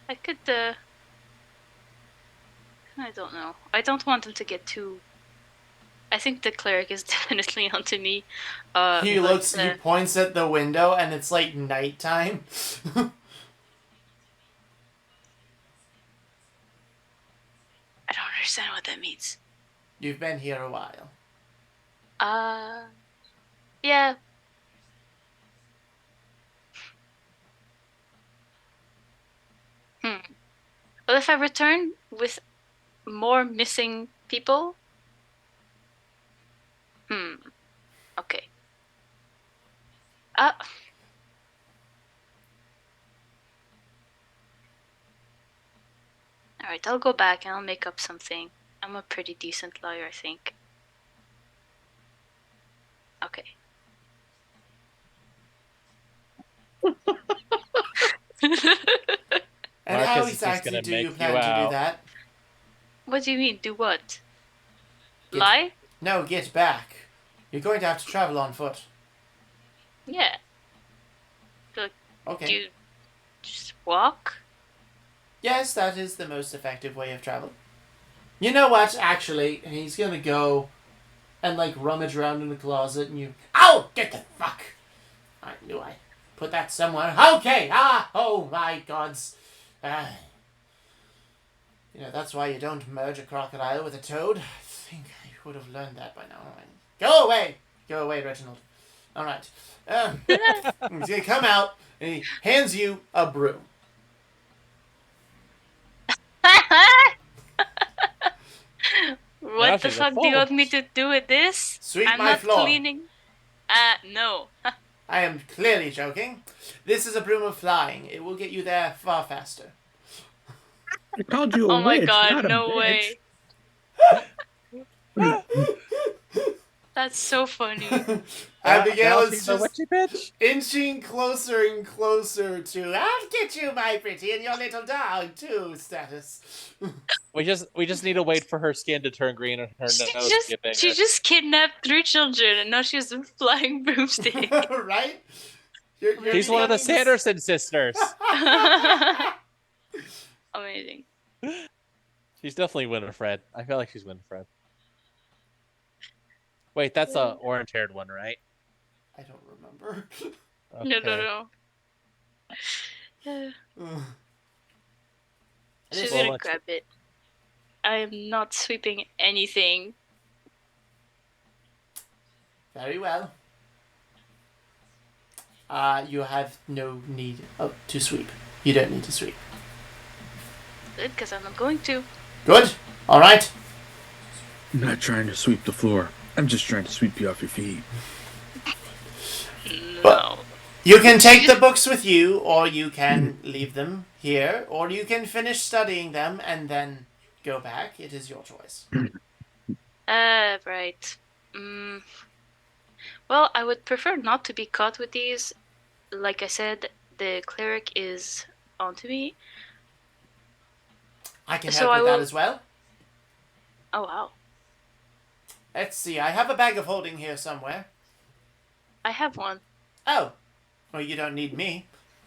I could, I don't know. I don't want them to get too... I think the cleric is definitely onto me. He points at the window, and it's like nighttime. I don't understand what that means. You've been here a while. Yeah. Well, if I return with more missing people... Okay. Alright, I'll go back and I'll make up something. I'm a pretty decent lawyer, I think. Okay. And Marcus how is just exactly gonna do you make plan you to do out. that? What do you mean, do what? Lie? No, get back. You're going to have to travel on foot. Yeah. Okay. Do you just walk? Yes, that is the most effective way of travel. You know what, actually, he's gonna go and, like, rummage around in the closet and you... Ow! Get the fuck! I knew I put that somewhere. Okay! Oh my gods. You know, that's why you don't merge a crocodile with a toad. I think I would have learned that by now. Go away! Go away, Reginald. Alright. He's gonna come out and he hands you a broom. What the fuck do you want me to do with this? Sweep I'm my not floor. cleaning. No. I am clearly joking. This is a broom of flying. It will get you there far faster. I called you a Oh my witch, god, not a no bitch. way. That's so funny. Abigail is she's a just witchy bitch. inching closer and closer to "I'll get you, my pretty, and your little dog too" status. We just need to wait for her skin to turn green and her nose to get bigger. She just kidnapped 3 children and now she has a flying broomstick. Right? She's one of the Sanderson sisters. Amazing. She's definitely Winifred. I feel like she's Winifred. Wait, that's a orange-haired one, right? I don't remember. Okay. No. She's Well, gonna much- grab it. I am not sweeping anything. Very well. You have no need to sweep. You don't need to sweep. Good, because I'm not going to. Good. All right. I'm not trying to sweep the floor. I'm just trying to sweep you off your feet. No. You can take the books with you, or you can leave them here, or you can finish studying them and then go back. It is your choice. Right. Well, I would prefer not to be caught with these. Like I said, the cleric is onto me. I can So help I with that will- as well. Oh, wow. Let's see. I have a bag of holding here somewhere. I have one. Oh. Well, you don't need me.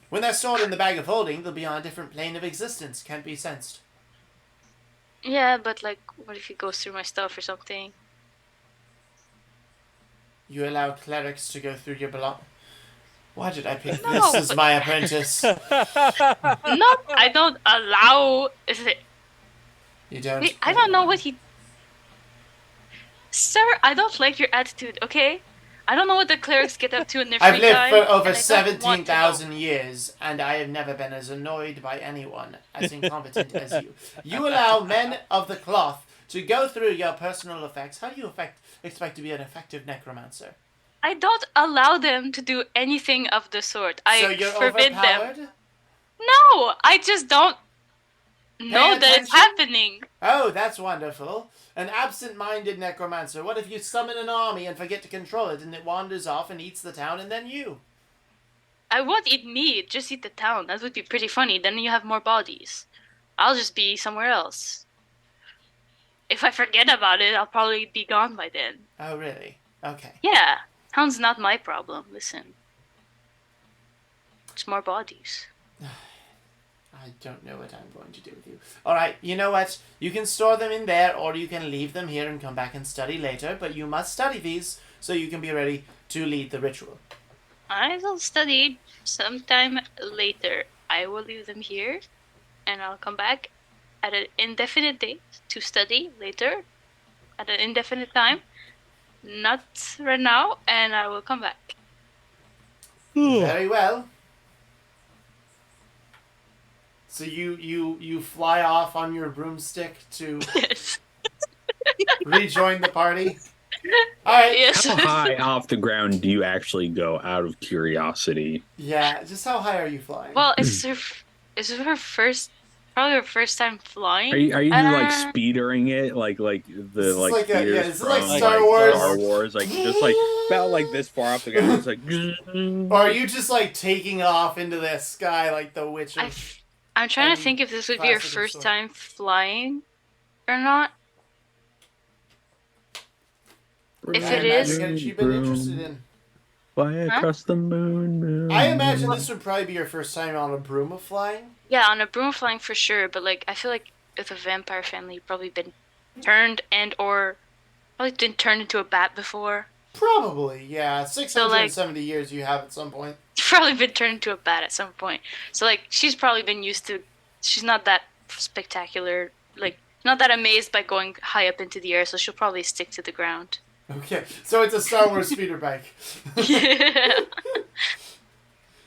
When they're stored in the bag of holding, they'll be on a different plane of existence. Can't be sensed. Yeah, but like, what if he goes through my stuff or something? You allow clerics to go through your Why did I pick No, this as but- my apprentice? Not, I don't allow. Is it? You don't. Wait, I don't know what he. Sir, I don't like your attitude. Okay, I don't know what the clerics get up to in their free I've lived time. for and over I don't want to know. 17,000 years, and I have never been as annoyed by anyone as incompetent as you. You allow men of the cloth to go through your personal effects. How do you expect to be an effective necromancer? I don't allow them to do anything of the sort. I So you're forbid them. overpowered? No, I just don't know that it's attention? happening. Oh, that's wonderful. An absent-minded necromancer. What if you summon an army and forget to control it, and it wanders off and eats the town, and then you? I won't eat me, just eat the town. That would be pretty funny. Then you have more bodies. I'll just be somewhere else. If I forget about it, I'll probably be gone by then. Oh, really? Okay. Yeah, town's not my problem. Listen. It's more bodies. I don't know what I'm going to do with you. Alright, you know what? You can store them in there, or you can leave them here and come back and study later, but you must study these so you can be ready to lead the ritual. I will study sometime later. I will leave them here, and I'll come back at an indefinite date to study later, at an indefinite time. Not right now, and I will come back. Very well. So you fly off on your broomstick to Yes. rejoin the party? Alright. Yes. How high off the ground do you actually go, out of curiosity? Yeah, just how high are you flying? Well, it's her first, probably her first time flying. Are you like speedering it like the This is like like a- speeders yeah, this is from like Star Wars. Star Wars, like just like about like this far off the ground. It's like Or are you just like taking off into the sky like the witch of... I'm trying and to think if this would be her classic first sword. time flying or not. If I it imagine is- that you've been interested in. Fly across the moon. I imagine this would probably be your first time on a broom of flying. Yeah, on a broom flying for sure, but like I feel like with a vampire family, you've probably been turned or probably been turned into a bat before. Probably, yeah. 670 years you have at some point. You've probably been turned into a bat at some point. So like she's probably been used to. She's not that spectacular, like not that amazed by going high up into the air, so she'll probably stick to the ground. Okay, so it's a Star Wars speeder bike. Yeah.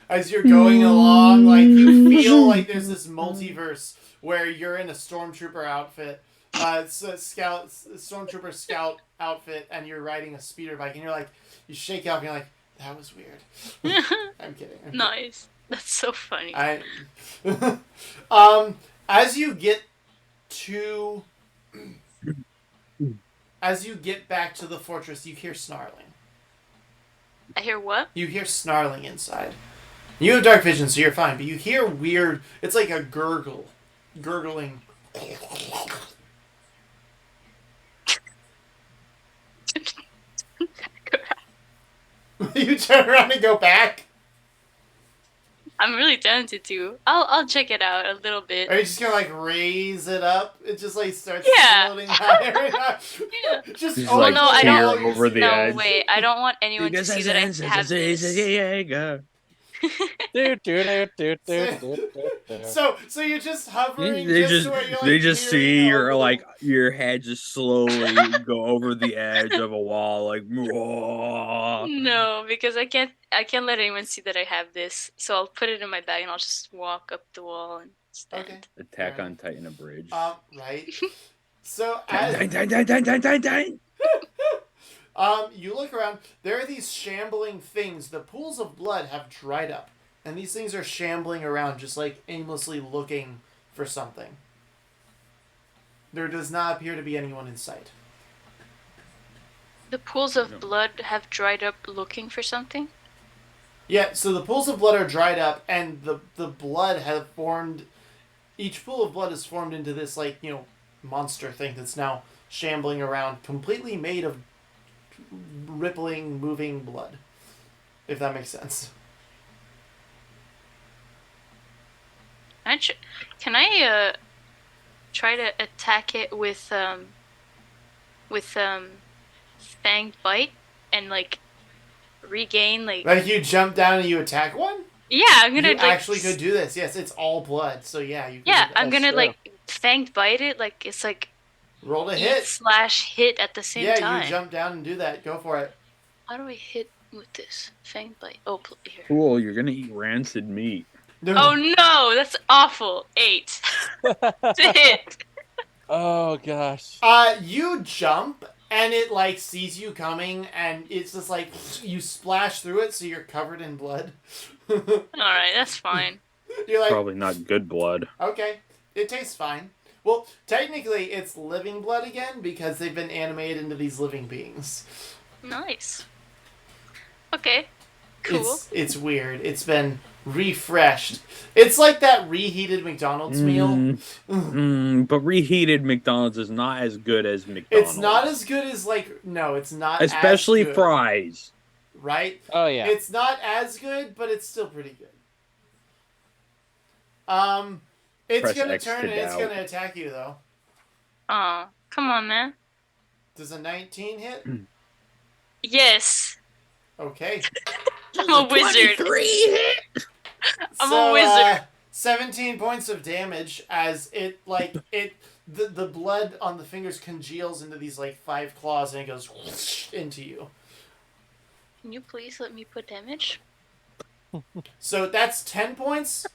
As you're going along, like you feel like there's this multiverse where you're in a stormtrooper outfit, it's a stormtrooper scout outfit, and you're riding a speeder bike, and you're like, you shake it off, and you're like, that was weird. I'm kidding. I'm kidding. Nice. That's so funny. As you get to, as you get back to the fortress, you hear snarling. I hear what? You hear snarling inside. You have dark vision, so you're fine, but you hear weird, it's like a gurgling. You turn around and go back? I'm really tempted to. I'll check it out a little bit. Are you just gonna like raise it up? It just like starts Yeah. floating higher and higher. Yeah. Just Just, oh like, no, I don't- peer over the no edge. way. I don't want anyone to see that I have this. Diego. So you're just hovering They just just to where you're they like just peering see over your the. like your head just slowly go over the edge of a wall, like "Whoa." No, because I can't let anyone see that I have this. So I'll put it in my bag and I'll just walk up the wall and stand. Okay. Attack Fair on Titan abridged. Right. So Titan, as Titan, Titan, Titan, Titan, Titan, Titan. you look around, there are these shambling things. The pools of blood have dried up, and these things are shambling around, just like aimlessly looking for something. There does not appear to be anyone in sight. The pools of blood have dried up looking for something? Yeah, so the pools of blood are dried up, and the blood have formed. Each pool of blood is formed into this, like, monster thing that's now shambling around, completely made of rippling, moving blood. If that makes sense. Can I try to attack it with fang bite and like regain like Like, you jump down and you attack one? yeah, I'm gonna You like actually could do this. Yes, it's all blood, so yeah, you can yeah, do that. I'm gonna true. like fang bite it like it's like Roll to eat hit. slash hit at the same Yeah, time. you jump down and do that. Go for it. How do I hit with this fang bite? Oh, here. Cool, you're gonna eat rancid meat. Oh no, that's awful. 8 to hit. Oh gosh. You jump and it like sees you coming and it's just like you splash through it so you're covered in blood. All right, that's fine. You're like, Probably not good blood. okay, it tastes fine. Well, technically it's living blood again because they've been animated into these living beings. Nice. Okay. Cool. It's weird. It's been refreshed. It's like that reheated McDonald's meal. But reheated McDonald's is not as good as McDonald's. It's not as good as no, it's not especially as good, fries. right? Oh yeah. It's not as good, but it's still pretty good. It's Press gonna X turn to and it's doubt. gonna attack you though. Oh, come on, man. Does a 19 hit? Yes. Okay. I'm a wizard. 23 hit. I'm a wizard. 17 points of damage as the blood on the fingers congeals into these like 5 claws and it goes whoosh into you. Can you please let me put damage? So that's 10 points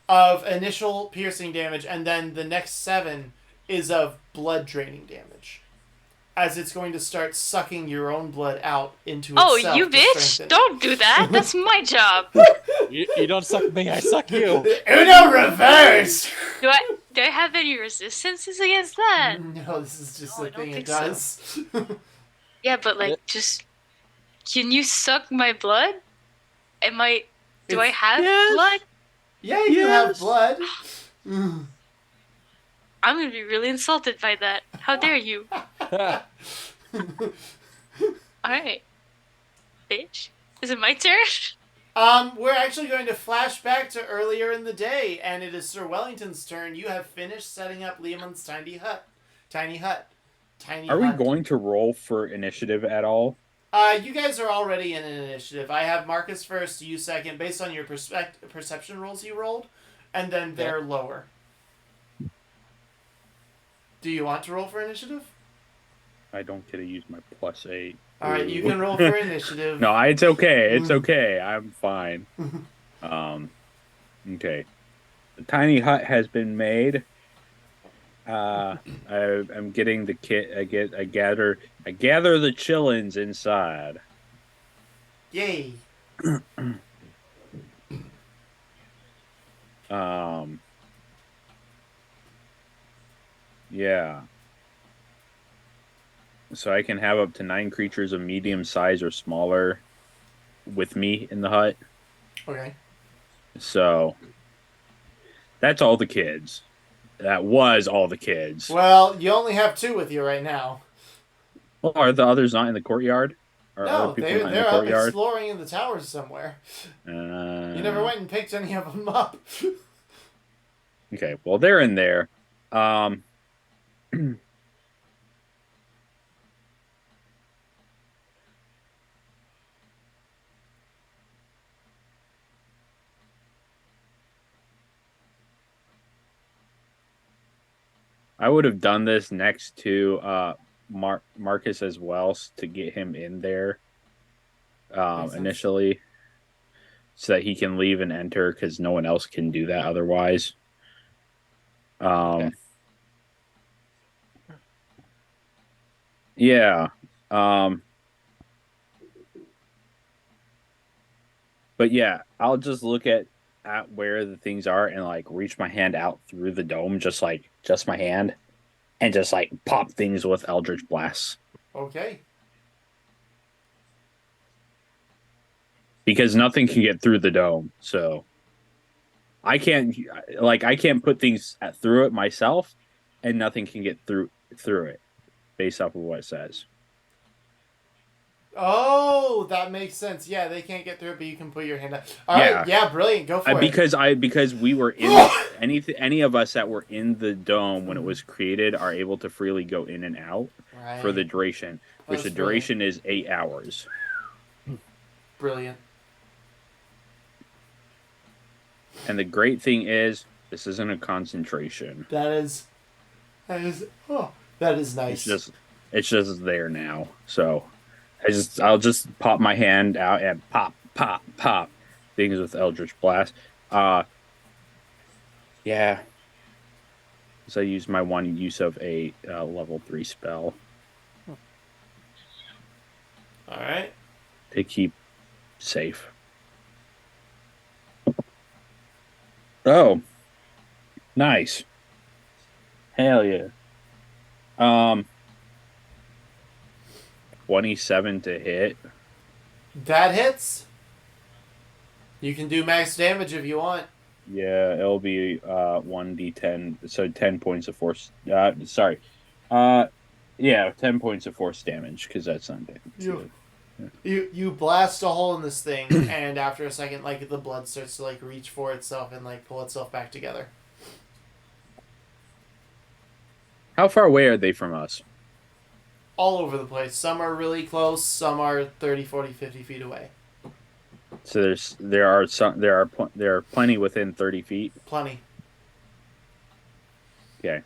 of initial piercing damage, and then the next 7 is of blood draining damage. As it's going to start sucking your own blood out into itself. Oh, you to bitch! strengthen it. Don't do that. That's my job. You don't suck me, I suck you. Uno reverse! Do I have any resistances against that? No, this is just No, the I don't thing it think so. does. Yeah, but like, just can you suck my blood? Do I have blood? Yeah, you have blood. I'm gonna be really insulted by that. How dare you? Alright. Bitch. Is it my turn? We're actually going to flash back to earlier in the day, and it is Sir Wellington's turn. You have finished setting up Leomund's tiny hut. Are we going to roll for initiative at all? You guys are already in an initiative. I have Marcus first, you second, based on your perception rolls you rolled, and then they're lower. Do you want to roll for initiative? I don't get to use my +8. Alright, you can roll for initiative. No, it's okay. It's okay. I'm fine. Okay. The tiny hut has been made. I'm getting the kit. I gather the chillins inside. Yay. Yeah. So I can have up to 9 creatures of medium size or smaller with me in the hut. Okay. So that's all the kids. That was all the kids. Well, you only have 2 with you right now. Well, are the others not in the courtyard? Are No, other people they're not in the up courtyard? exploring in the towers somewhere. You never went and picked any of them up. Okay, well, they're in there. I would have done this next to Marcus as well to get him in there initially, so that he can leave and enter because no one else can do that otherwise. Okay. Yeah. But yeah, I'll just look at where the things are and like reach my hand out through the dome, just my hand, and just like pop things with Eldritch Blasts. Okay. Because nothing can get through the dome, so I can't put things through it myself, and nothing can get through it based off of what it says. Oh, that makes sense. Yeah, they can't get through it, but you can put your hand up. All right. Yeah, brilliant. Go for it. Because we were in any of us that were in the dome when it was created are able to freely go in and out for the duration, which the duration is 8 hours. Brilliant. And the great thing is, this isn't a concentration. That is nice. It's just there now. So I'll just pop my hand out and pop things with Eldritch Blast. Yeah. So I use my one use of a level 3 spell. All right. To keep safe. Oh, nice. Hell yeah. 27 to hit. That hits. You can do max damage if you want. Yeah, it'll be 1d10, so 10 points of force. Sorry. 10 points of force damage because that's not damage. You blast a hole in this thing, and after a second, like the blood starts to like reach for itself and like pull itself back together. How far away are they from us? All over the place. Some are really close. Some are 30, 40, 50 feet away. So there are plenty within 30 feet. Plenty. Okay,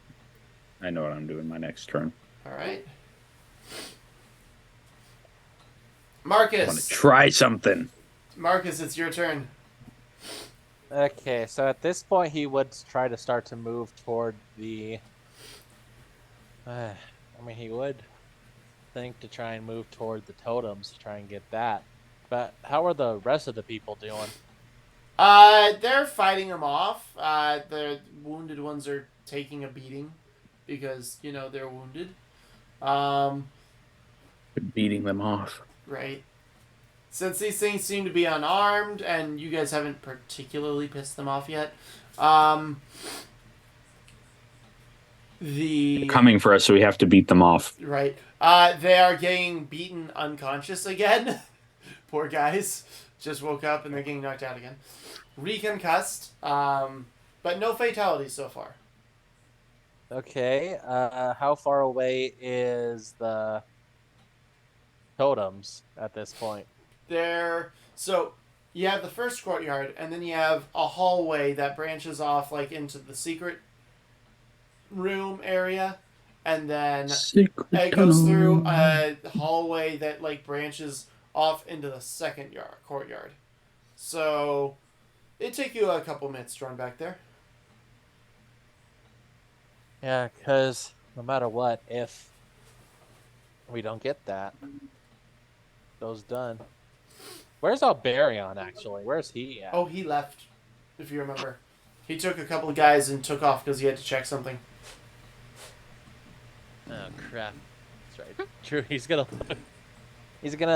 I know what I'm doing my next turn. All right. Marcus. I want to try something. Marcus, it's your turn. Okay, so at this point he would try to start to move toward the... he would think to try and move toward the totems to try and get that. But how are the rest of the people doing? They're fighting them off. The wounded ones are taking a beating because, they're wounded. Beating them off. Right. Since these things seem to be unarmed and you guys haven't particularly pissed them off yet, They're coming for us, so we have to beat them off. Right. They are getting beaten unconscious again. Poor guys. Just woke up and they're getting knocked out again. Reconcussed. But no fatalities so far. Okay. How far away is the totems at this point? So you have the first courtyard, and then you have a hallway that branches off like into the secret room area, and then it goes through a hallway that like branches off into the second courtyard. So it'd take you a couple minutes to run back there. Yeah, because no matter what, if we don't get that, those done. Where's Alberion, actually? Where's he at? Oh, he left, if you remember. He took a couple of guys and took off because he had to check something. Oh, crap. That's right. True, he's gonna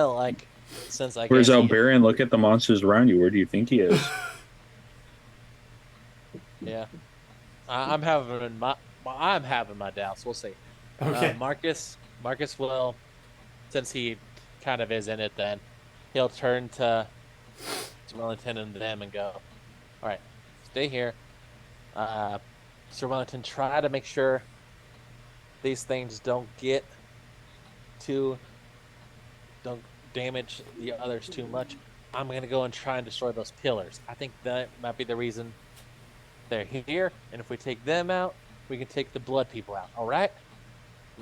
like, since I Where's Alberion? Look at the monsters around you. Where do you think he is? Yeah. I'm having my doubts. We'll see. Okay. Marcus will, since he kind of is in it then, he'll turn to Wellington and them and go, all right, stay here. Sir Wellington, try to make sure these things don't damage the others too much. I'm going to go and try and destroy those pillars. I think that might be the reason they're here, and if we take them out, we can take the blood people out. All right.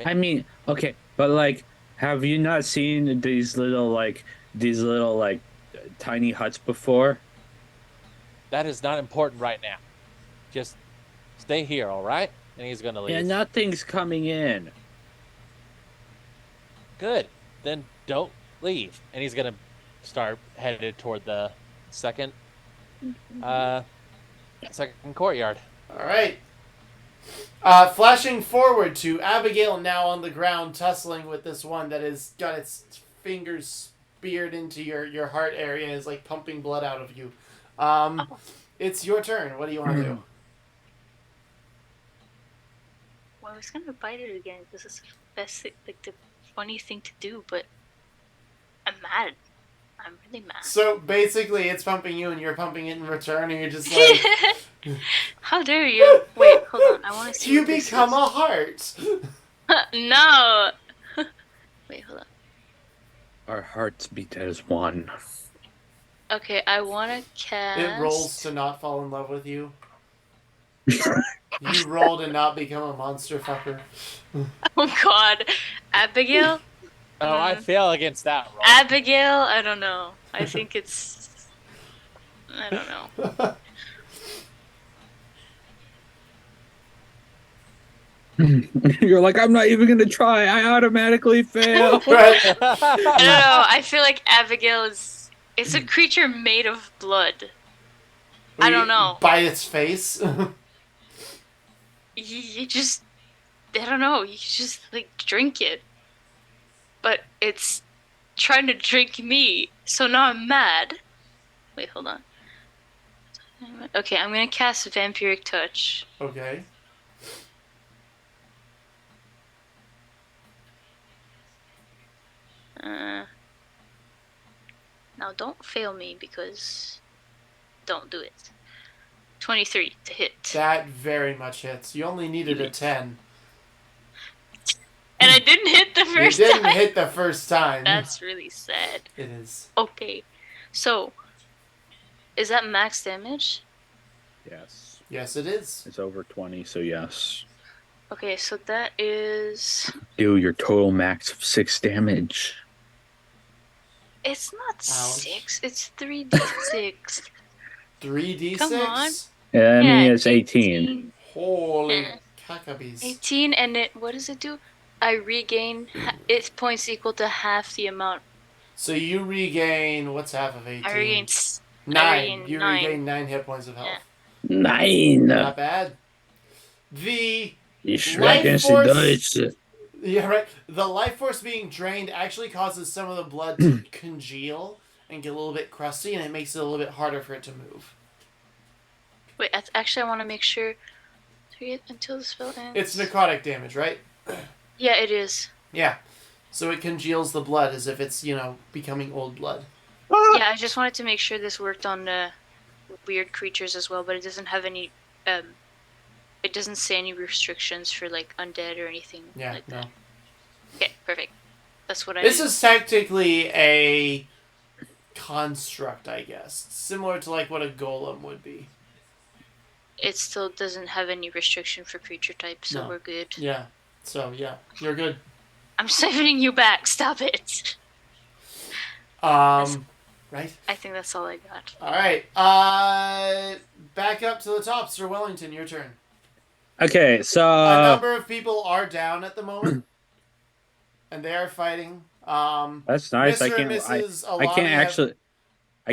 I mean, okay, but like, have you not seen these little tiny huts before? That is not important right now. Just stay here, all right? And he's gonna leave. And nothing's coming in. Good. Then don't leave. And he's gonna start headed toward the second second courtyard. All right. Flashing forward to Abigail, now on the ground, tussling with this one that has got its fingers speared into your heart area and is like pumping blood out of you. It's your turn. What do you want to do? Well, I was gonna bite it again because it's the best, like the funny thing to do, but I'm mad. I'm really mad. So basically, it's pumping you and you're pumping it in return, and you're just like, how dare you? Wait, hold on. I want to see. you what this become is. a heart. No. Wait, hold on. Our hearts beat as one. Okay, I want to cast. It rolls to not fall in love with you. You roll to not become a monster fucker. Oh God, Abigail. Oh, I fail against that roll. Abigail. I don't know. I think it's. I don't know. You're like, I'm not even gonna try. I automatically fail. Right? I don't know. I feel like Abigail is. It's a creature made of blood. I don't know. By its face. You just. I don't know. You just like drink it, but it's trying to drink me. So now I'm mad. Wait, hold on. Okay, I'm gonna cast Vampiric Touch. Okay. Now don't fail me because don't do it. 23 to hit. That very much hits. You only needed a 10. And I didn't hit the first You didn't time. hit the first time. That's really sad. It is. Okay. So, is that max damage? Yes. Yes, it is. It's over 20, so yes. Okay, so that is... Do your total max of 6 damage. It's not Ouch. 6, it's 3d6. 3d6? Come on. Yeah, I mean, Yeah, it's 18. Holy Yeah. cackabees. 18, and what does it do? I regain its points equal to half the amount. So you regain, what's half of 18? I regain 9. You 9. regain 9 hit points of health. Yeah. 9! Not bad. The Ich Life reckon sie force- Deutsch. Yeah, right. The life force being drained actually causes some of the blood to congeal and get a little bit crusty, and it makes it a little bit harder for it to move. Wait, actually, I want to make sure. Until the spell ends. It's necrotic damage, right? Yeah, it is. Yeah. So it congeals the blood as if it's, becoming old blood. Yeah, I just wanted to make sure this worked on weird creatures as well, but it doesn't have any. It doesn't say any restrictions for like undead or anything Yeah, like no. that. Okay, perfect. That's what I. This is technically a construct, I guess. Similar to like what a golem would be. It still doesn't have any restriction for creature types, so No. we're good. Yeah. So, yeah. You're good. I'm siphoning you back. Stop it. Right? I think that's all I got. Alright. Back up to the top. Sir Wellington, your turn. Okay, so... A number of people are down at the moment. And they are fighting. That's nice. Mr. and Mrs. I Alani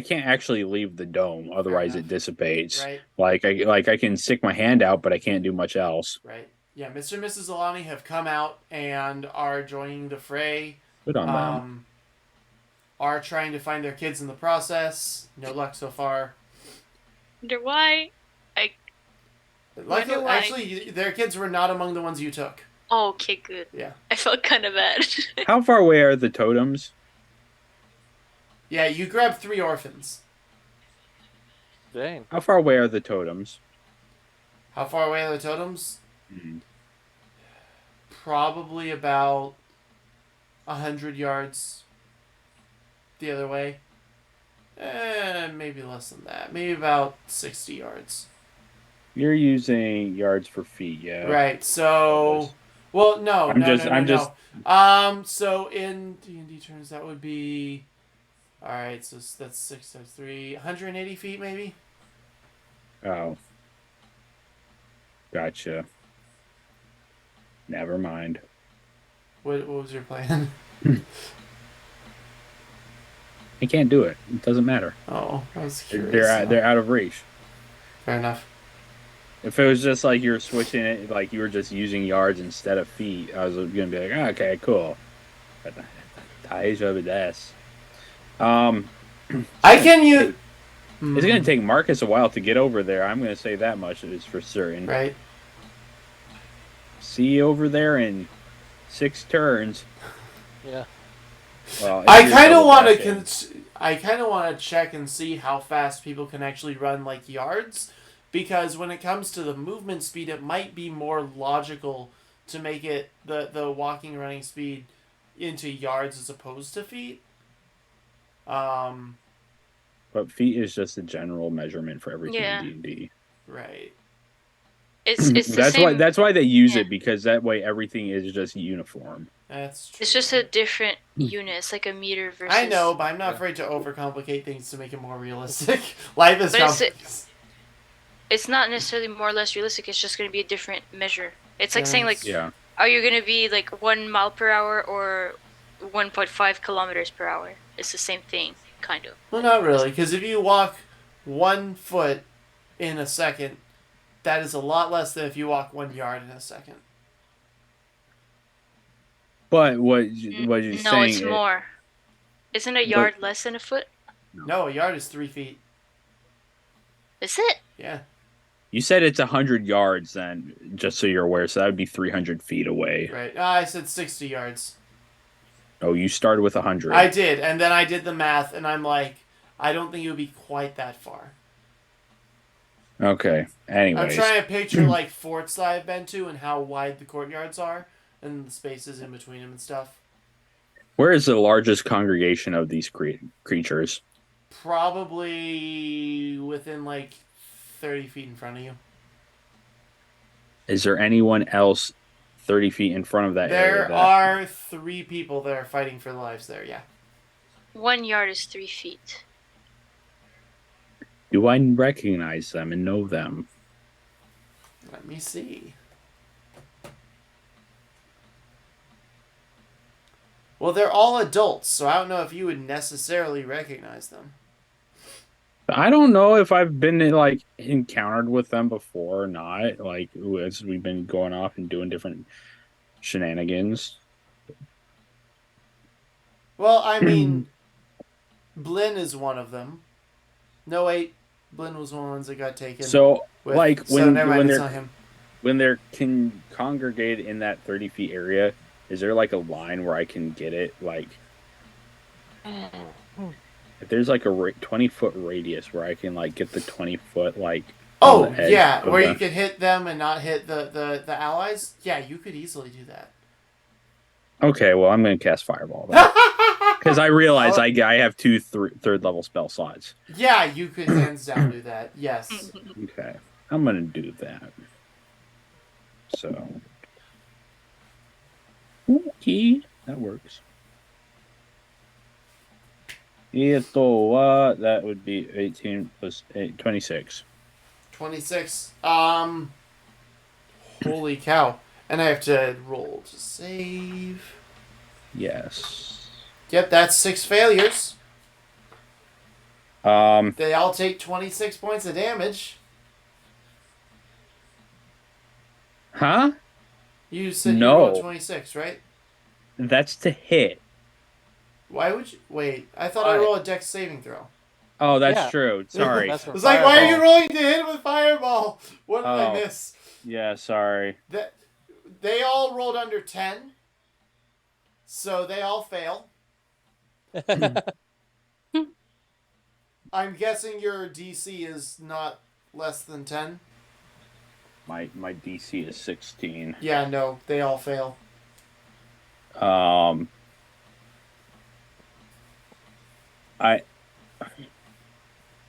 can't actually leave the dome, otherwise enough. it dissipates. Right. I can stick my hand out, but I can't do much else. Right. Yeah, Mr. and Mrs. Alani have come out and are joining the fray. Good on them. Are trying to find their kids in the process. No luck so far. Wonder why? Luckily, why. actually, their kids were not among the ones you took. Oh, okay, good. Yeah. I felt kind of bad. How far away are the totems? Yeah, you grabbed 3 orphans. Dang. How far away are the totems? How far away are the totems? Mhm. Probably about 100 yards the other way. Maybe less than that. Maybe about 60 yards. You're using yards for feet, yeah. Right. So, well, no. So in D&D terms, that would be. All right. So that's 6 times 3, 180 feet, maybe. Oh, gotcha. Never mind. What was your plan? I can't do it. It doesn't matter. Oh, I was curious. They're out of reach. Fair enough. If it was just like you were switching it, like you were just using yards instead of feet, I was gonna be like, oh, okay, cool. But ties over this. I can use. It's gonna take Marcus a while to get over there. I'm gonna say that much is for certain. Right. See you over there in 6 turns. Yeah. Well, I kind of want to check and see how fast people can actually run like yards, because when it comes to the movement speed, it might be more logical to make it the walking running speed into yards as opposed to feet. But feet is just a general measurement for everything in D&D. Right. It's the same. That's why they use it, because that way everything is just uniform. That's true. It's just a different unit. It's like a meter versus. I know, but I'm not afraid to overcomplicate things to make it more realistic. Life is complex. It's not necessarily more or less realistic. It's just going to be a different measure. It's like saying like, are you going to be like 1 mile per hour or 1.5 kilometers per hour? It's the same thing, kind of. Well, not really, because if you walk 1 foot in a second, that is a lot less than if you walk 1 yard in a second. But what you're saying? No, it's more. Isn't a yard less than a foot? No, a yard is 3 feet. Is it? Yeah. You said it's 100 yards, then, just so you're aware. So that would be 300 feet away. Right. I said 60 yards. Oh, you started with 100. I did, and then I did the math, and I'm like, I don't think it would be quite that far. Okay. Anyways. I'm trying to picture like forts that I've been to and how wide the courtyards are and the spaces in between them and stuff. Where is the largest congregation of these creatures? Probably within like 30 feet in front of you. Is there anyone else 30 feet in front of that area? There are 3 people that are fighting for their lives there, yeah. 1 yard is 3 feet. Do I recognize them and know them? Let me see. Well, they're all adults, so I don't know if you would necessarily recognize them. I don't know if I've been like encountered with them before or not. Like, as we've been going off and doing different shenanigans. Well, I mean, Blinn is one of them. No, wait. Blinn was one of the ones that got taken. So, like, when they're congregated in that 30 feet area, is there like a line where I can get it? Like, if there's like a 20-foot radius where I can like get the 20-foot like. Oh yeah, where you could hit them and not hit the allies. Yeah, you could easily do that. Okay, well, I'm going to cast Fireball because I realize I have 2 third level spell slots. Yeah, you could hands down do that. Yes. Okay, I'm going to do that. So, okay, that works. That would be 18 plus 8, 26. 26. Holy cow. And I have to roll to save. Yes. Yep, that's 6 failures. They all take 26 points of damage. Huh? You said you rolled 26, right? That's to hit. Why would you... Wait, I thought I rolled a dex saving throw. Oh, that's true. Sorry. It's like, why are you rolling to hit with Fireball? What did I miss? Yeah, sorry. They all rolled under 10, so they all fail. I'm guessing your DC is not less than 10. My DC is 16. Yeah, no, they all fail.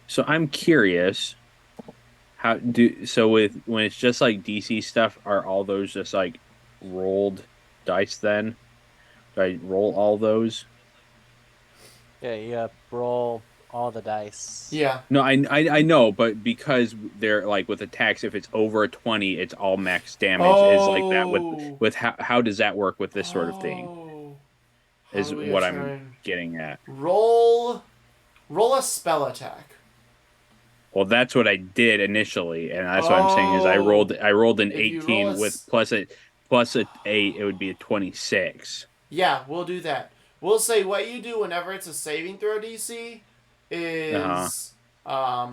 So I'm curious, when it's just like DC stuff, are all those just like rolled dice then? Do I roll all those? Yeah, you roll all the dice. Yeah. No, I know, but because they're like with attacks, if it's over a 20, it's all max damage. Is like that Oh. with how does that work with this sort of thing? Oh. How Is do we what I'm return? getting at. Roll a spell attack. Well, that's what I did initially, and that's what I'm saying is Oh. I rolled an If you roll 18 with plus a 8, it would be a 26. Yeah, we'll do that. We'll say what you do whenever it's a saving throw DC Uh-huh. is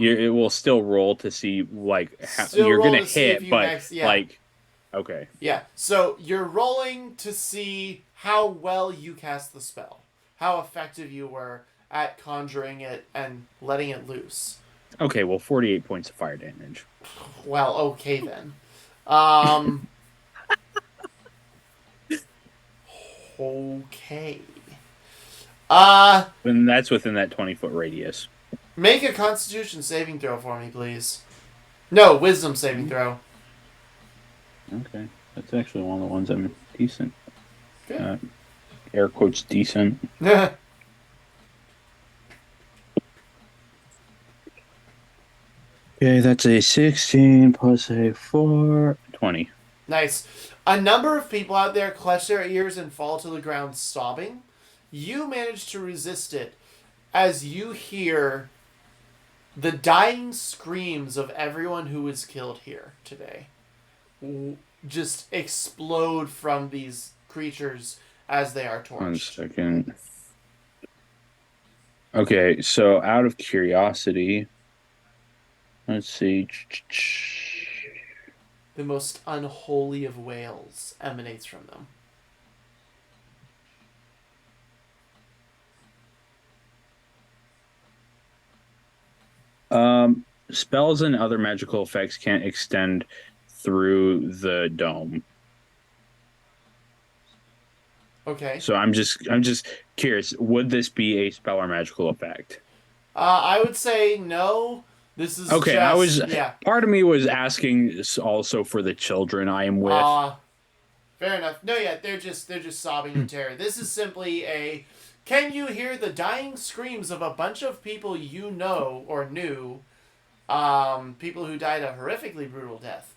It will still roll to see like how still you're roll gonna to see if hit, you but max. Yeah, like okay, yeah. So you're rolling to see how well you cast the spell, how effective you were at conjuring it and letting it loose. okay. Well, 48 points of fire damage. Well, okay then. Um. Okay. And that's within that 20-foot radius. Make a Constitution saving throw for me, please. No, Wisdom saving throw. Okay, that's actually one of the ones I'm decent. Good. Air quotes decent. Okay, that's a 16 plus a 4, 20. Nice. A number of people out there clutch their ears and fall to the ground sobbing. You manage to resist it as you hear the dying screams of everyone who was killed here today just explode from these creatures as they are torched. 1 second. Okay, so out of curiosity, let's see. The most unholy of wails emanates from them. Spells and other magical effects can't extend through the dome. Okay. So I'm just curious, would this be a spell or magical effect? I would say no. This is Okay, yeah. part of me was asking also for the children I am with. Fair enough. No, yeah, they're just sobbing in terror. This is simply a. Can you hear the dying screams of a bunch of people you know or knew, people who died a horrifically brutal death,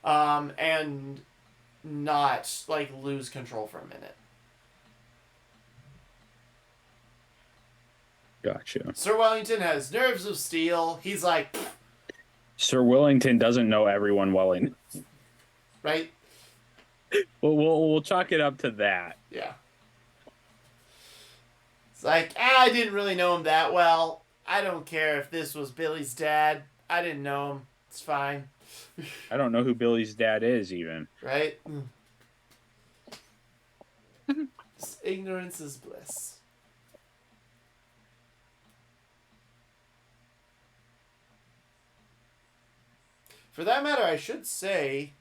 and not like lose control for a minute. Gotcha. Sir Wellington has nerves of steel. He's like, Sir Wellington doesn't know everyone well enough. right? Well, we'll chalk it up to that. Yeah. It's like, I didn't really know him that well. I don't care if this was Billy's dad. I didn't know him. It's fine. I don't know who Billy's dad is even. Right? Ignorance is bliss. For that matter, I should say,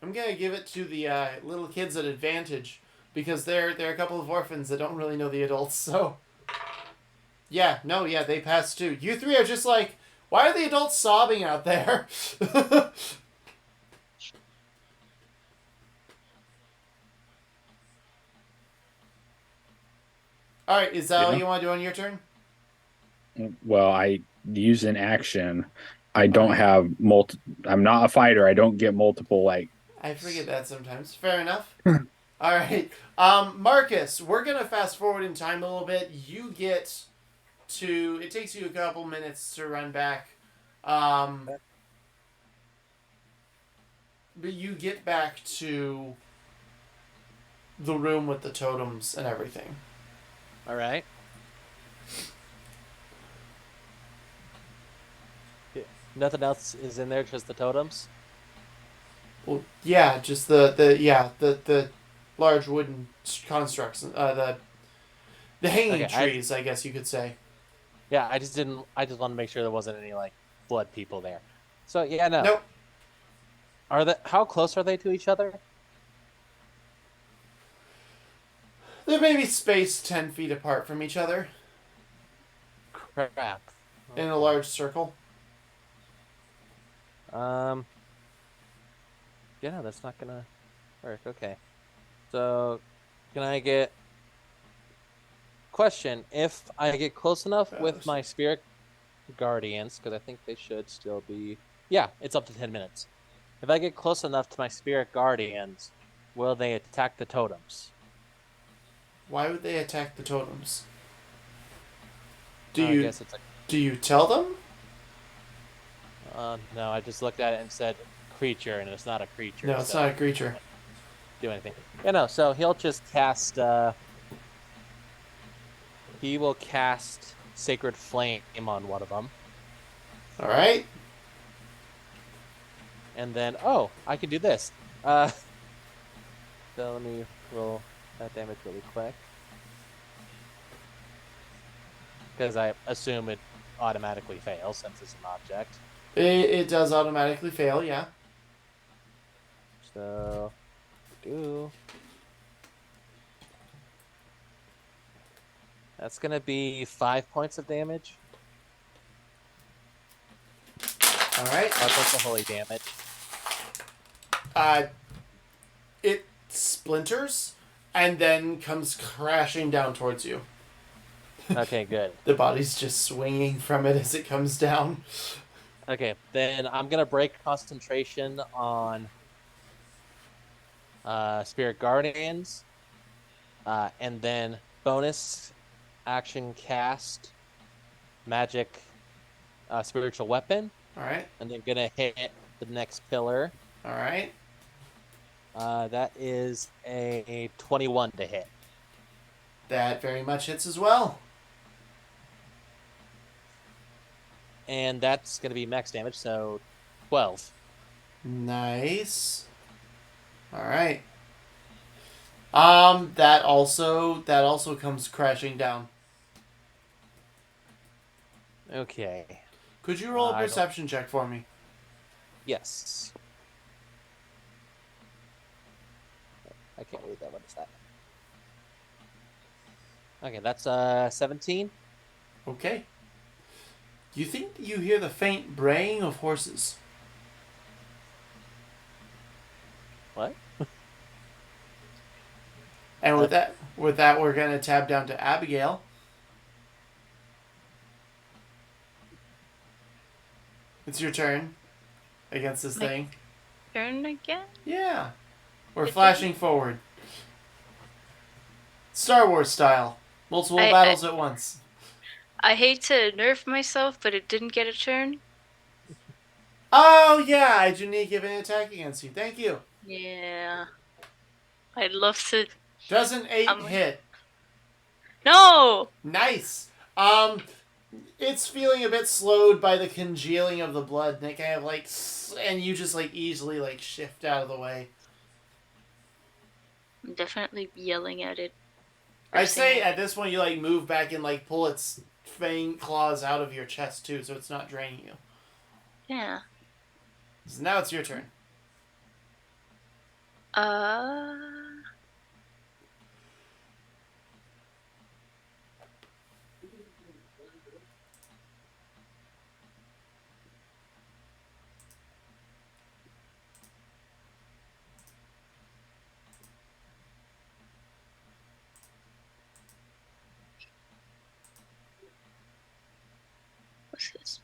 I'm gonna give it to the little kids at advantage because they're a couple of orphans that don't really know the adults. So, yeah, they passed too. You three are just like, why are the adults sobbing out there? All right, is that all you want to do on your turn? Well, I use an action. I don't have I'm not a fighter. I don't get multiple like. I forget that sometimes. Fair enough. All right, Marcus. We're gonna fast forward in time a little bit. You get to. It takes you a couple minutes to run back, but you get back to the room with the totems and everything. All right. Nothing else is in there, just the totems. Well, yeah, just the large wooden constructs, the hanging trees, I guess you could say. Yeah, I just want to make sure there wasn't any like blood people there. So yeah, no. Nope. How close are they to each other? They're maybe spaced 10 feet apart from each other. Crap. In a large circle. Yeah, no, that's not gonna work. Okay. So, can I get question? If I get close enough with my spirit guardians, because I think they should still be. Yeah, it's up to 10 minutes. If I get close enough to my spirit guardians, will they attack the totems? Why would they attack the totems? I guess it's Do you tell them? no, I just looked at it and said creature, and it's not a creature. No, it's not a creature. Do anything. Yeah, no. So he'll just cast. He will cast Sacred Flame on one of them, All right. and then I can do this. So let me roll that damage really quick, because I assume it automatically fails since it's an object. It does automatically fail. Yeah. So, that's gonna be 5 points of damage. All right. 5 points of holy damage. It splinters and then comes crashing down towards you. Okay, good. The body's just swinging from it as it comes down. Okay, then I'm gonna break concentration on Spirit Guardians, and then bonus action cast magic spiritual weapon, All right. and then gonna hit the next pillar. All right. That is a 21 to hit. That very much hits as well. And that's gonna be max damage, so 12. Nice. All right. That also comes crashing down. Okay. Could you roll a perception check for me? Yes. I can't read that. What is that? Okay, that's 17. Okay. You think you hear the faint braying of horses. What? And with that, we're gonna tab down to Abigail. It's your turn against this thing. Turn again? Yeah. We're flashing forward. Star Wars style. Multiple battles at once. I hate to nerf myself, but it didn't get a turn. Oh, yeah. I do need to give an attack against you. Thank you. Yeah. I'd love to. Doesn't 8 hit? No! Nice. It's feeling a bit slowed by the congealing of the blood, and it kind of like, and you just like easily like shift out of the way. I'm definitely yelling at it. I'd say at this point you like move back and like pull its fang claws out of your chest too, so it's not draining you. Yeah. So now it's your turn. What's this?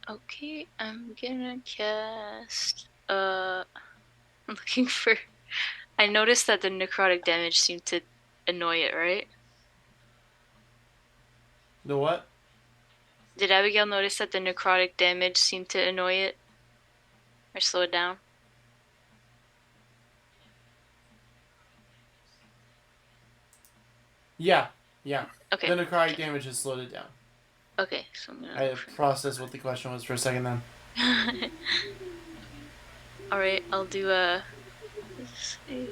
Okay, I'm gonna cast. I'm looking for. I noticed that the necrotic damage seemed to annoy it, right? The what? Did Abigail notice that the necrotic damage seemed to annoy it? Or slow it down? Yeah. Okay. The necrotic damage has slowed it down. Okay, so I'm gonna I had to process what the question was for a second then. Alright, I'll do let's see.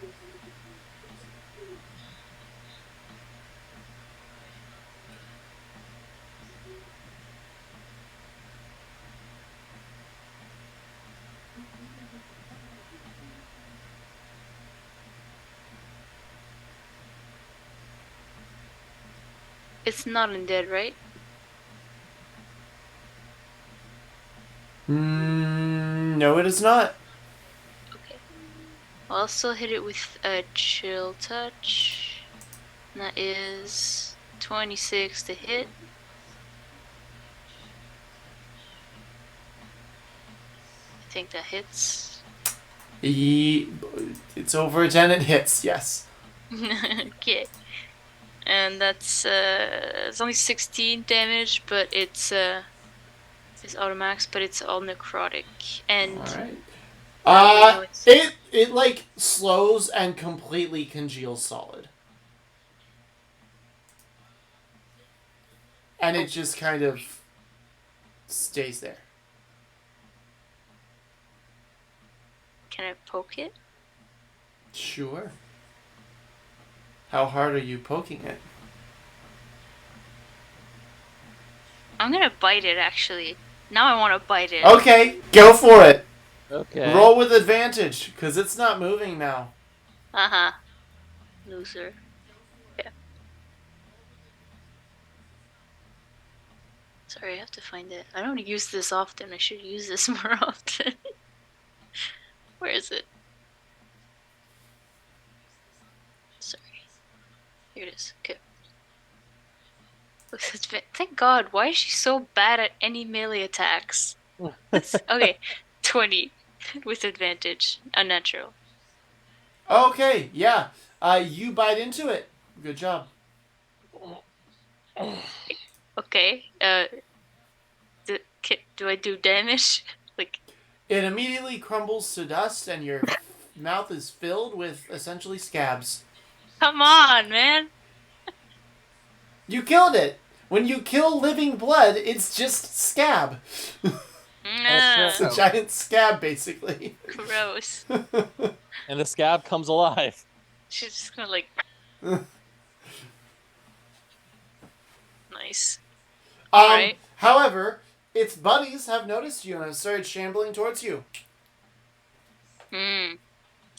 It's not undead, right? No, it is not. Okay. I'll also hit it with a chill touch. And that is 26 to hit. I think that hits. It's over a 10, it hits, yes. Okay. And that's it's only 16 damage, but it's automax, but it's all necrotic. And Alright. It like slows and completely congeals solid. And it just kind of stays there. Can I poke it? Sure. How hard are you poking it? I'm gonna bite it, actually. Now I want to bite it. Okay, go for it. Okay. Roll with advantage, because it's not moving now. Uh-huh. Loser. Yeah. Sorry, I have to find it. I don't use this often. I should use this more often. Where is it? Sorry. Here it is. Okay. Thank God. Why is she so bad at any melee attacks? Okay. 20 with advantage. Unnatural. Okay, yeah. You bite into it. Good job. Okay. Do I do damage? Like, It immediately crumbles to dust, and your mouth is filled with essentially scabs. come on, man. You killed it. When you kill living blood, it's just scab. It's a giant scab, basically. Gross. And the scab comes alive. She's just gonna like. Nice. Alright. However, its buddies have noticed you and have started shambling towards you.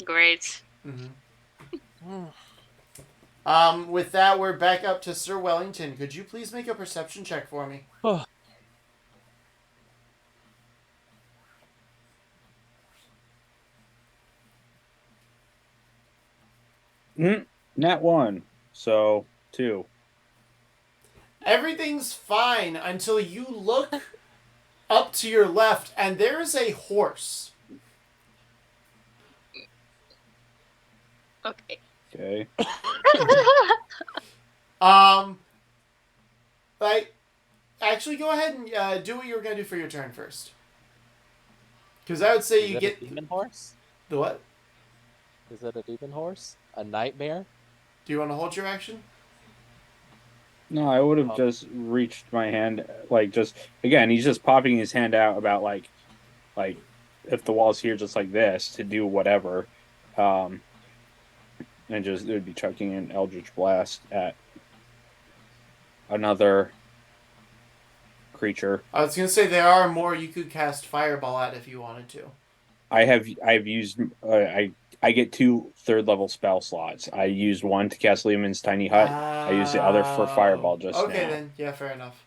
Great. With that, we're back up to Sir Wellington. Could you please make a perception check for me? Nat 1, so 2. Everything's fine until you look up to your left, and there is a horse. Okay. Okay. Like, actually, go ahead and do what you were gonna do for your turn first. Because I would say Is you it get a demon horse? the what? Is it a demon horse? A nightmare? Do you want to hold your action? No, I would have just reached my hand, like, just, again, he's just popping his hand out about, like, if the wall's here just like this, to do whatever, and just, it would be chucking an Eldritch Blast at another creature. I was gonna say there are more you could cast Fireball at if you wanted to. I've used, I get 2 third-level spell slots. I used one to cast Lehman's Tiny Hut. I used the other for Fireball just now. Okay, then. Yeah, fair enough.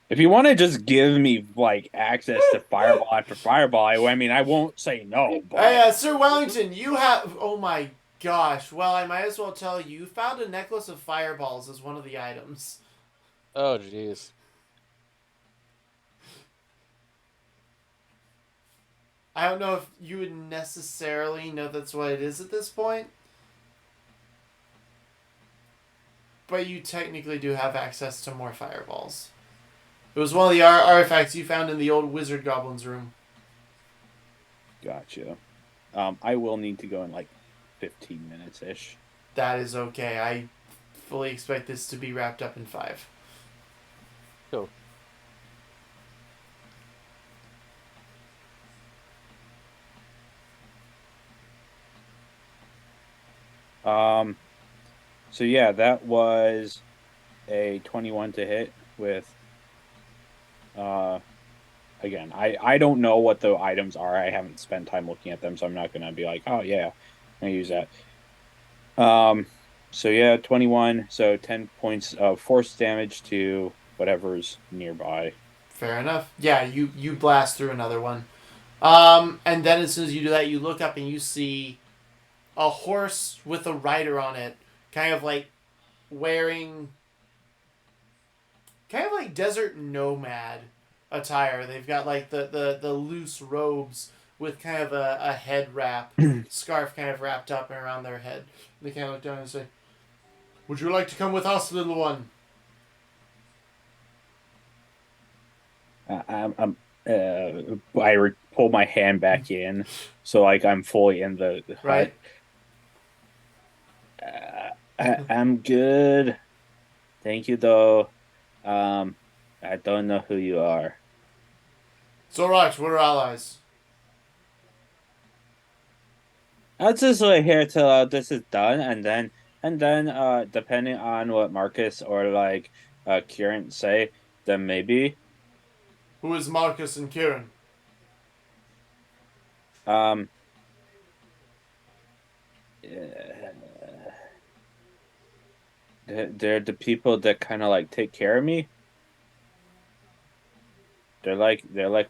If you want to just give me, like, access to Fireball after Fireball, I mean, I won't say no, but... Hey, Sir Wellington, you have... Oh my gosh. Well, I might as well tell you. You found a necklace of fireballs as one of the items. Oh, jeez. I don't know if you would necessarily know that's what it is at this point. But you technically do have access to more fireballs. It was one of the artifacts you found in the old wizard goblin's room. Gotcha. I will need to go in, like, 15 minutes-ish. That is okay. I fully expect this to be wrapped up in 5. Cool. So yeah, that was a 21 to hit with again, I don't know what the items are. I haven't spent time looking at them, so I'm not gonna be like, oh yeah, I'm gonna use that. So yeah, 21, so 10 points of force damage to whatever's nearby. Fair enough. Yeah, you blast through another one. And then as soon as you do that, you look up and you see a horse with a rider on it, kind of like wearing kind of like desert nomad attire. They've got like the loose robes with kind of a head wrap, scarf kind of wrapped up around their head. They kind of look down and say, "Would you like to come with us, little one?" Pull my hand back in, so like I'm fully in the hut. Right. I'm good. Thank you, though. I don't know who you are. It's alright, we're allies. I'll just wait here till this is done, and then depending on what Marcus or like Kieran say, then maybe Who is Marcus and Kieran? um they're the people that kind of like take care of me. They're like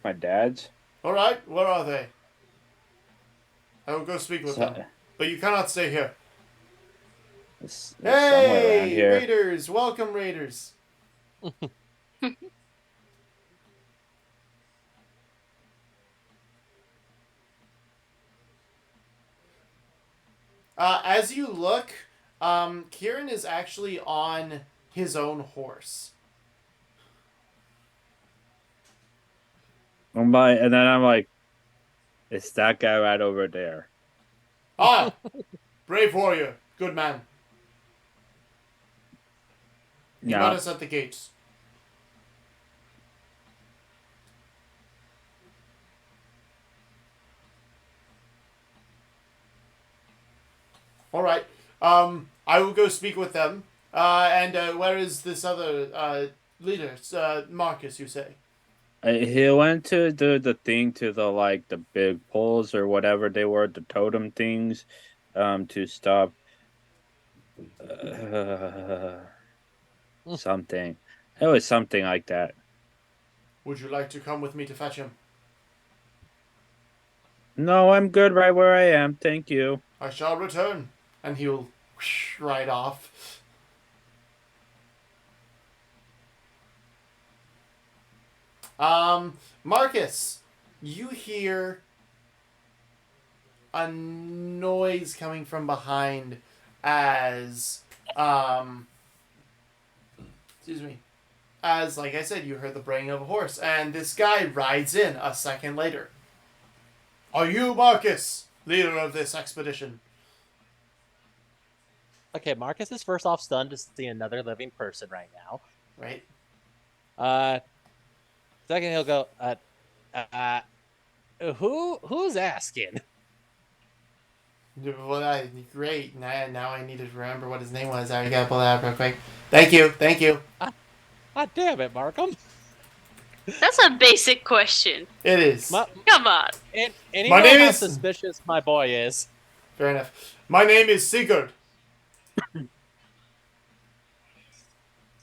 my dads. Alright, where are they? I will go speak with So, them. But you cannot stay here. it's somewhere around Hey, here. Raiders! Welcome, Raiders. As you look, Kieran is actually on his own horse. And then I'm like, it's that guy right over there. Ah! Brave warrior. Good man. He met No, us at the gates. Alright. I will go speak with them. And where is this other leader? Marcus, you say? he went to do the thing to the like the big poles or whatever they were, the totem things, to stop something. It was something like that. Would you like to come with me to fetch him? No, I'm good right where I am. Thank you. I shall return. And he'll whoosh right off. Marcus, you hear a noise coming from behind as, excuse me, as, like I said, you heard the braying of a horse, and this guy rides in a second later. Are you Marcus, leader of this expedition? Okay, Marcus is first off stunned to see another living person right now. Right? Second, he'll go, who's asking? Well, great. Now I need to remember what his name was. I gotta pull that up real quick. Thank you. God damn it, Markham. That's a basic question. It is. Come on. And you My know name how is- suspicious my boy is. Fair enough. My name is Sigurd.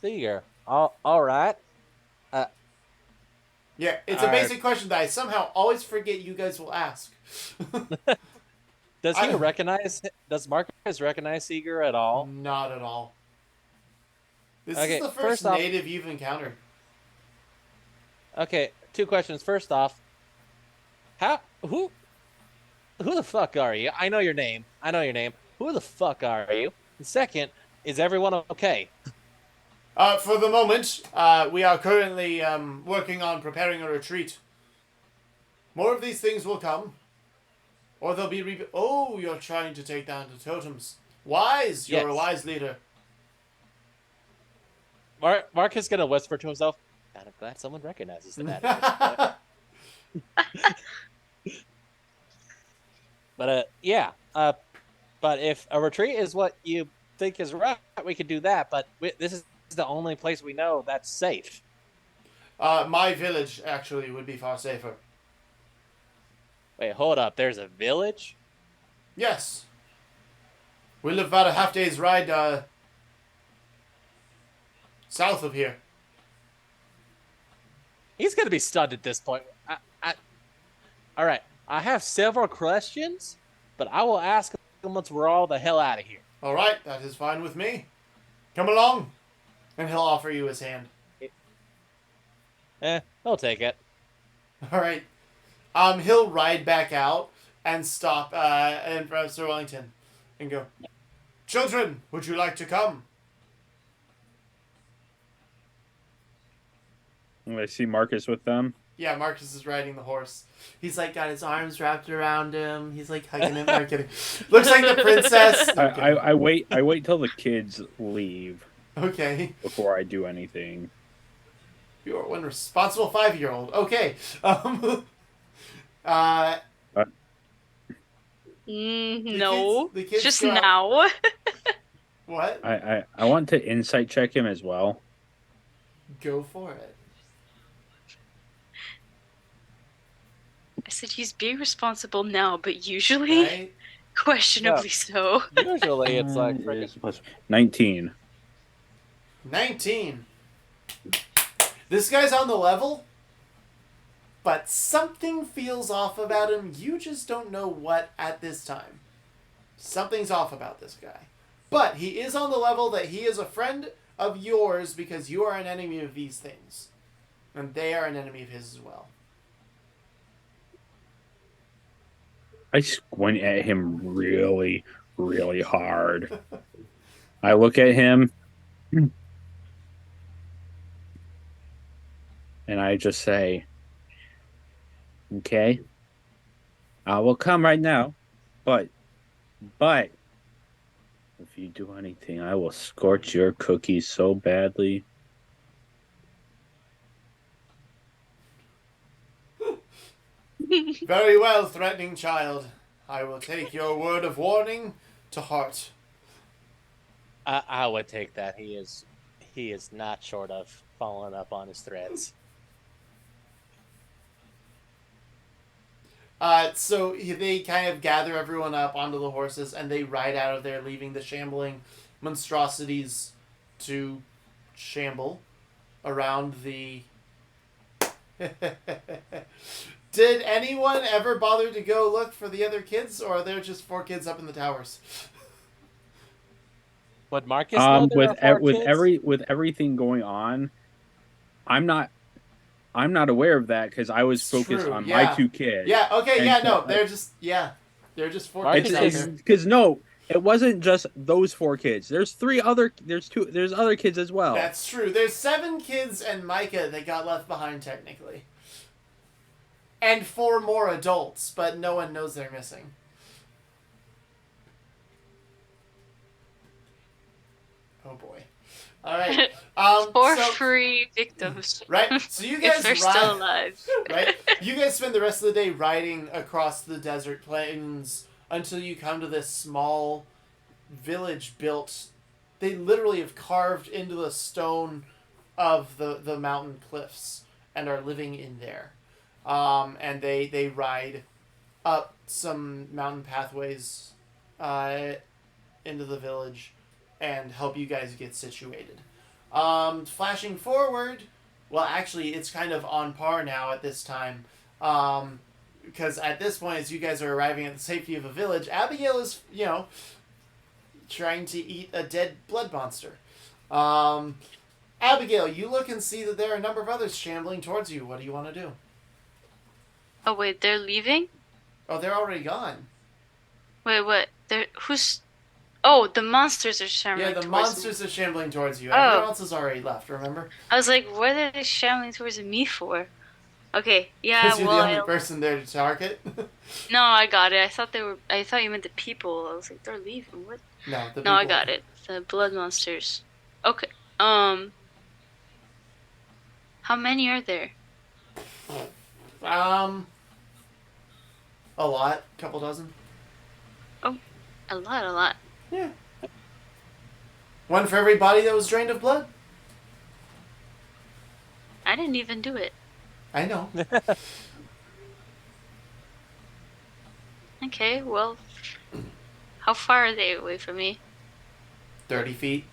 Seeger. All right. Yeah, it's a basic question that I somehow always forget you guys will ask. Does Marcus recognize Seeger at all? Not at all. This Okay, is the first first off- native you've encountered. Okay, two questions. First off, who the fuck are you? I know your name. Who the fuck are you? And second, is everyone okay? For the moment, we are currently working on preparing a retreat. More of these things will come. Or they'll be Oh, you're trying to take down the totems. Wise! You're a Yes. wise leader. Mark is gonna whisper to himself, I'm glad someone recognizes that at this point. But yeah. But if a retreat is what you think is right, we could do that. But this is the only place we know that's safe. My village actually would be far safer. Wait, hold up. There's a village? Yes. We live about a half day's ride south of here. He's going to be stunned at this point. All right. I have several questions, but I will ask them once we're all the hell out of here. All right, that is fine with me. Come along. And he'll offer you his hand. He'll take it. All right. He'll ride back out and stop in front of Sir Wellington and go, "Children, would you like to come?" I see Marcus with them. Yeah, Marcus is riding the horse. He's like got his arms wrapped around him. He's like hugging him. No, kidding. Looks like the princess. No, I wait till the kids leave okay. before I do anything. You're one responsible 5-year-old. Okay. No. The kids just go out. now. What? I want to insight check him as well. Go for it. I said he's being responsible now, but usually Right? questionably so. Usually it's like Plus 19. 19. This guy's on the level, but something feels off about him. You just don't know what at this time. Something's off about this guy. But he is on the level that he is a friend of yours because you are an enemy of these things. And they are an enemy of his as well. I squint at him really, really hard. I look at him and I just say, "Okay, I will come right now, but if you do anything, I will scorch your cookies so badly." Very well, threatening child. I will take your word of warning to heart. I would take that. He is not short of following up on his threats. So they kind of gather everyone up onto the horses and they ride out of there, leaving the shambling monstrosities to shamble around the... Did anyone ever bother to go look for the other kids, or are there just 4 kids up in the towers? Would Marcus know there are 4 kids? with everything going on, I'm not aware of that because I was focused True, on yeah. my 2 kids. Yeah, okay, And yeah, so, no, they're just 4 Marcus kids out there. Because no, it wasn't just those 4 kids. There's other kids as well. That's true. There's 7 kids and Micah that got left behind technically. And 4 more adults, but no one knows they're missing. Oh boy. Alright. 4 free victims. Right? So you guys If they're still alive. Right? You guys spend the rest of the day riding across the desert plains until you come to this small village built. They literally have carved into the stone of the mountain cliffs and are living in there. And they ride up some mountain pathways into the village and help you guys get situated. Flashing forward, well, actually, it's kind of on par now at this time. Because at this point, as you guys are arriving at the safety of a village, Abigail is, trying to eat a dead blood monster. Abigail, you look and see that there are a number of others shambling towards you. What do you want to do? Oh wait, they're leaving? Oh, they're already gone. Wait, what? Who's... Oh, the monsters are shambling Yeah, the towards monsters are shambling towards you. Oh. Everyone else has already left, remember? I was like, what are they shambling towards me for? Okay, yeah, Because you're well, the only person there to target. No, I got it. I thought you meant the people. I was like, they're leaving. What? No, the No, I people- got it. The blood monsters. Okay. How many are there? A lot, couple dozen. Oh, a lot. Yeah. One for every body that was drained of blood. I didn't even do it. I know. Okay, well, how far are they away from me? 30 feet.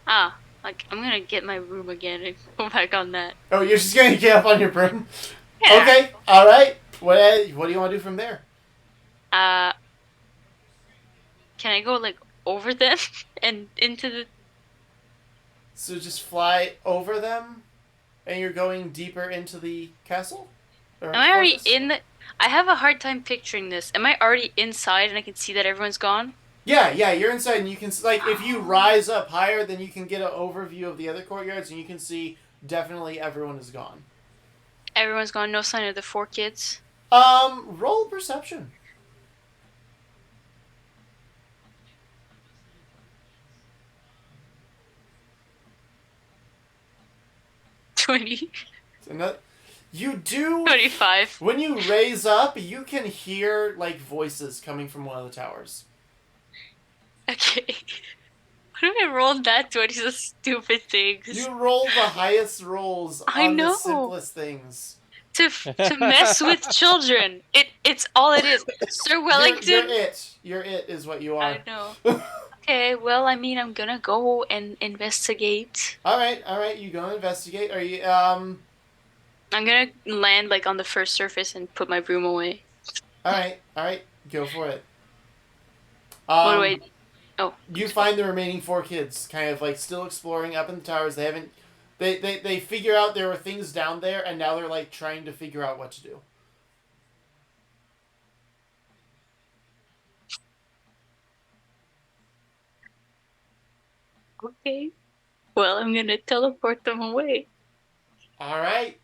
Ah, like I'm gonna get my room again and go back on that. Oh, you're just gonna get up on your broom? Yeah. Okay, alright. What do you want to do from there? Can I go like over them and into the? So just fly over them, and you're going deeper into the castle? Or Am I already fortress? in the? I have a hard time picturing this. Am I already inside and I can see that everyone's gone? Yeah, you're inside, and you can, like, if you rise up higher, then you can get an overview of the other courtyards, and you can see definitely everyone is gone. Everyone's gone. No sign of the 4 kids. Roll perception. 20. You do. 25. When you raise up, you can hear, like, voices coming from one of the towers. Okay. Why do I roll that 20 so stupid things? You roll the highest rolls I on the know. simplest things. To mess with children. It's all it is. Sir Wellington. You're it is what you are. I know. Okay, well, I mean, I'm gonna go and investigate. Alright, you go investigate. Are you, I'm gonna land, like, on the first surface and put my broom away. Alright, go for it. What do I... Oh. You find the remaining 4 kids, kind of, like, still exploring up in the towers. They haven't... They figure out there were things down there, and now they're, like, trying to figure out what to do. Okay. Well, I'm gonna teleport them away. Alright,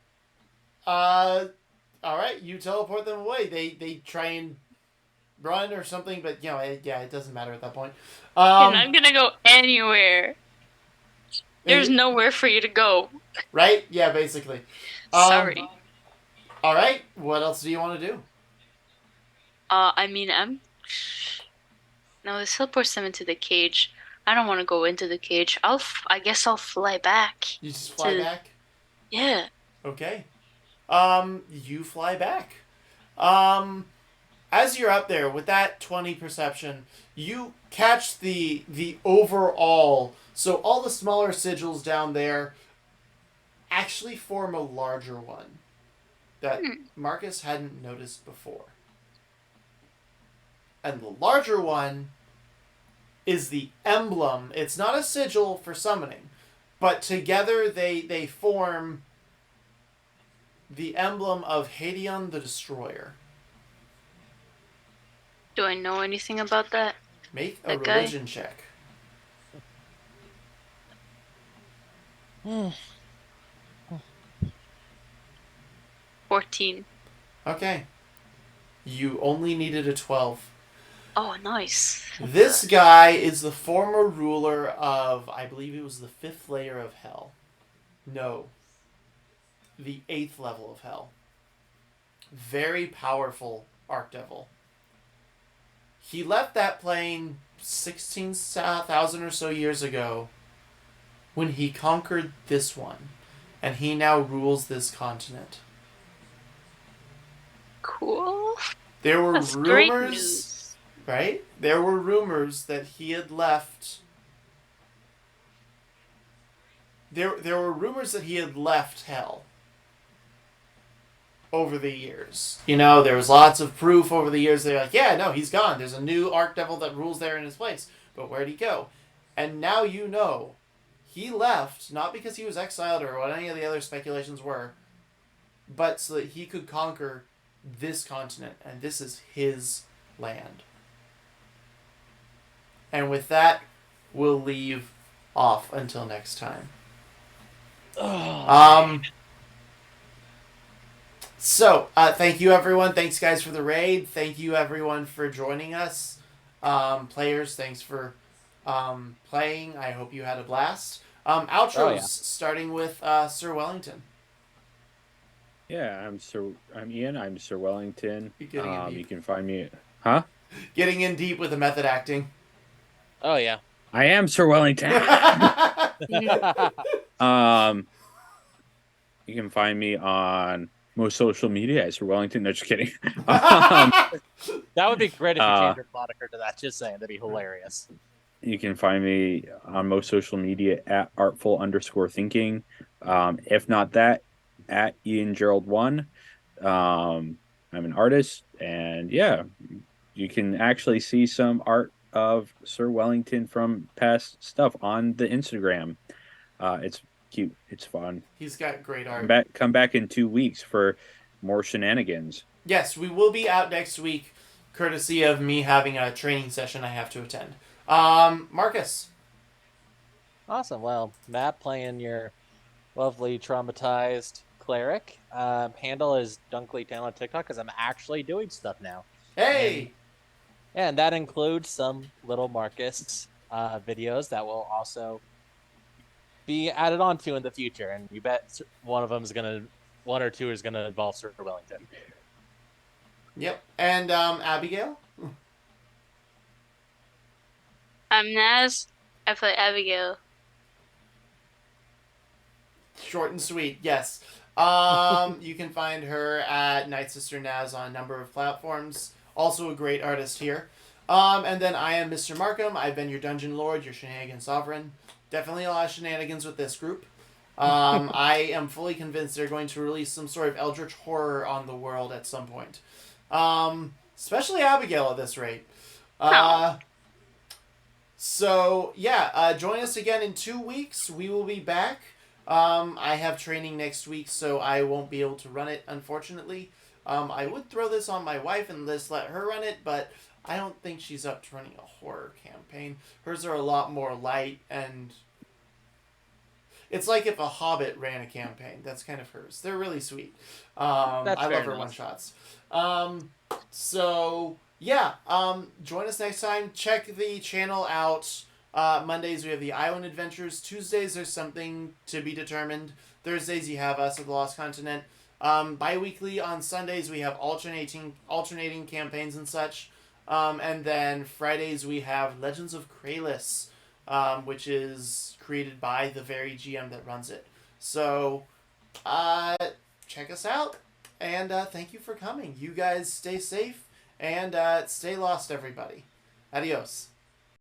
you teleport them away. They try and run or something, but, you know, it doesn't matter at that point. You're not gonna go anywhere. There's nowhere for you to go. Right? Yeah, basically. Sorry. Alright, what else do you want to do? I mean, No, this teleports them into the cage. I don't want to go into the cage. I guess I'll fly back. You just fly back? Yeah. Okay. You fly back. As you're up there with that 20 perception, you catch the overall, so all the smaller sigils down there actually form a larger one that Marcus hadn't noticed before. And the larger one is the emblem. It's not a sigil for summoning, but together they form the emblem of Hadeon the Destroyer. Do I know anything about that? Make a That guy? religion check. 14. Okay. You only needed a 12. Oh, nice. This guy is the former ruler of, I believe it was the 5th layer of hell. No. The 8th level of hell. Very powerful Archdevil. He left that plane 16,000 or so years ago when he conquered this one. And he now rules this continent. Cool. There were That's great rumors, news. right? There were rumors that he had left. There were rumors that he had left hell over the years. You know, there was lots of proof over the years. They're like, yeah, no, he's gone. There's a new Archdevil that rules there in his place. But where'd he go? And now you know. He left, not because he was exiled or what any of the other speculations were, but so that he could conquer this continent. And this is his land. And with that, we'll leave off until next time. So, thank you everyone. Thanks guys for the raid. Thank you everyone for joining us. Players, thanks for playing. I hope you had a blast. Outros, starting with Sir Wellington. Yeah, I'm Ian. I'm Sir Wellington. You're getting in You deep. can find me. Huh? Getting in deep with the method acting. Oh yeah. I am Sir Wellington. um, you can find me on most social media as Sir Wellington. No, just kidding. um, That would be great if you uh, changed your moniker to that. Just saying, that'd be hilarious. you can find me on most social media at artful_thinking. If not that, at Ian Gerald one. I'm an artist, and yeah, you can actually see some art of Sir Wellington from past stuff on the Instagram. It's cute. It's fun. He's got great Come art. back. Come back in 2 weeks for more shenanigans. Yes, we will be out next week, courtesy of me having a training session I have to attend. Marcus. Awesome. Well, Matt playing your lovely traumatized cleric. Handle is Dunkley Town on TikTok because I'm actually doing stuff now. Hey. And that includes some little Marcus videos that will also be added on to in the future. And you bet one or two is gonna involve Sir Wellington. Yep. And Abigail. I'm Naz. I play Abigail. Short and sweet. Yes. You can find her at Night Sister Naz on a number of platforms. Also a great artist here. And then I am Mr. Markham. I've been your Dungeon Lord, your Shenanigan Sovereign. Definitely a lot of shenanigans with this group. I am fully convinced they're going to release some sort of eldritch horror on the world at some point. Especially Abigail at this rate. So, yeah, join us again in 2 weeks. We will be back. I have training next week, so I won't be able to run it, unfortunately. I would throw this on my wife and just let her run it, but I don't think she's up to running a horror campaign. Hers are a lot more light, and it's like if a Hobbit ran a campaign. That's kind of hers. They're really sweet. I love her one-shots. So, yeah, join us next time. Check the channel out. Mondays we have the Island Adventures. Tuesdays there's something to be determined. Thursdays you have us at the Lost Continent. Bi-weekly on Sundays we have alternating campaigns and such. And then Fridays we have Legends of Kralis, which is created by the very GM that runs it. So, check us out. And thank you for coming. You guys stay safe and stay lost, everybody. Adios.